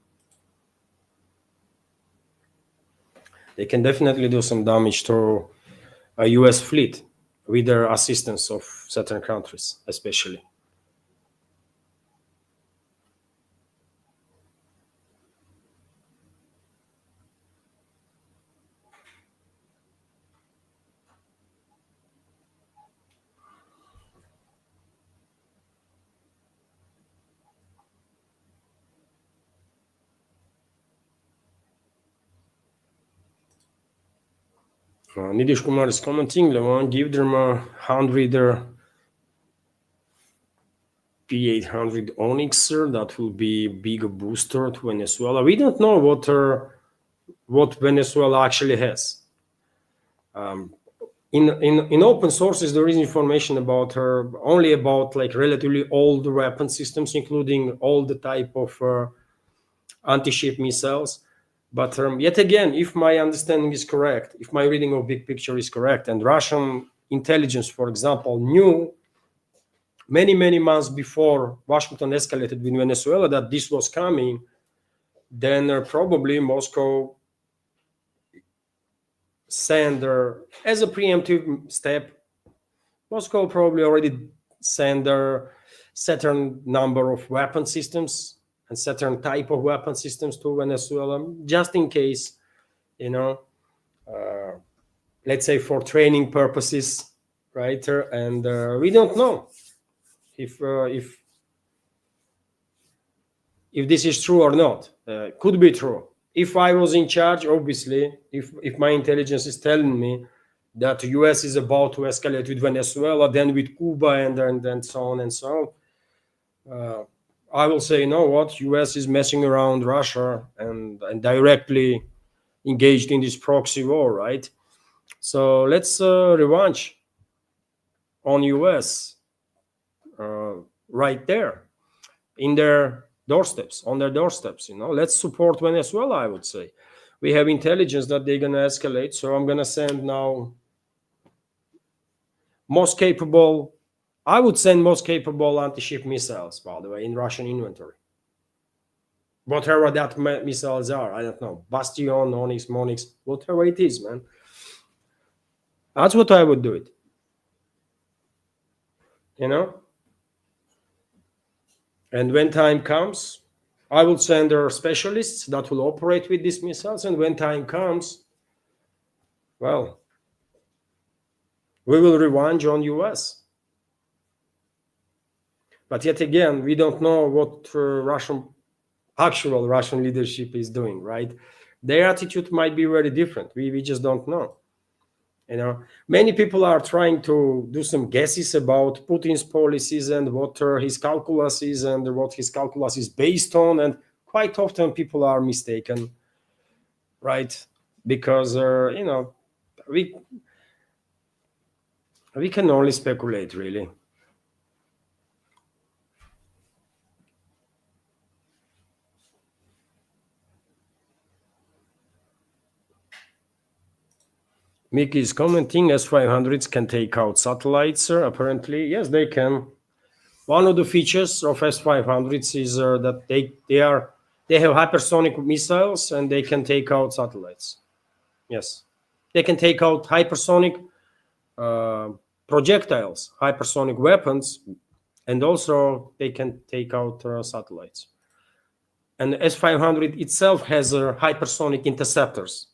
They can definitely do some damage to a U.S. fleet with the assistance of certain countries, especially. Nidish Kumar is commenting, Levon, give them a 100 P800 Onyx, that will be big booster to Venezuela. We don't know what Venezuela actually has. In open sources, there is information about her only about like relatively old weapon systems, including all the type of anti-ship missiles. But yet again, if my understanding is correct, if my reading of big picture is correct, and Russian intelligence, for example, knew many months before Washington escalated with Venezuela that this was coming, then probably Moscow send as a preemptive step. Moscow probably already send a certain number of weapon systems and certain type of weapon systems to Venezuela, just in case, let's say for training purposes, right? And we don't know if if this is true or not. Could be true. If I was in charge, obviously, if my intelligence is telling me that the US is about to escalate with Venezuela, then with Cuba, and so on and so on, I will say, you know what, US is messing around Russia and directly engaged in this proxy war, right? So let's revanche on US uh, right there in their doorsteps, on their doorsteps. Let's support Venezuela. I would say we have intelligence that they're gonna escalate, so I'm gonna send now most capable. I would send most capable anti-ship missiles, by the way, in Russian inventory. Whatever that missiles are, I don't know, Bastion, Onyx, Monix, whatever it is, man. That's what I would do it. You know. And when time comes, I will send our specialists that will operate with these missiles. And when time comes, well, we will revenge on US. But yet again, we don't know what actual Russian leadership is doing, right? Their attitude might be very different. We just don't know. Many people are trying to do some guesses about Putin's policies and what his calculus is and what his calculus is based on. And quite often people are mistaken, right? Because, we can only speculate, really. Mickey is commenting, S-500s can take out satellites, apparently. Yes, they can. One of the features of S-500s is that they have hypersonic missiles and they can take out satellites. Yes. They can take out hypersonic projectiles, hypersonic weapons, and also they can take out satellites. And S-500 itself has hypersonic interceptors.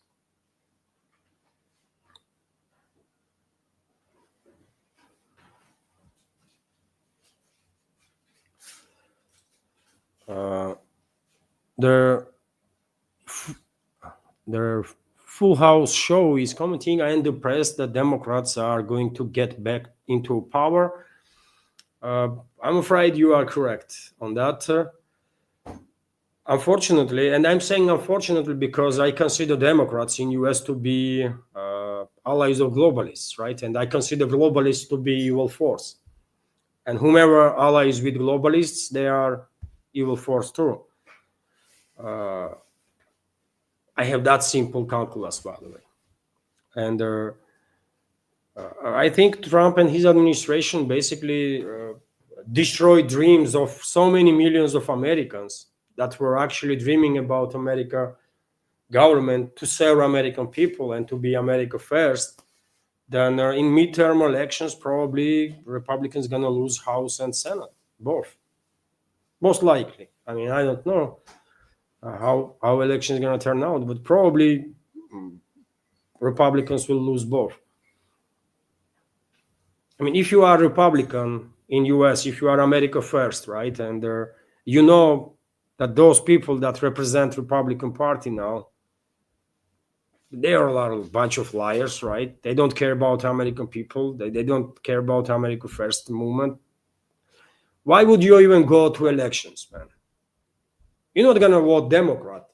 Their Full House show is commenting, I am depressed that Democrats are going to get back into power. I'm afraid you are correct on that. Unfortunately, and I'm saying unfortunately because I consider Democrats in US to be allies of globalists, right? And I consider globalists to be evil force. And whomever allies with globalists, they are evil force too. I have that simple calculus, by the way. And I think Trump and his administration basically destroyed dreams of so many millions of Americans that were actually dreaming about America government to serve American people and to be America first. Then in midterm elections, probably Republicans gonna lose House and Senate, both, most likely. I mean, I don't know how elections gonna turn out, but probably Republicans will lose both. I mean, if you are Republican in US, if you are America first, right, and you know that those people that represent Republican Party now, they are a bunch of liars, right? They don't care about American people. They don't care about America first movement. Why would you even go to elections, man? You're not gonna vote Democrat,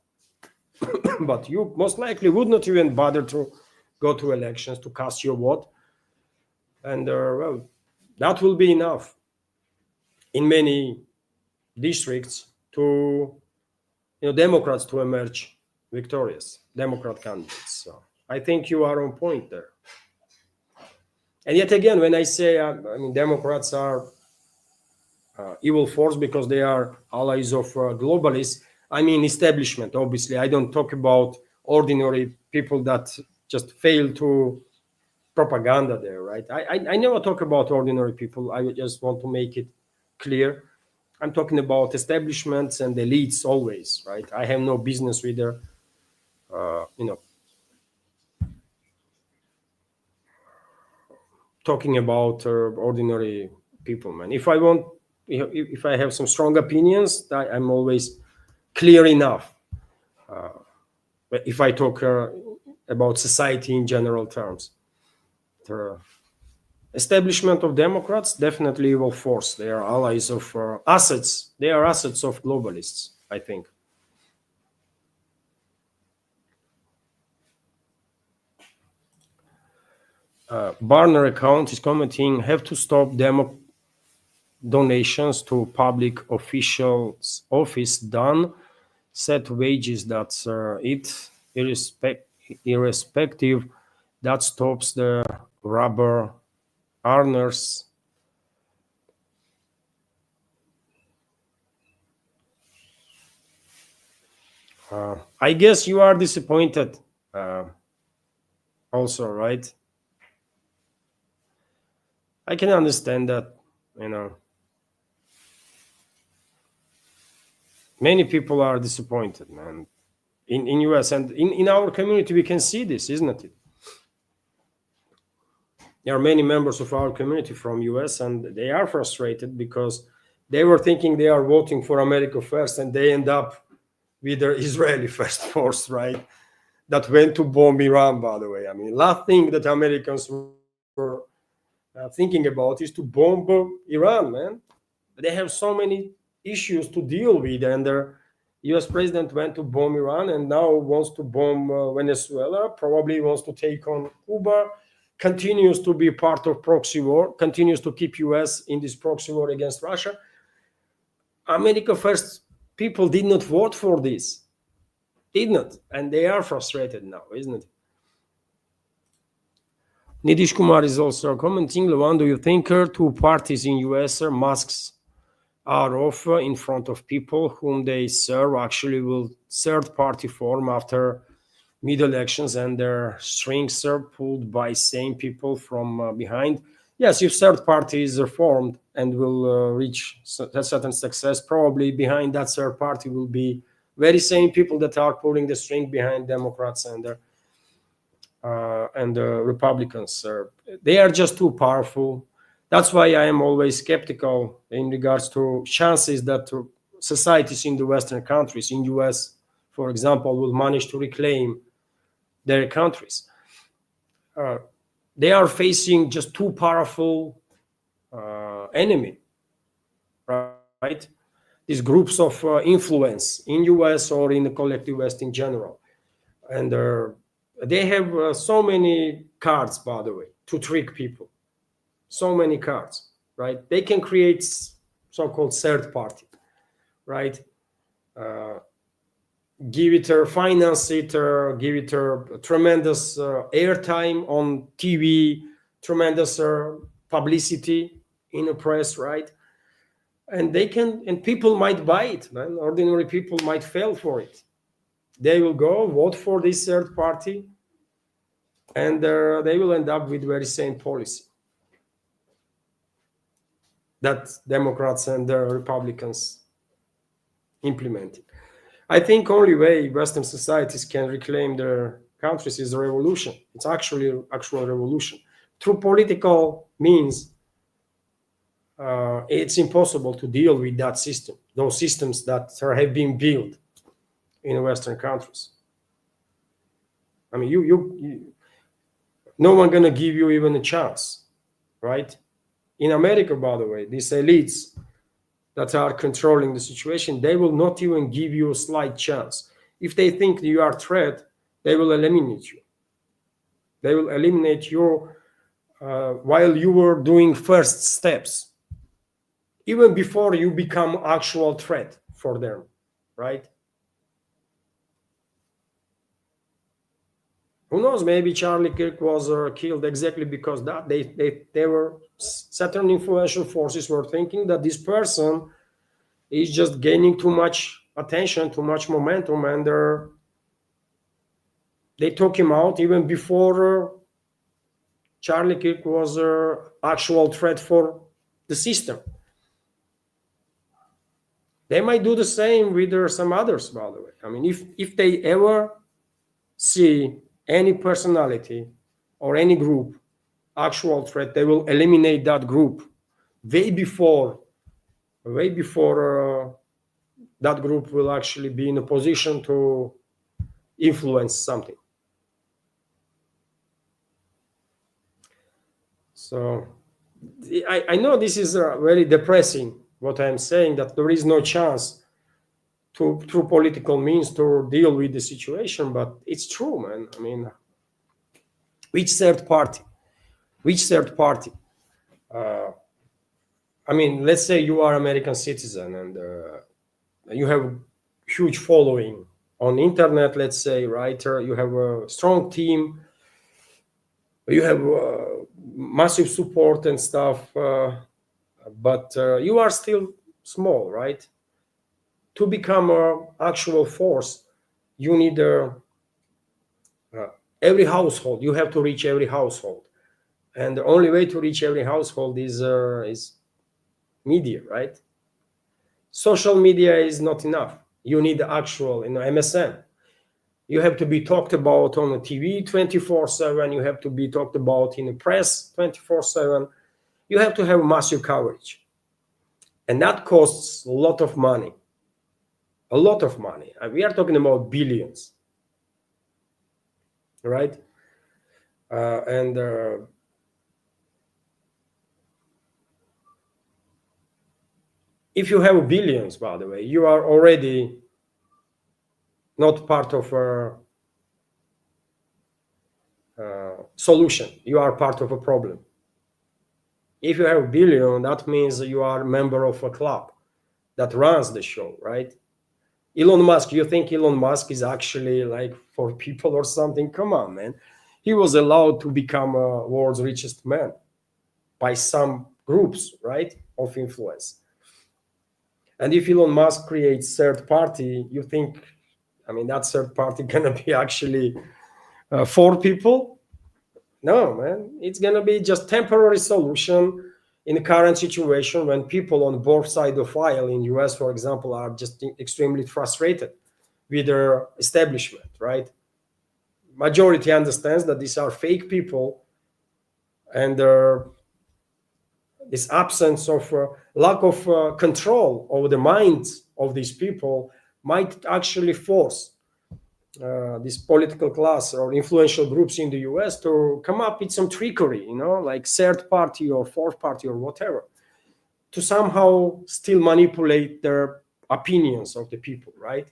but you most likely would not even bother to go to elections to cast your vote. And well, that will be enough in many districts to Democrats to emerge victorious, Democrat candidates. So I think you are on point there. And yet again, when I say I mean Democrats are evil force because they are allies of globalists, I mean establishment. Obviously, I don't talk about ordinary people that just fail to propaganda there, right? I never talk about ordinary people. I just want to make it clear. I'm talking about establishments and elites always, right? I have no business with their, talking about ordinary people, man. If I have some strong opinions, I'm always clear enough. If I talk about society in general terms, the establishment of Democrats definitely will force. They are allies of assets. They are assets of globalists, I think. Barner account is commenting, have to stop donations to public officials' office done, set wages, that's it, irrespective, that stops the rubber earners. I guess you are disappointed also, right? I can understand that, you know. Many people are disappointed, man. In US and in our community, we can see this, isn't it? There are many members of our community from US and they are frustrated because they were thinking they are voting for America first and they end up with the Israeli first force, right? That went to bomb Iran, by the way. I mean, last thing that Americans were thinking about is to bomb Iran, man. They have so many issues to deal with, and the US president went to bomb Iran and now wants to bomb Venezuela, probably wants to take on Cuba, continues to be part of proxy war, continues to keep US in this proxy war against Russia. America first people did not vote for this. Did not. And they are frustrated now, isn't it? Nidish Kumar is also commenting, Levan, do you think two parties in US masks are off in front of people whom they serve actually will third party form after mid-elections and their strings are pulled by same people from behind? Yes, if third party is formed and will reach a certain success, probably behind that third party will be very same people that are pulling the string behind Democrats and Republicans. They are just too powerful. That's why I am always skeptical in regards to chances that societies in the Western countries, in US, for example, will manage to reclaim their countries. They are facing just too powerful enemy, right? These groups of influence in US or in the collective West in general. And they have so many cards, by the way, to trick people. So many cards, right? They can create so-called third party, right? Give it or finance it or give it a tremendous airtime on TV, tremendous publicity in the press, right? And they can, and people might buy it, man. Ordinary people might fall for it. They will go vote for this third party and they will end up with very same policy that Democrats and the Republicans implemented. I think only way Western societies can reclaim their countries is a revolution. It's actually actual revolution. Through political means, it's impossible to deal with that system, those systems that have been built in Western countries. I mean, you no one gonna give you even a chance, right? In America, by the way, these elites that are controlling the situation, they will not even give you a slight chance. If they think you are a threat, they will eliminate you. They will eliminate you while you were doing first steps, even before you become actual threat for them, right? Who knows? Maybe Charlie Kirk was killed exactly because that they were certain influential forces were thinking that this person is just gaining too much attention, too much momentum, and they took him out even before Charlie Kirk was an actual threat for the system. They might do the same with some others, by the way. I mean, if they ever see any personality or any group actual threat, they will eliminate that group way before that group will actually be in a position to influence something. So I know this is very depressing, what I'm saying, that there is no chance to through political means to deal with the situation, but it's true, man. I mean, which third party? Which third party? Uh, I mean, let's say you are American citizen and you have huge following on internet, let's say, right? You have a strong team, you have massive support and stuff, but you are still small, right? To become a actual force, you need uh, every household. You have to reach every household, and the only way to reach every household is media, right? Social media is not enough. You need the actual, MSN. You have to be talked about on the TV 24/7. You have to be talked about in the press 24/7. You have to have massive coverage, and that costs a lot of money. A lot of money. We are talking about billions, right? And if you have billions, by the way, you are already not part of a solution. You are part of a problem. If you have a billion, that means you are a member of a club that runs the show, right? Elon Musk, you think Elon Musk is actually like for people or something? Come on, man. He was allowed to become a world's richest man by some groups, right, of influence. And if Elon Musk creates third party, you think, I mean, that third party gonna be actually for people? No, man. It's gonna be just temporary solution in the current situation when people on both sides of aisle in US, for example, are just extremely frustrated with their establishment, right? Majority understands that these are fake people, and this absence of lack of control over the minds of these people might actually force this political class or influential groups in the US to come up with some trickery, like third party or fourth party or whatever, to somehow still manipulate their opinions of the people, right?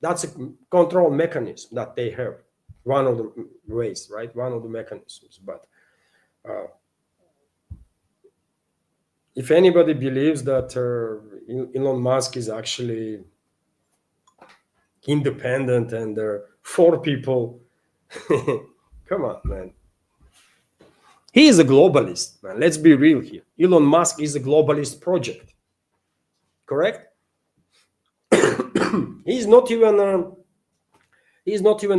That's a control mechanism that they have. One of the ways, right? One of the mechanisms. But if anybody believes that Elon Musk is actually independent and for people, come on, man. He is a globalist, man. Let's be real here. Elon Musk is a globalist project, correct? He's not even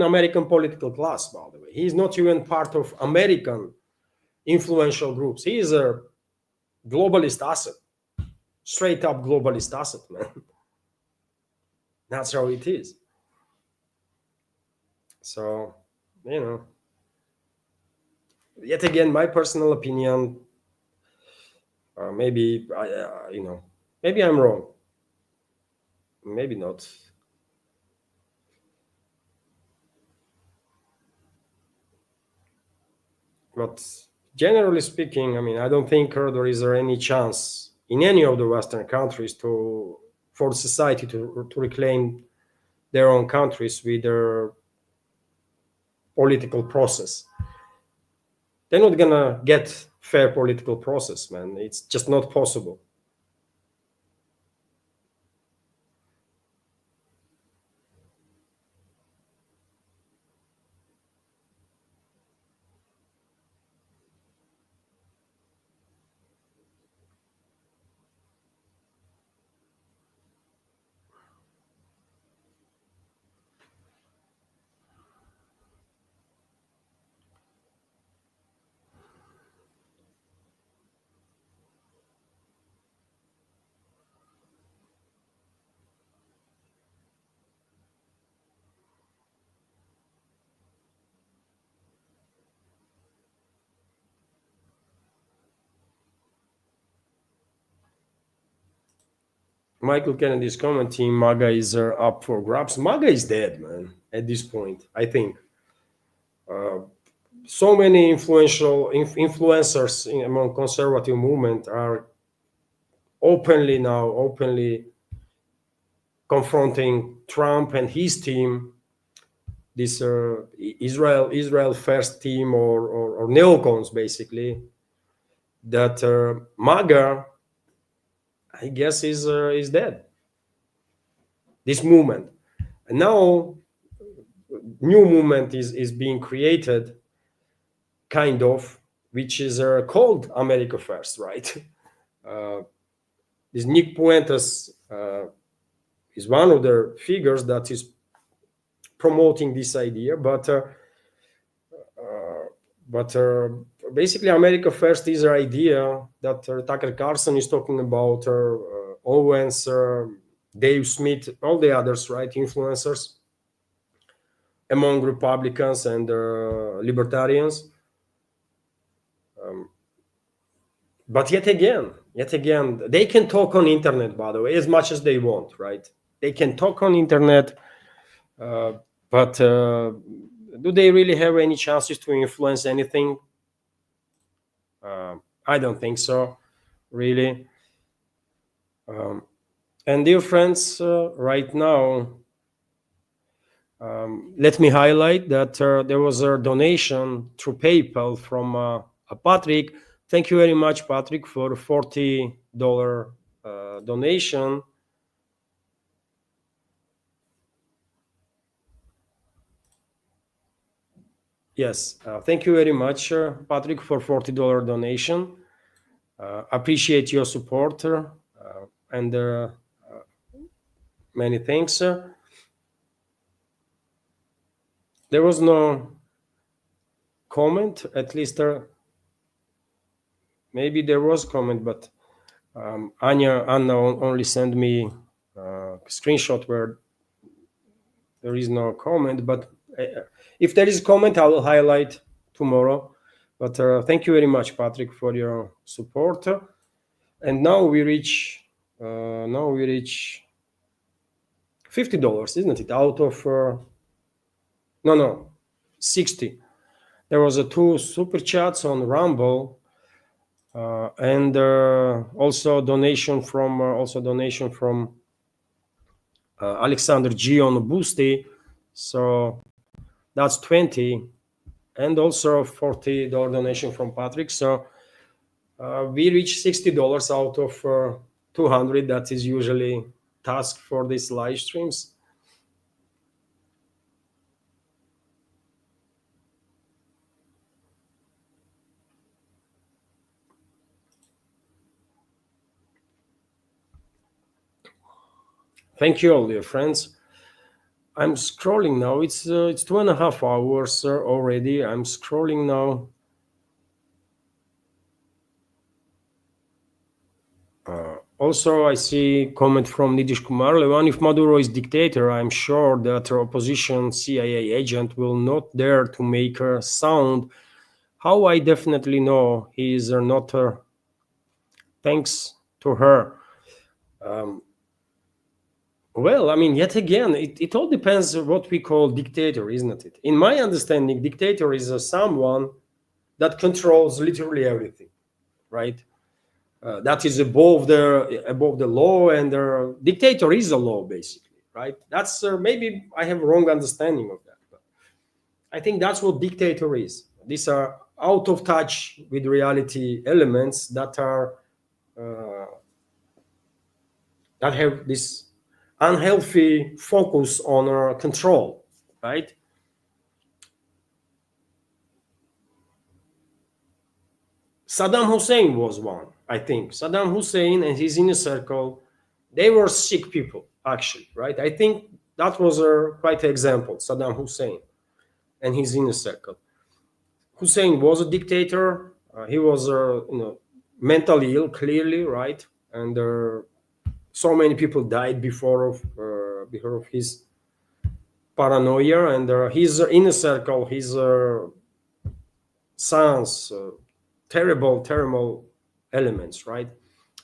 American political class, by the way. He's not even part of American influential groups. He is a globalist asset, straight up globalist asset, man. That's how it is. So, yet again, my personal opinion, maybe maybe I'm wrong, maybe not. But generally speaking, I mean, I don't think there is any chance in any of the Western countries for society to reclaim their own countries with their political process. They're not gonna get fair political process, man. It's just not possible. Michael Kennedy is commenting, MAGA is up for grabs. MAGA is dead, man, at this point, I think. So many influencers among conservative movement are openly confronting Trump and his team, this Israel first team, or neocons, basically, that MAGA, I guess, is dead. This movement. And now new movement is being created, kind of, which is called America First, right? Uh, this Nick Puentes is one of the figures that is promoting this idea, but basically America First is an idea that Tucker Carlson is talking about, Owens, Dave Smith, all the others, right, influencers among Republicans and libertarians. But yet again, they can talk on internet, by the way, as much as they want, right? They can talk on internet, but do they really have any chances to influence anything? I don't think so, really. And dear friends, right now, let me highlight that there was a donation through PayPal from Patrick. Thank you very much, Patrick, for $40 donation. Yes, thank you very much, Patrick, for $40 donation. Appreciate your support, and many thanks. There was no comment, at least maybe there was comment, but Anna only sent me a screenshot where there is no comment. But if there is comment, I will highlight tomorrow. But thank you very much, Patrick, for your support. And now we reach $50, isn't it? Out of no 60. There was a two super chats on Rumble, and also donation from Alexander G on Boosty. So that's 20, and also $40 donation from Patrick. So we reach $60 out of 200. That is usually task for these live streams. Thank you all, dear friends. I'm scrolling now. It's 2.5 hours already. I'm scrolling now. Also, I see comment from Nitish Kumar. Levan, if Maduro is dictator, I'm sure that opposition CIA agent will not dare to make a sound. How I definitely know he is not thanks to her. Well, I mean, yet again, it all depends on what we call dictator, isn't it? In my understanding, dictator is someone that controls literally everything, right? That is above the law, and the dictator is a law, basically, right? That's maybe I have wrong understanding of that, but I think that's what dictator is. These are out of touch with reality elements that are that have this unhealthy focus on control, right? Saddam Hussein was one, I think. Saddam Hussein and his inner circle, they were sick people, actually, right? I think that was quite an example, Saddam Hussein and his inner circle. Hussein was a dictator. He was, mentally ill, clearly, right? And so many people died because of his paranoia, and his inner circle, his sons, terrible elements, right?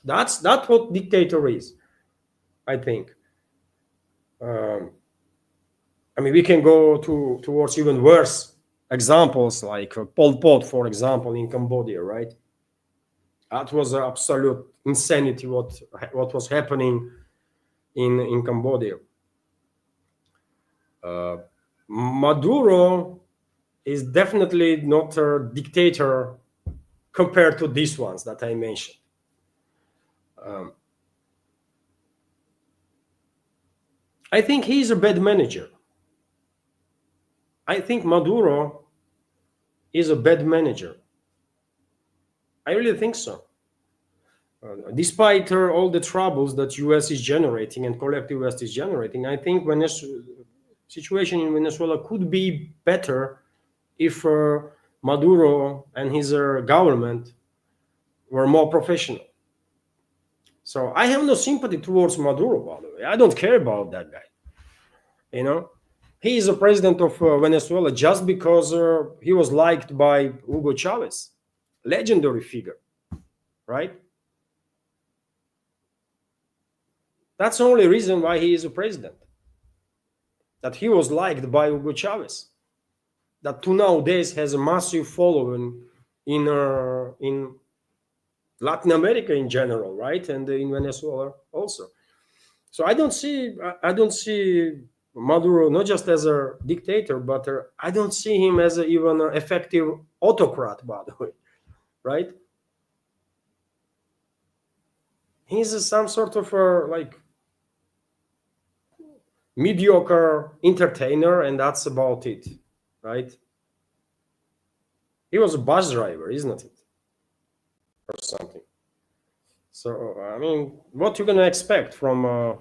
That's what dictator is. I think. Um, I mean, we can go towards even worse examples, like Pol Pot, for example, in Cambodia, right? That was absolute insanity. What was happening in Cambodia? Uh, Maduro is definitely not a dictator compared to these ones that I mentioned. Um, I think he's a bad manager. I think Maduro is a bad manager. I really think so. Despite all the troubles that US is generating and collective West is generating, I think situation in Venezuela could be better if Maduro and his government were more professional. So I have no sympathy towards Maduro, by the way. I don't care about that guy. You know, he is a president of Venezuela just because he was liked by Hugo Chavez, legendary figure, right? That's the only reason why he is a president. That he was liked by Hugo Chavez. That to nowadays has a massive following in Latin America in general, right, and in Venezuela also. So I don't see Maduro not just as a dictator, but I don't see him as even an effective autocrat, by the way, right? He's some sort of like mediocre entertainer, and that's about it, right? He was a bus driver, isn't it, or something? So I mean, what you gonna expect from a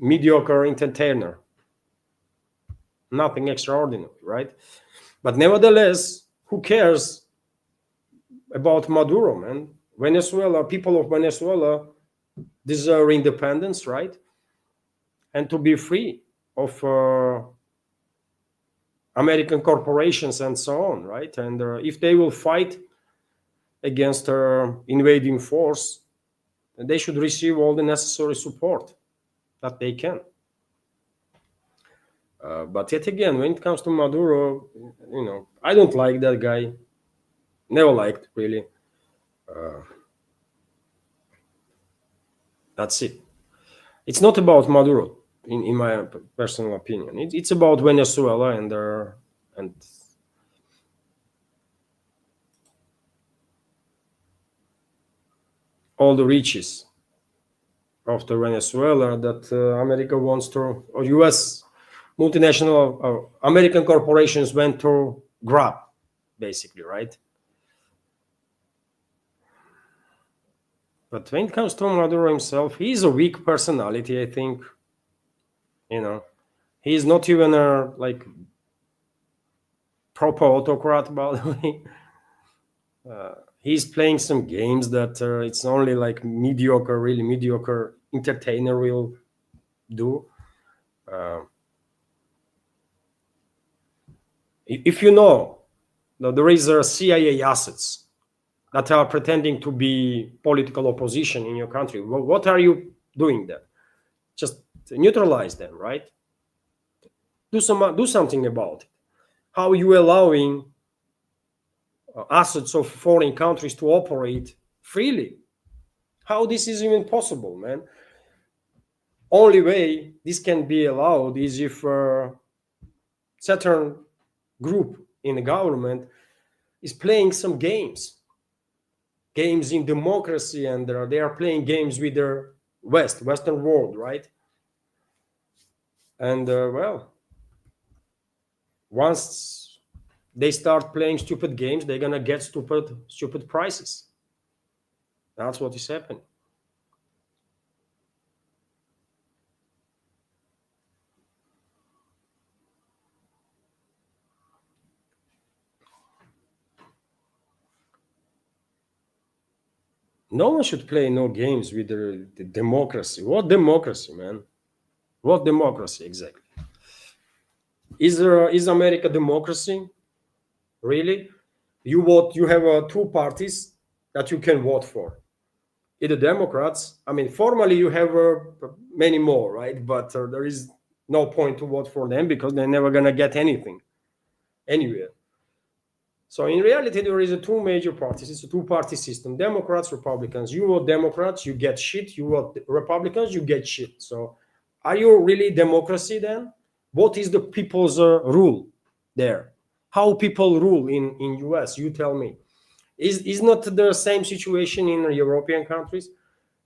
mediocre entertainer? Nothing extraordinary, right? But nevertheless, who cares about Maduro, man? Venezuela, people of Venezuela deserve independence, right? And to be free of American corporations and so on, right? And if they will fight against invading force, then they should receive all the necessary support that they can. But yet again, when it comes to Maduro, I don't like that guy. Never liked, really. Uh, that's it. It's not about Maduro, in my personal opinion. It's about Venezuela and all the riches of the Venezuela that America wants to, or U.S. multinational American corporations went to grab, basically, right? But when it comes to Maduro himself, he's a weak personality, I think. You know, he's not even a like proper autocrat, by the way. He's playing some games that it's only like mediocre, really mediocre entertainer will do. Uh, if you know that there is CIA assets that are pretending to be political opposition in your country, what are you doing there? Just neutralize them, right? Do something about it. How are you allowing assets of foreign countries to operate freely? How this is even possible, man? Only way this can be allowed is if certain group in the government is playing some games in democracy, and they are playing games with the Western world, right? And well, once they start playing stupid games, they're gonna get stupid prices. That's what is happening. No one should play no games with the democracy. What democracy, man? What democracy exactly? Is America democracy? Really? You have two parties that you can vote for. the Democrats, I mean, formally you have many more, right? But there is no point to vote for them because they're never going to get anything anywhere. So in reality, there is two major parties. It's a two-party system: Democrats, Republicans. You vote Democrats, you get shit. You vote Republicans, you get shit. So are you really democracy then? What is the people's rule there? How people rule in US? You tell me. Is not the same situation in European countries?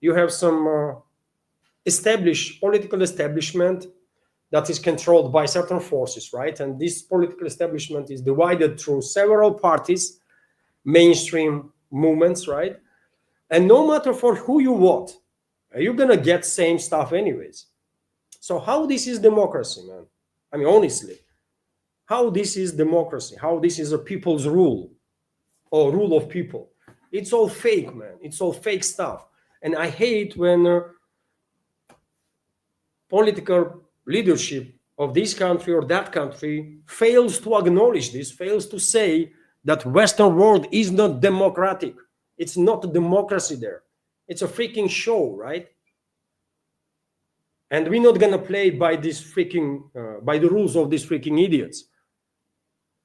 You have some established political establishment that is controlled by certain forces, right? And this political establishment is divided through several parties, mainstream movements, right? And no matter for who you vote, you're gonna get same stuff anyways. So how this is democracy, man? I mean, honestly, how this is democracy? How this is a people's rule or rule of people? It's all fake, man. It's all fake stuff. And I hate when political leadership of this country or that country fails to acknowledge this, fails to say that Western world is not democratic. It's not a democracy there. It's a freaking show, right? And we're not gonna play by this freaking by the rules of these freaking idiots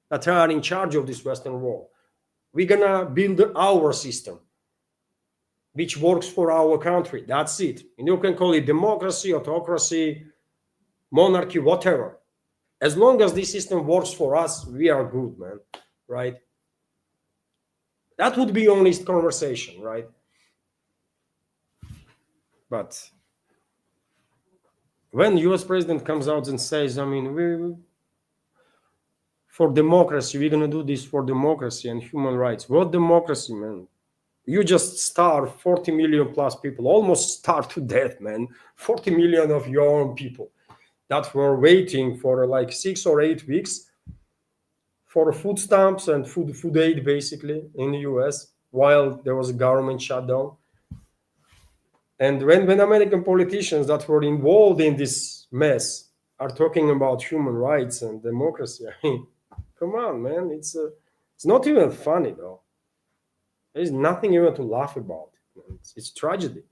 that are in charge of this Western world. We're gonna build our system, which works for our country. That's it. And you can call it democracy, autocracy, monarchy, whatever. As long as this system works for us, we are good, man. Right? That would be honest conversation, right? But when US president comes out and says, I mean, we for democracy, we're gonna do this for democracy and human rights. What democracy, man? You just starve 40 million plus people, almost starved to death, man. 40 million of your own people that were waiting for like 6 or 8 weeks for food stamps and food aid, basically, in the US while there was a government shutdown. And when American politicians that were involved in this mess are talking about human rights and democracy, I mean, come on, man, it's not even funny, though. There's nothing even to laugh about. It's tragedy.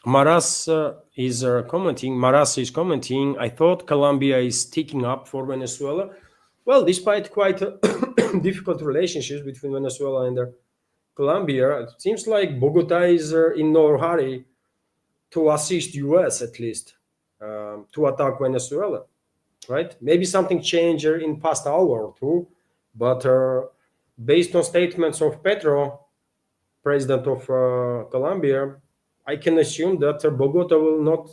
Maras is commenting. Maras is commenting. I thought Colombia is sticking up for Venezuela. Well, despite quite difficult relationships between Venezuela and Colombia, it seems like Bogota is in no hurry to assist US at least to attack Venezuela, right? Maybe something changed in past hour or two, but based on statements of Petro, president of Colombia, I can assume that Bogota will not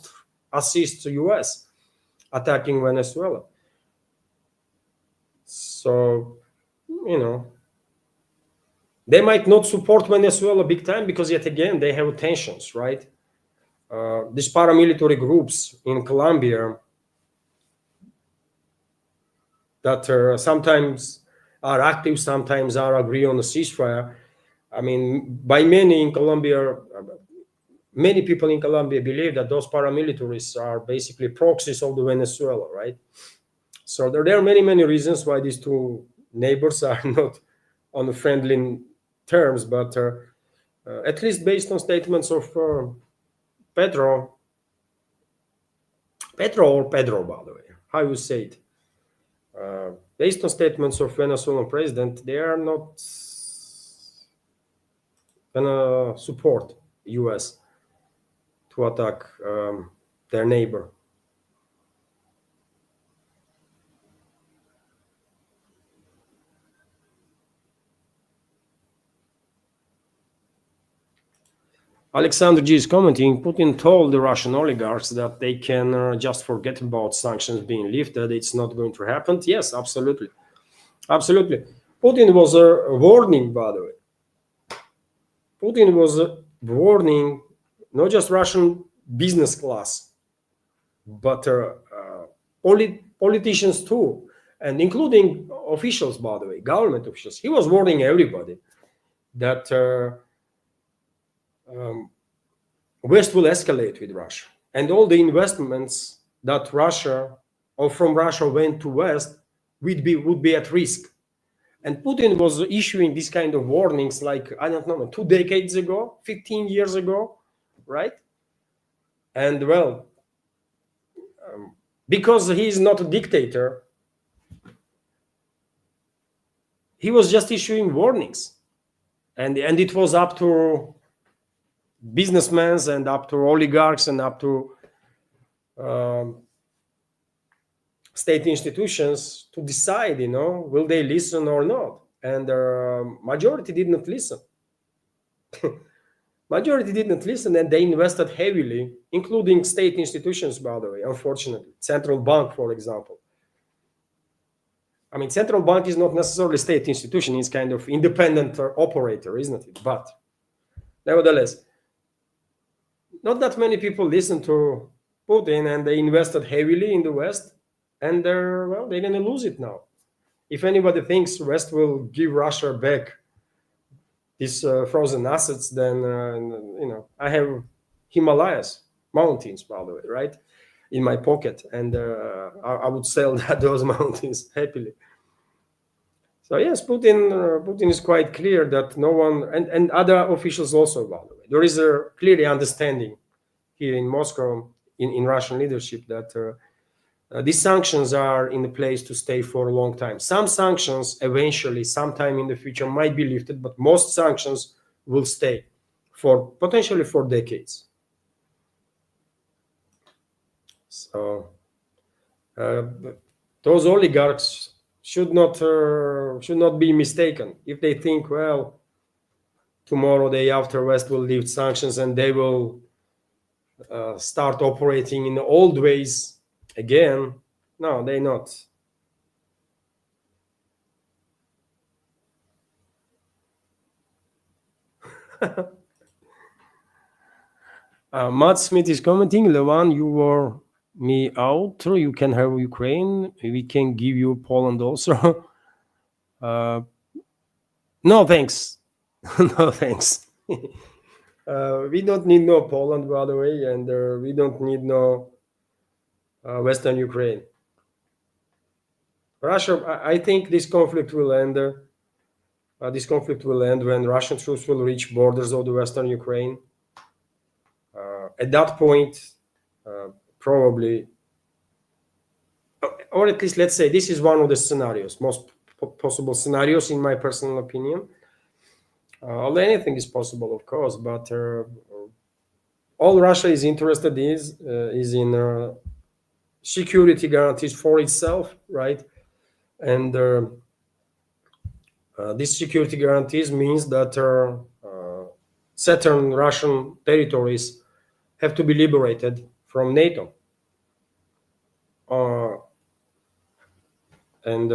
assist the US attacking Venezuela. So, you know, they might not support Venezuela big time because yet again, they have tensions, right? These paramilitary groups in Colombia that sometimes are active, sometimes are agree on a ceasefire. I mean, by many in Colombia, many people in Colombia believe that those paramilitaries are basically proxies of the Venezuela, right? So there are many reasons why these two neighbors are not on friendly terms, but at least based on statements of Pedro, by the way, how you say it? Based on statements of Venezuelan president, they are not gonna support US to attack their neighbor. Alexander G is commenting, Putin told the Russian oligarchs that they can just forget about sanctions being lifted. It's not going to happen. Yes, absolutely. Absolutely. Putin was warning, by the way. Putin was warning not just Russian business class, but politicians too, and including officials, by the way, government officials. He was warning everybody that West will escalate with Russia, and all the investments that Russia or from Russia went to West would be at risk. And Putin was issuing these kind of warnings like, I don't know, 2 decades ago, 15 years ago, right? And well, because he is not a dictator, he was just issuing warnings. And it was up to businessmen and up to oligarchs and up to state institutions to decide, will they listen or not? And the majority did not listen. Majority did not listen, and they invested heavily, including state institutions, by the way, unfortunately. Central bank, for example. I mean, central bank is not necessarily a state institution. It's kind of independent operator, isn't it? But nevertheless, not that many people listened to Putin, and they invested heavily in the West, and they're going to lose it now. If anybody thinks West will give Russia back these frozen assets, then I have Himalayas mountains, by the way, right, in my pocket, and I would sell those mountains happily. So yes, Putin is quite clear that no one, and other officials also, by the way, there is a clearly understanding here in Moscow, in Russian leadership, that these sanctions are in place to stay for a long time. Some sanctions eventually, sometime in the future, might be lifted, but most sanctions will stay for potentially for decades. So those oligarchs should not be mistaken if they think, well, tomorrow, day after, West will lift sanctions and they will start operating in the old ways again. No, they're not. Matt Smith is commenting, Levan, you were me out. You can have Ukraine. We can give you Poland also. No, thanks. No, thanks. We don't need no Poland, by the way, and we don't need no Western Ukraine. Russia, I think this conflict will end. This conflict will end when Russian troops will reach borders of the Western Ukraine. At that point, probably, or at least let's say this is one of the scenarios, most possible scenarios, in my personal opinion. Although anything is possible, of course, but all Russia is interested is in security guarantees for itself, right? And these security guarantees means that certain Russian territories have to be liberated from NATO. And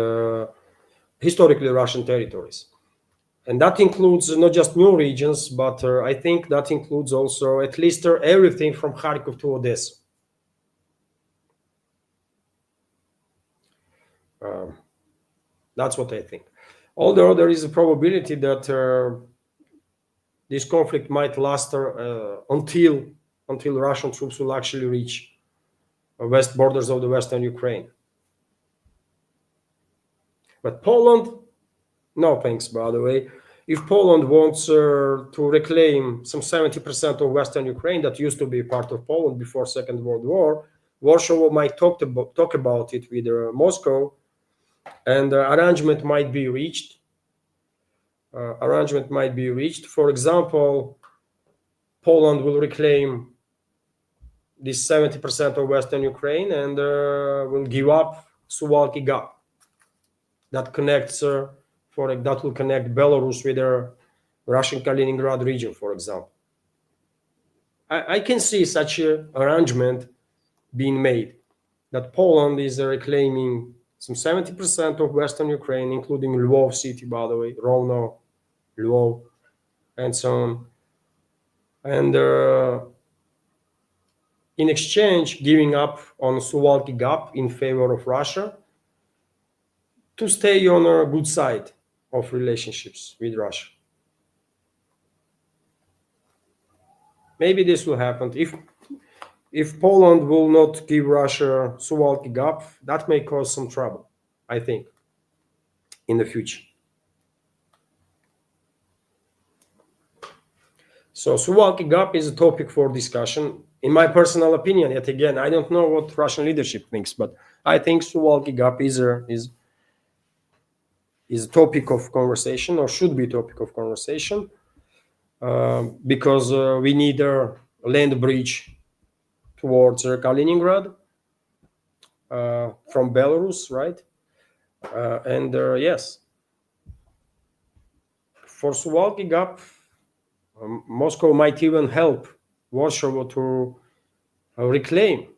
historically Russian territories. And that includes not just new regions, but I think that includes also at least everything from Kharkov to Odessa. That's what I think. Although there is a probability that this conflict might last until Russian troops will actually reach west borders of the Western Ukraine. But Poland, no thanks, by the way. If Poland wants to reclaim some 70% of Western Ukraine that used to be part of Poland before Second World War, Warsaw might talk about it with Moscow, and arrangement might be reached. For example, Poland will reclaim this 70% of Western Ukraine and will give up Suwalki Gap that connects that will connect Belarus with the Russian Kaliningrad region, for example. I can see such an arrangement being made, that Poland is reclaiming some 70% of Western Ukraine, including Lvov city, by the way, Rovno, Lvov, and so on. And in exchange, giving up on Suwalki Gap in favor of Russia to stay on a good side of relationships with Russia. Maybe this will happen. if Poland will not give Russia Suwalki Gap, that may cause some trouble, I think, in the future. So Suwalki Gap is a topic for discussion. In my personal opinion, yet again, I don't know what Russian leadership thinks, but I think Suwalki Gap is a topic of conversation, or should be a topic of conversation, because we need a land bridge towards Kaliningrad from Belarus, right? And yes, for Suwalki Gap, Moscow might even help Warsaw to reclaim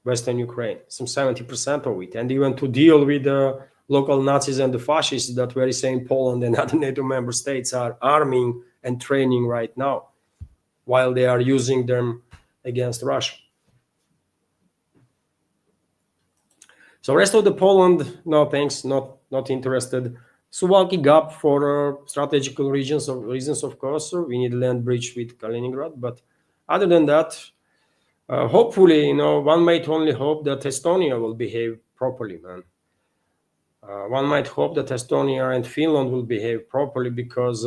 Western Ukraine, some 70% of it, and even to deal with the local Nazis and the fascists that very same Poland and other NATO member states are arming and training right now, while they are using them against Russia. So rest of the Poland, no thanks, not interested. Suwalki Gap for strategical reasons, of course. We need a land bridge with Kaliningrad, but other than that, hopefully, one might only hope that Estonia will behave properly, man. One might hope that Estonia and Finland will behave properly, because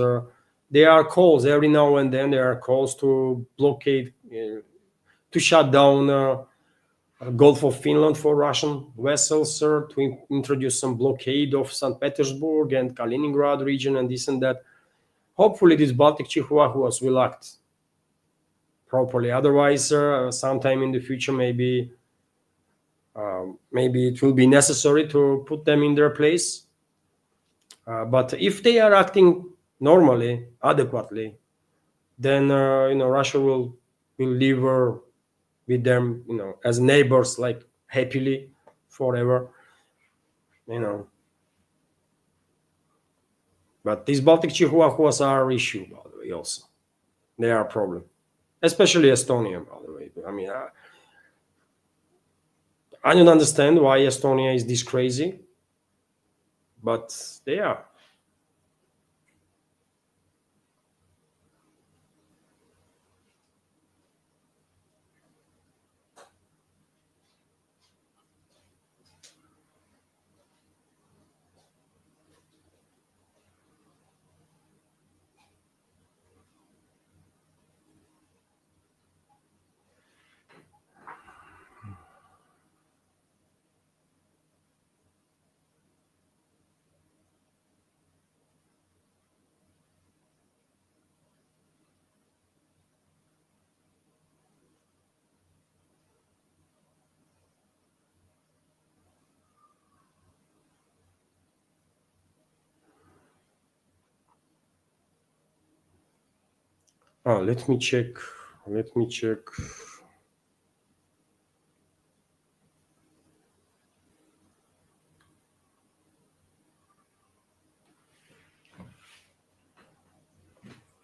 there are calls every now and then. There are calls to blockade, to shut down Gulf of Finland for Russian vessels, to introduce some blockade of St. Petersburg and Kaliningrad region and this and that. Hopefully, these Baltic Chihuahuas will act properly. Otherwise, sometime in the future, maybe it will be necessary to put them in their place. But if they are acting normally, adequately, then Russia will live with them, as neighbors, like happily forever. But these Baltic Chihuahuas are an issue, by the way. Also, they are a problem, especially Estonia, by the way. I mean, I don't understand why Estonia is this crazy, but they are. Let me check. Let me check.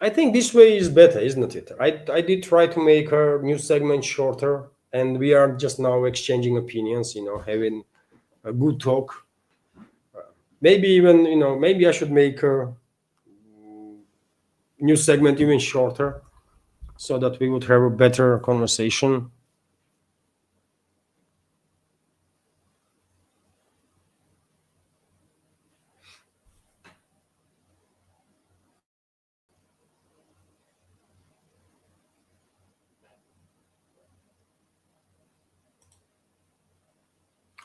I think this way is better, isn't it? I did try to make our news segment shorter, and we are just now exchanging opinions, having a good talk. Maybe even, maybe I should make a news segment even shorter, so that we would have a better conversation.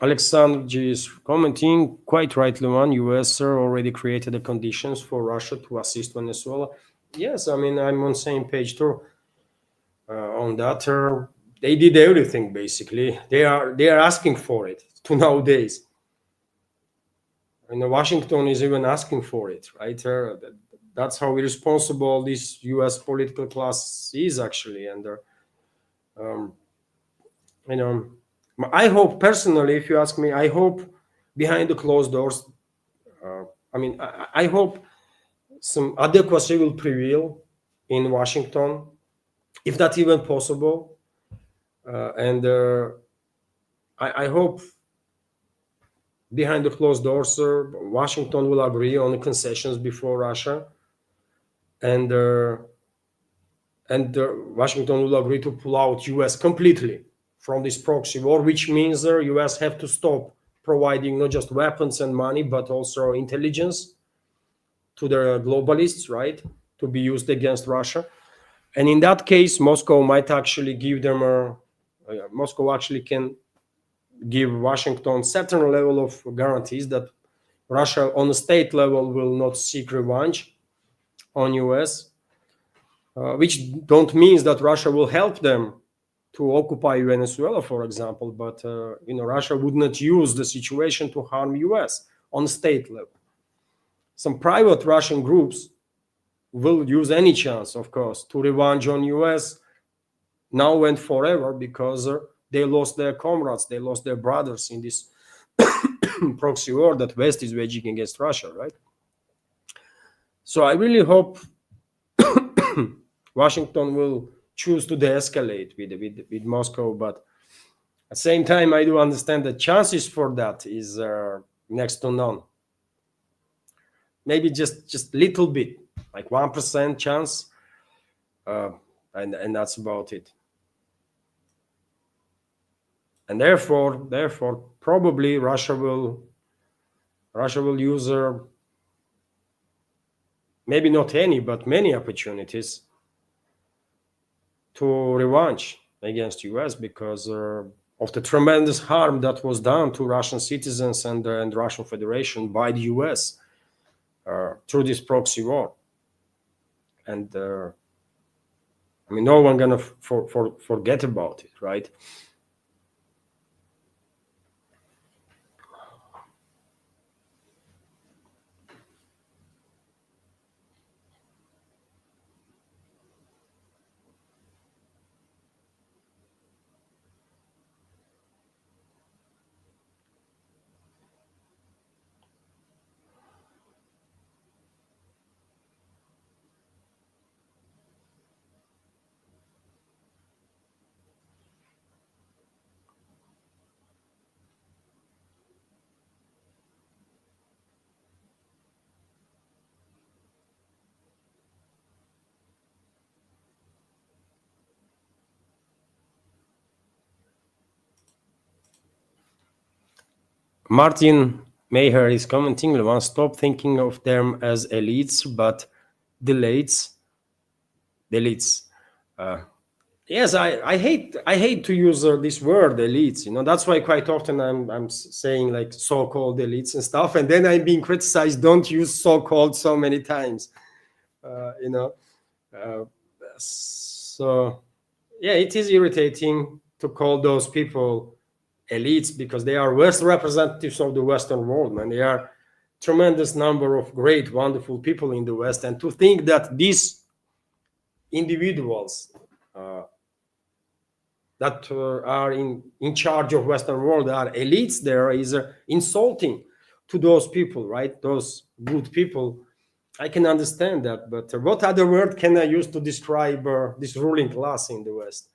Alexander G is commenting, quite rightly, one US already created the conditions for Russia to assist Venezuela. Yes, I mean, I'm on same page too. On that, they did everything basically. They are asking for it to nowadays. Washington is even asking for it, right? That's how irresponsible this U.S. political class is actually, and um, you know, I hope personally, if you ask me, I hope behind the closed doors. I hope some adequacy will prevail in Washington, if that's even possible, and I hope behind the closed doors, Washington will agree on the concessions before Russia, and and Washington will agree to pull out US completely from this proxy war, which means the US have to stop providing not just weapons and money, but also intelligence to the globalists, right, to be used against Russia. And in that case, Moscow might actually give them Moscow actually can give Washington certain level of guarantees that Russia on a state level will not seek revenge on US, which don't mean that Russia will help them to occupy Venezuela, for example, but Russia would not use the situation to harm US on state level. Some private Russian groups will use any chance, of course, to revenge on US now and forever, because they lost their comrades, they lost their brothers in this proxy war that West is waging against Russia, right? So I really hope Washington will choose to de-escalate with Moscow, but at the same time, I do understand the chances for that is next to none. Maybe just little bit, like 1% chance, and that's about it. And therefore, probably Russia will use maybe not any, but many opportunities to revenge against US because of the tremendous harm that was done to Russian citizens and Russian Federation by the US through this proxy war. And no one gonna forget about it, right? Martin Mayer is commenting, "One stop thinking of them as elites, but deletes." Yes, I hate to use this word elites. That's why quite often I'm saying like so-called elites and stuff, and then I'm being criticized. Don't use so-called so many times, So yeah, it is irritating to call those people elites because they are West representatives of the Western world, and they are tremendous number of great, wonderful people in the West. And to think that these individuals that are in charge of Western world are elites there is insulting to those people, right? Those good people. I can understand that, but what other word can I use to describe this ruling class in the West?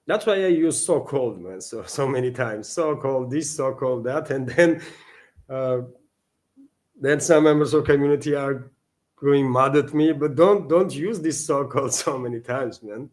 That's why I use so-called, man, so many times. So-called this, so-called that, and then some members of community are going mad at me. But don't use this so-called so many times, man.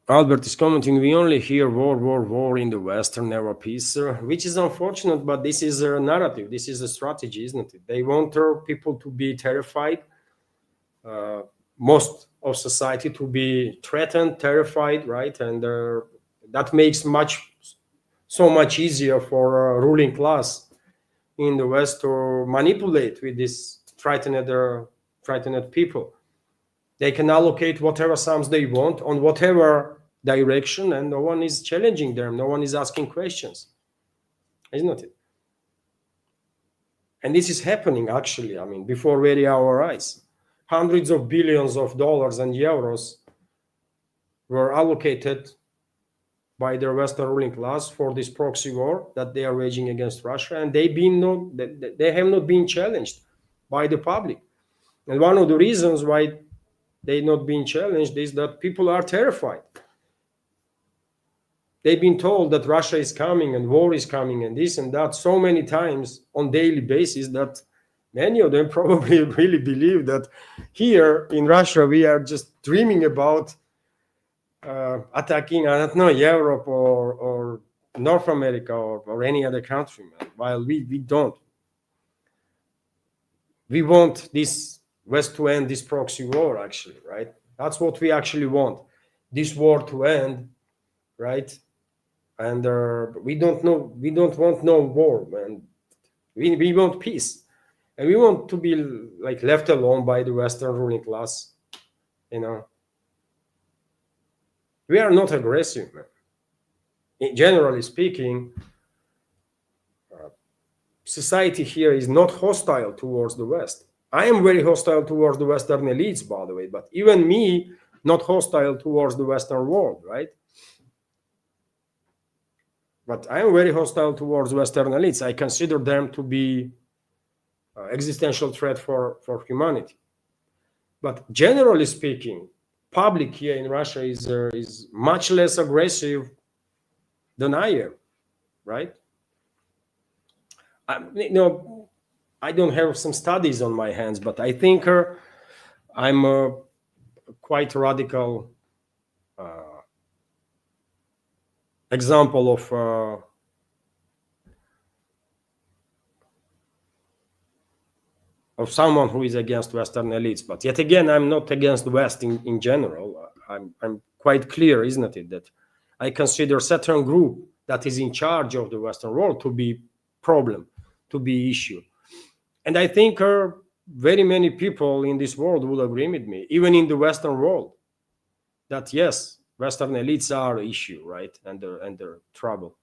Albert is commenting, "We only hear war in the Western era peace," which is unfortunate, but this is a narrative. This is a strategy, isn't it? They want people to be terrified, most of society to be threatened, terrified, right? And that makes so much easier for a ruling class in the West to manipulate with this threatened people. They can allocate whatever sums they want on whatever direction, and no one is challenging them. No one is asking questions, isn't it? And this is happening actually. Before very our eyes, hundreds of billions of dollars and euros were allocated by their Western ruling class for this proxy war that they are waging against Russia, and they have not been challenged by the public. And one of the reasons why they not been challenged is that people are terrified. They've been told that Russia is coming and war is coming and this and that so many times on daily basis that many of them probably really believe that here in Russia we are just dreaming about attacking, I don't know, Europe or North America or any other country, man. While we don't. We want this West to end this proxy war, actually, right? That's what we actually want. This war to end, right? And we don't want no war, man. We want peace. And we want to be like left alone by the Western ruling class, you know. We are not aggressive, man. Generally speaking, society here is not hostile towards the West. I am very hostile towards the Western elites, by the way, but even me, not hostile towards the Western world, right? But I am very hostile towards Western elites. I consider them to be existential threat for humanity. But generally speaking, public here in Russia is much less aggressive than I am, right? I don't have some studies on my hands, but I think I'm a quite radical example of someone who is against Western elites. But yet again, I'm not against the West in general. I'm quite clear, isn't it, that I consider certain group that is in charge of the Western world to be problem, to be issue. And I think very many people in this world will agree with me, even in the Western world, that yes, Western elites are an issue, right, and they're trouble.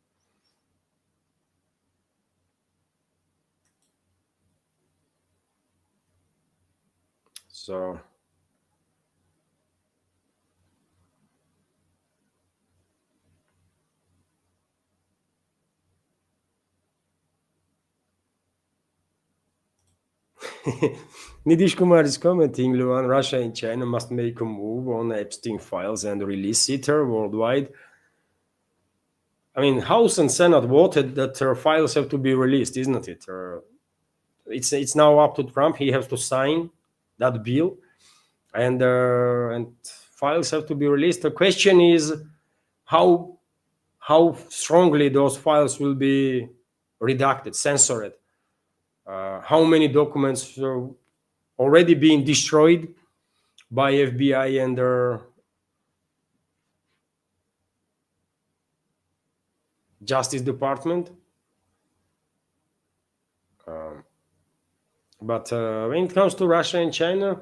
So Nidish Kumar is commenting, Luan, Russia and China must make a move on Epstein files and release it worldwide. I mean, House and Senate voted that files have to be released, isn't it? It's now up to Trump. He has to sign that bill, and files have to be released. The question is how strongly those files will be redacted, censored. How many documents are already being destroyed by FBI and their Justice Department. But when it comes to Russia and China,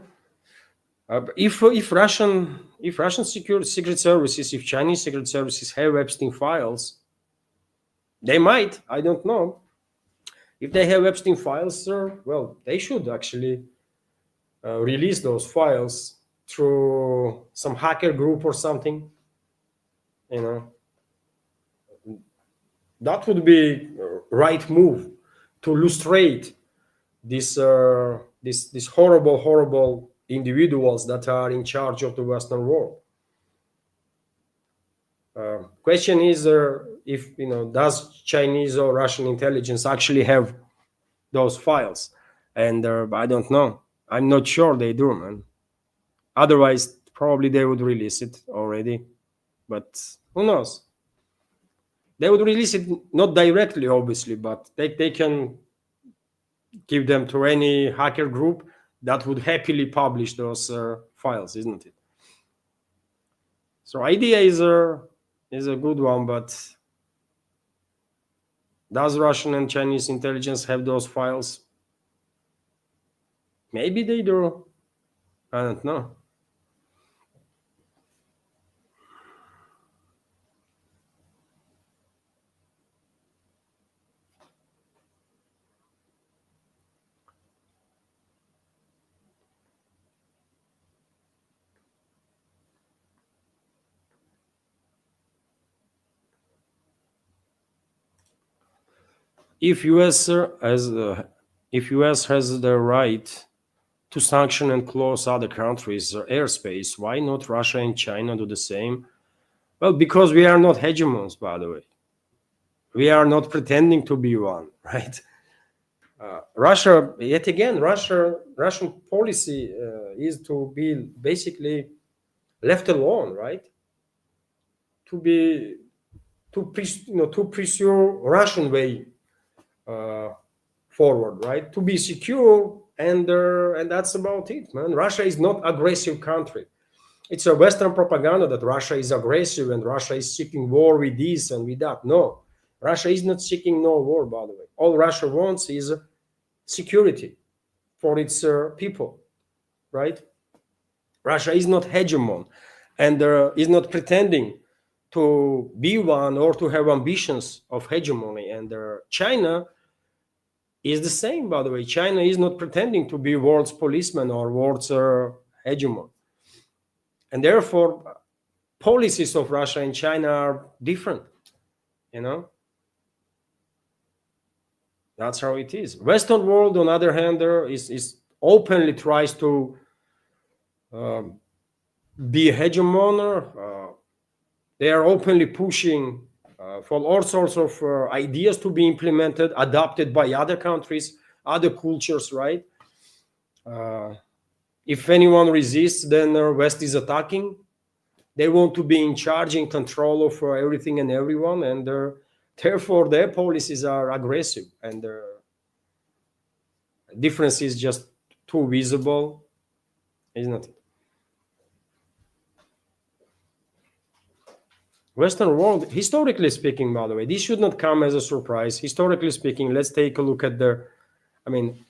if Russian secret services, if Chinese secret services have Epstein files, they might. I don't know. If they have Epstein files, well, they should actually release those files through some hacker group or something. You know, that would be a right move to illustrate this horrible individuals that are in charge of the Western world. Question is if does Chinese or Russian intelligence actually have those files? And I don't know. I'm not sure they do, man. Otherwise, probably they would release it already. But who knows? They would release it not directly, obviously, but they can give them to any hacker group that would happily publish those files, isn't it? So idea is a good one, but does Russian and Chinese intelligence have those files? Maybe they do. I don't know. if US has the right to sanction and close other countries' airspace, why not Russia and China do the same? Well, because we are not hegemons, by the way. We are not pretending to be one, right? Russia, yet again, Russian policy is to be basically left alone, right? To be to pursue Russian way forward, right? To be secure, and that's about it, man. Russia is not aggressive country. It's a Western propaganda that Russia is aggressive and Russia is seeking war with this and with that. No, Russia is not seeking no war. By the way, all Russia wants is security for its people, right? Russia is not hegemon and is not pretending to be one or to have ambitions of hegemony. And China is the same, by the way. China is not pretending to be world's policeman or world's hegemon. And therefore, policies of Russia and China are different, you know? That's how it is. Western world, on the other hand, is openly tries to be a hegemon. They are openly pushing for all sorts of ideas to be implemented, adopted by other countries, other cultures, right? If anyone resists, then the West is attacking. They want to be in charge, in control of everything and everyone, and therefore their policies are aggressive, and the difference is just too visible, isn't it? Western world, historically speaking, by the way, this should not come as a surprise. Historically speaking, let's take a look at the,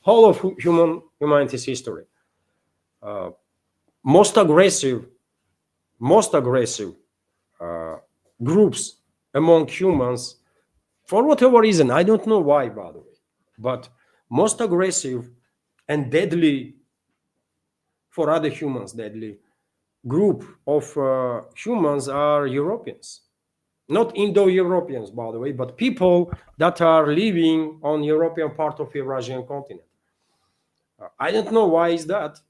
whole of humanity's history. Most aggressive groups among humans, for whatever reason, I don't know why, by the way, but most aggressive and deadly for other humans, deadly group of humans are Europeans. Not Indo-Europeans, by the way, but people that are living on European part of Eurasian continent. I don't know why is that,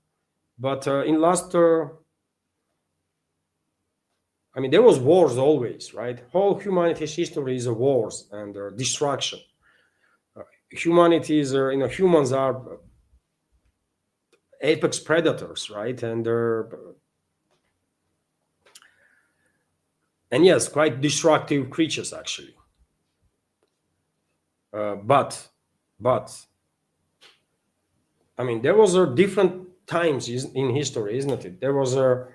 but in last, there was wars always, right? Whole humanity's history is a wars and destruction. Humans are apex predators, right? And yes, quite destructive creatures, actually. But there was a different times in history, isn't it? There was a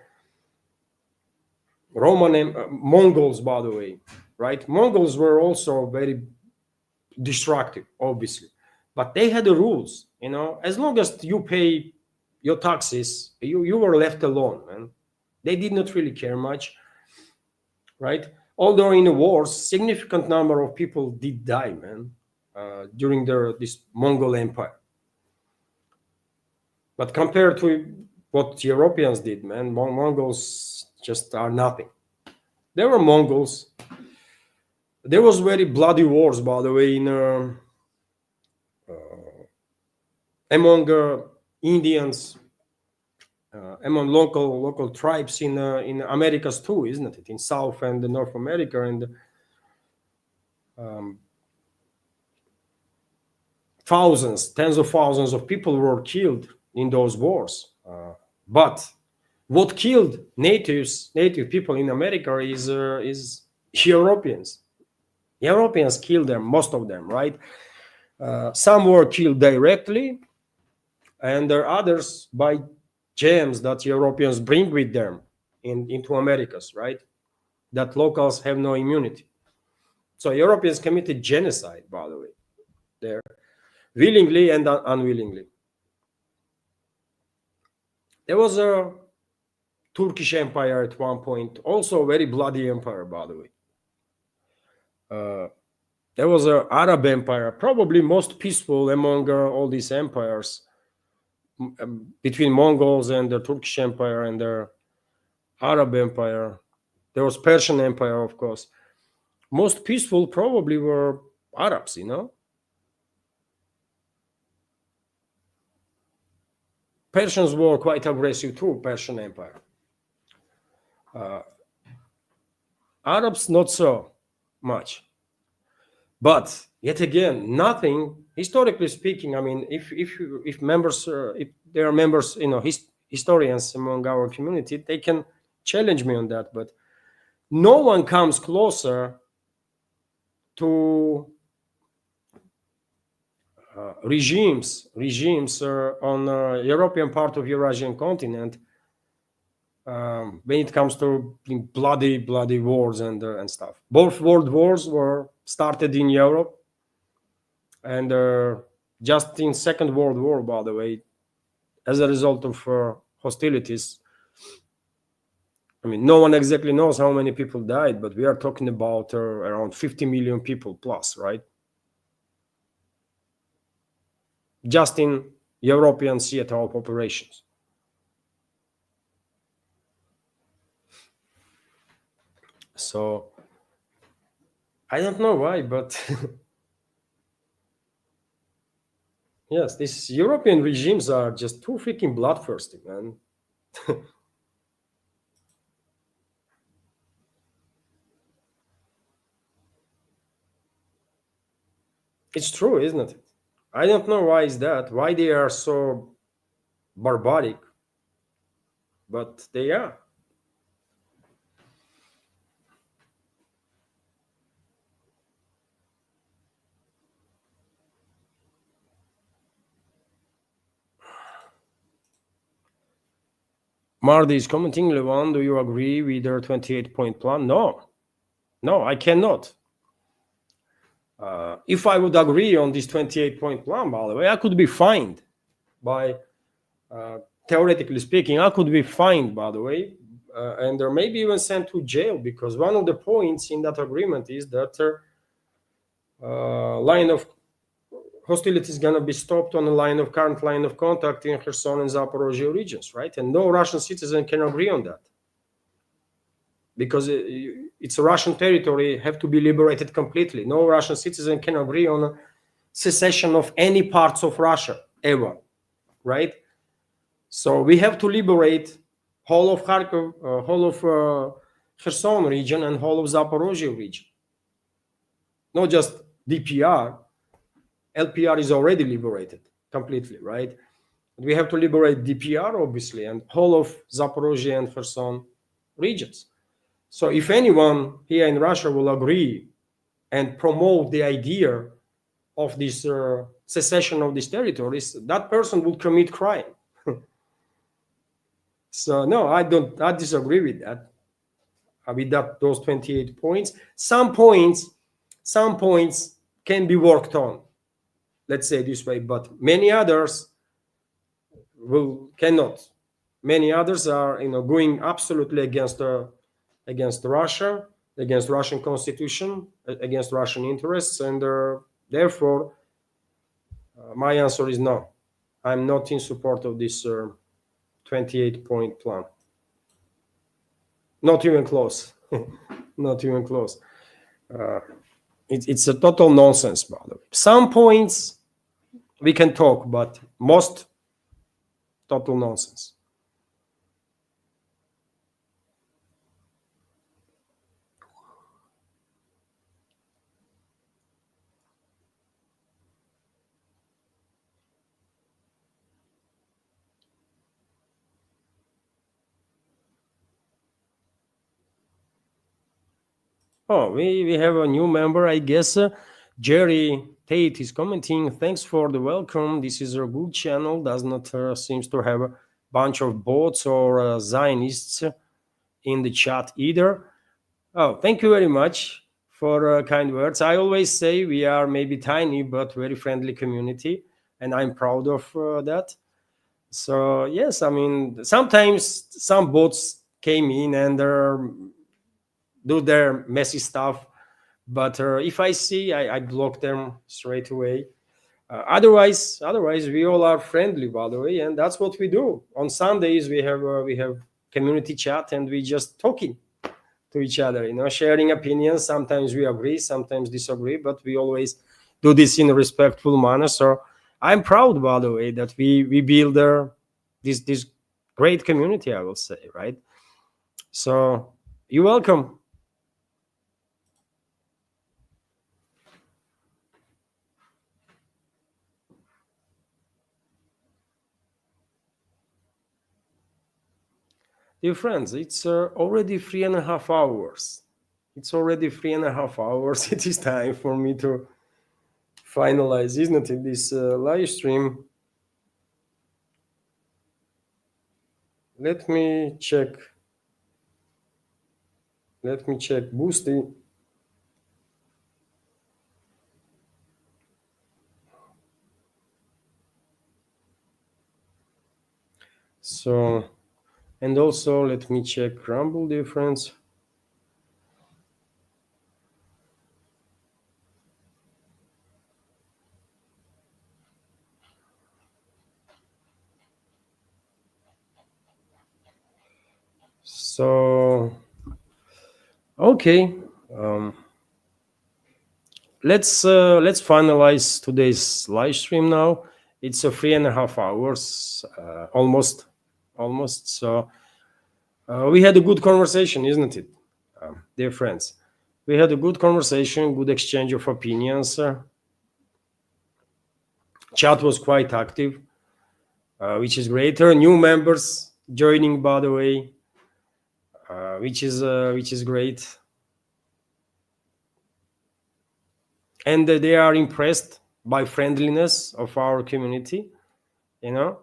Mongols, by the way, right? Mongols were also very destructive, obviously, but they had the rules. As long as you pay your taxes, you were left alone, man. They did not really care much, right? Although in the wars, significant number of people did die, man, during this Mongol Empire. But compared to what Europeans did, man, Mongols just are nothing. There were Mongols. There was very bloody wars, by the way, among Indians, among local tribes in Americas too, isn't it? In South and North America, and tens of thousands of people were killed in those wars. But what killed native people in America is Europeans. Europeans killed them, most of them, right? Some were killed directly, and there are others by gems that Europeans bring with them into Americas, right? That locals have no immunity. So Europeans committed genocide, by the way, there, willingly and unwillingly. There was a Turkish empire at one point, also a very bloody empire, by the way. There was an Arab empire, probably most peaceful among all these empires, between Mongols and the Turkish empire and the Arab empire. There was Persian empire, of course. Most peaceful probably were Arabs, Persians were quite aggressive too, Persian Empire. Arabs not so much. But yet again, nothing historically speaking. I mean, if members, if there are members, historians among our community, they can challenge me on that. But no one comes closer to regimes on European part of Eurasian continent when it comes to bloody wars and stuff. Both world wars were started in Europe, and just in Second World War, by the way, as a result of hostilities. I mean, no one exactly knows how many people died, but we are talking about around 50 million people plus, right? Just in European theater of operations. So I don't know why, but yes, these European regimes are just too freaking bloodthirsty, man. It's true, isn't it? I don't know why is that, why they are so barbaric, but they are. Mardi is commenting, Levan, do you agree with their 28-point plan? No, I cannot. If I would agree on this 28-point plan, by the way, I could be fined by, theoretically speaking, I could be fined, by the way, and there may be even sent to jail, because one of the points in that agreement is that line of hostility is going to be stopped on the current line of contact in Kherson and Zaporozhye regions, right? And no Russian citizen can agree on that, because it's a Russian territory, have to be liberated completely. No Russian citizen can agree on a secession of any parts of Russia ever, right? So we have to liberate whole of Kharkov, whole of Kherson region and whole of Zaporozhye region. Not just DPR. LPR is already liberated completely, right? We have to liberate DPR, obviously, and whole of Zaporozhye and Kherson regions. So if anyone here in Russia will agree and promote the idea of this secession of these territories, that person will commit crime. So no, I disagree with that. With those 28 points. Some points can be worked on, let's say this way, but many others cannot. Many others are, going absolutely against Russia, against Russian constitution, against Russian interests, and therefore, my answer is no. I'm not in support of this 28-point plan. Not even close. Not even close. It's a total nonsense, by the way. Some points we can talk, but most total nonsense. Oh, we have a new member, I guess. Jerry Tate is commenting. Thanks for the welcome. This is a good channel. Does not seems to have a bunch of bots or Zionists in the chat either. Oh, thank you very much for kind words. I always say we are maybe tiny but very friendly community, and I'm proud of that. So yes, I mean, sometimes some bots came in and do their messy stuff, but if I see, I block them straight away. Otherwise we all are friendly, by the way, and that's what we do. On Sundays we have community chat, and we just talking to each other, sharing opinions. Sometimes we agree, sometimes disagree, but we always do this in a respectful manner. So I'm proud, by the way, that we build this great community, I will say, right? So you're welcome. Dear friends, it's already 3.5 hours. It's already 3.5 hours. It is time for me to finalize, isn't it, this live stream? Let me check. Let me check Boosty. So, and also let me check Rumble difference. So, okay, um, let's finalize today's live stream now. It's a 3.5 hours, almost. So we had a good conversation, isn't it, dear friends? We had a good conversation, good exchange of opinions. Chat was quite active, which is great. There are new members joining, by the way, which is great, and they are impressed by friendliness of our community. You know,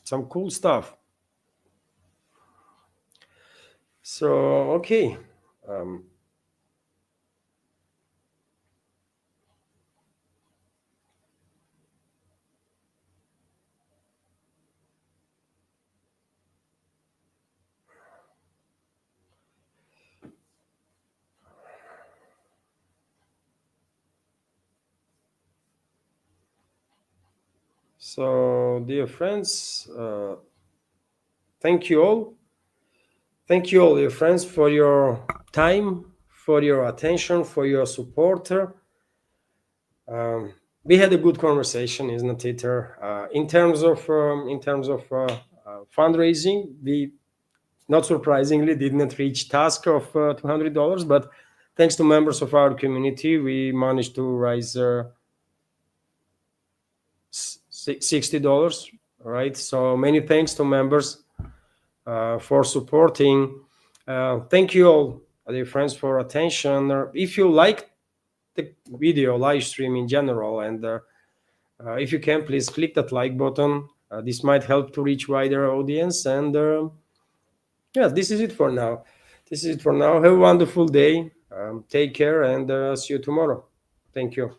some cool stuff. So okay, um, so dear friends, thank you all. Thank you all, dear friends, for your time, for your attention, for your support. We had a good conversation, isn't it? In terms of fundraising, we not surprisingly didn't reach task of $200, but thanks to members of our community, we managed to raise $60. Right. So many thanks to members for supporting. Thank you all, dear friends, for attention. If you like the video live stream in general, and if you can, please click that like button. This might help to reach wider audience. And yeah, this is it for now. This is it for now. Have a wonderful day. Take care, and see you tomorrow. Thank you.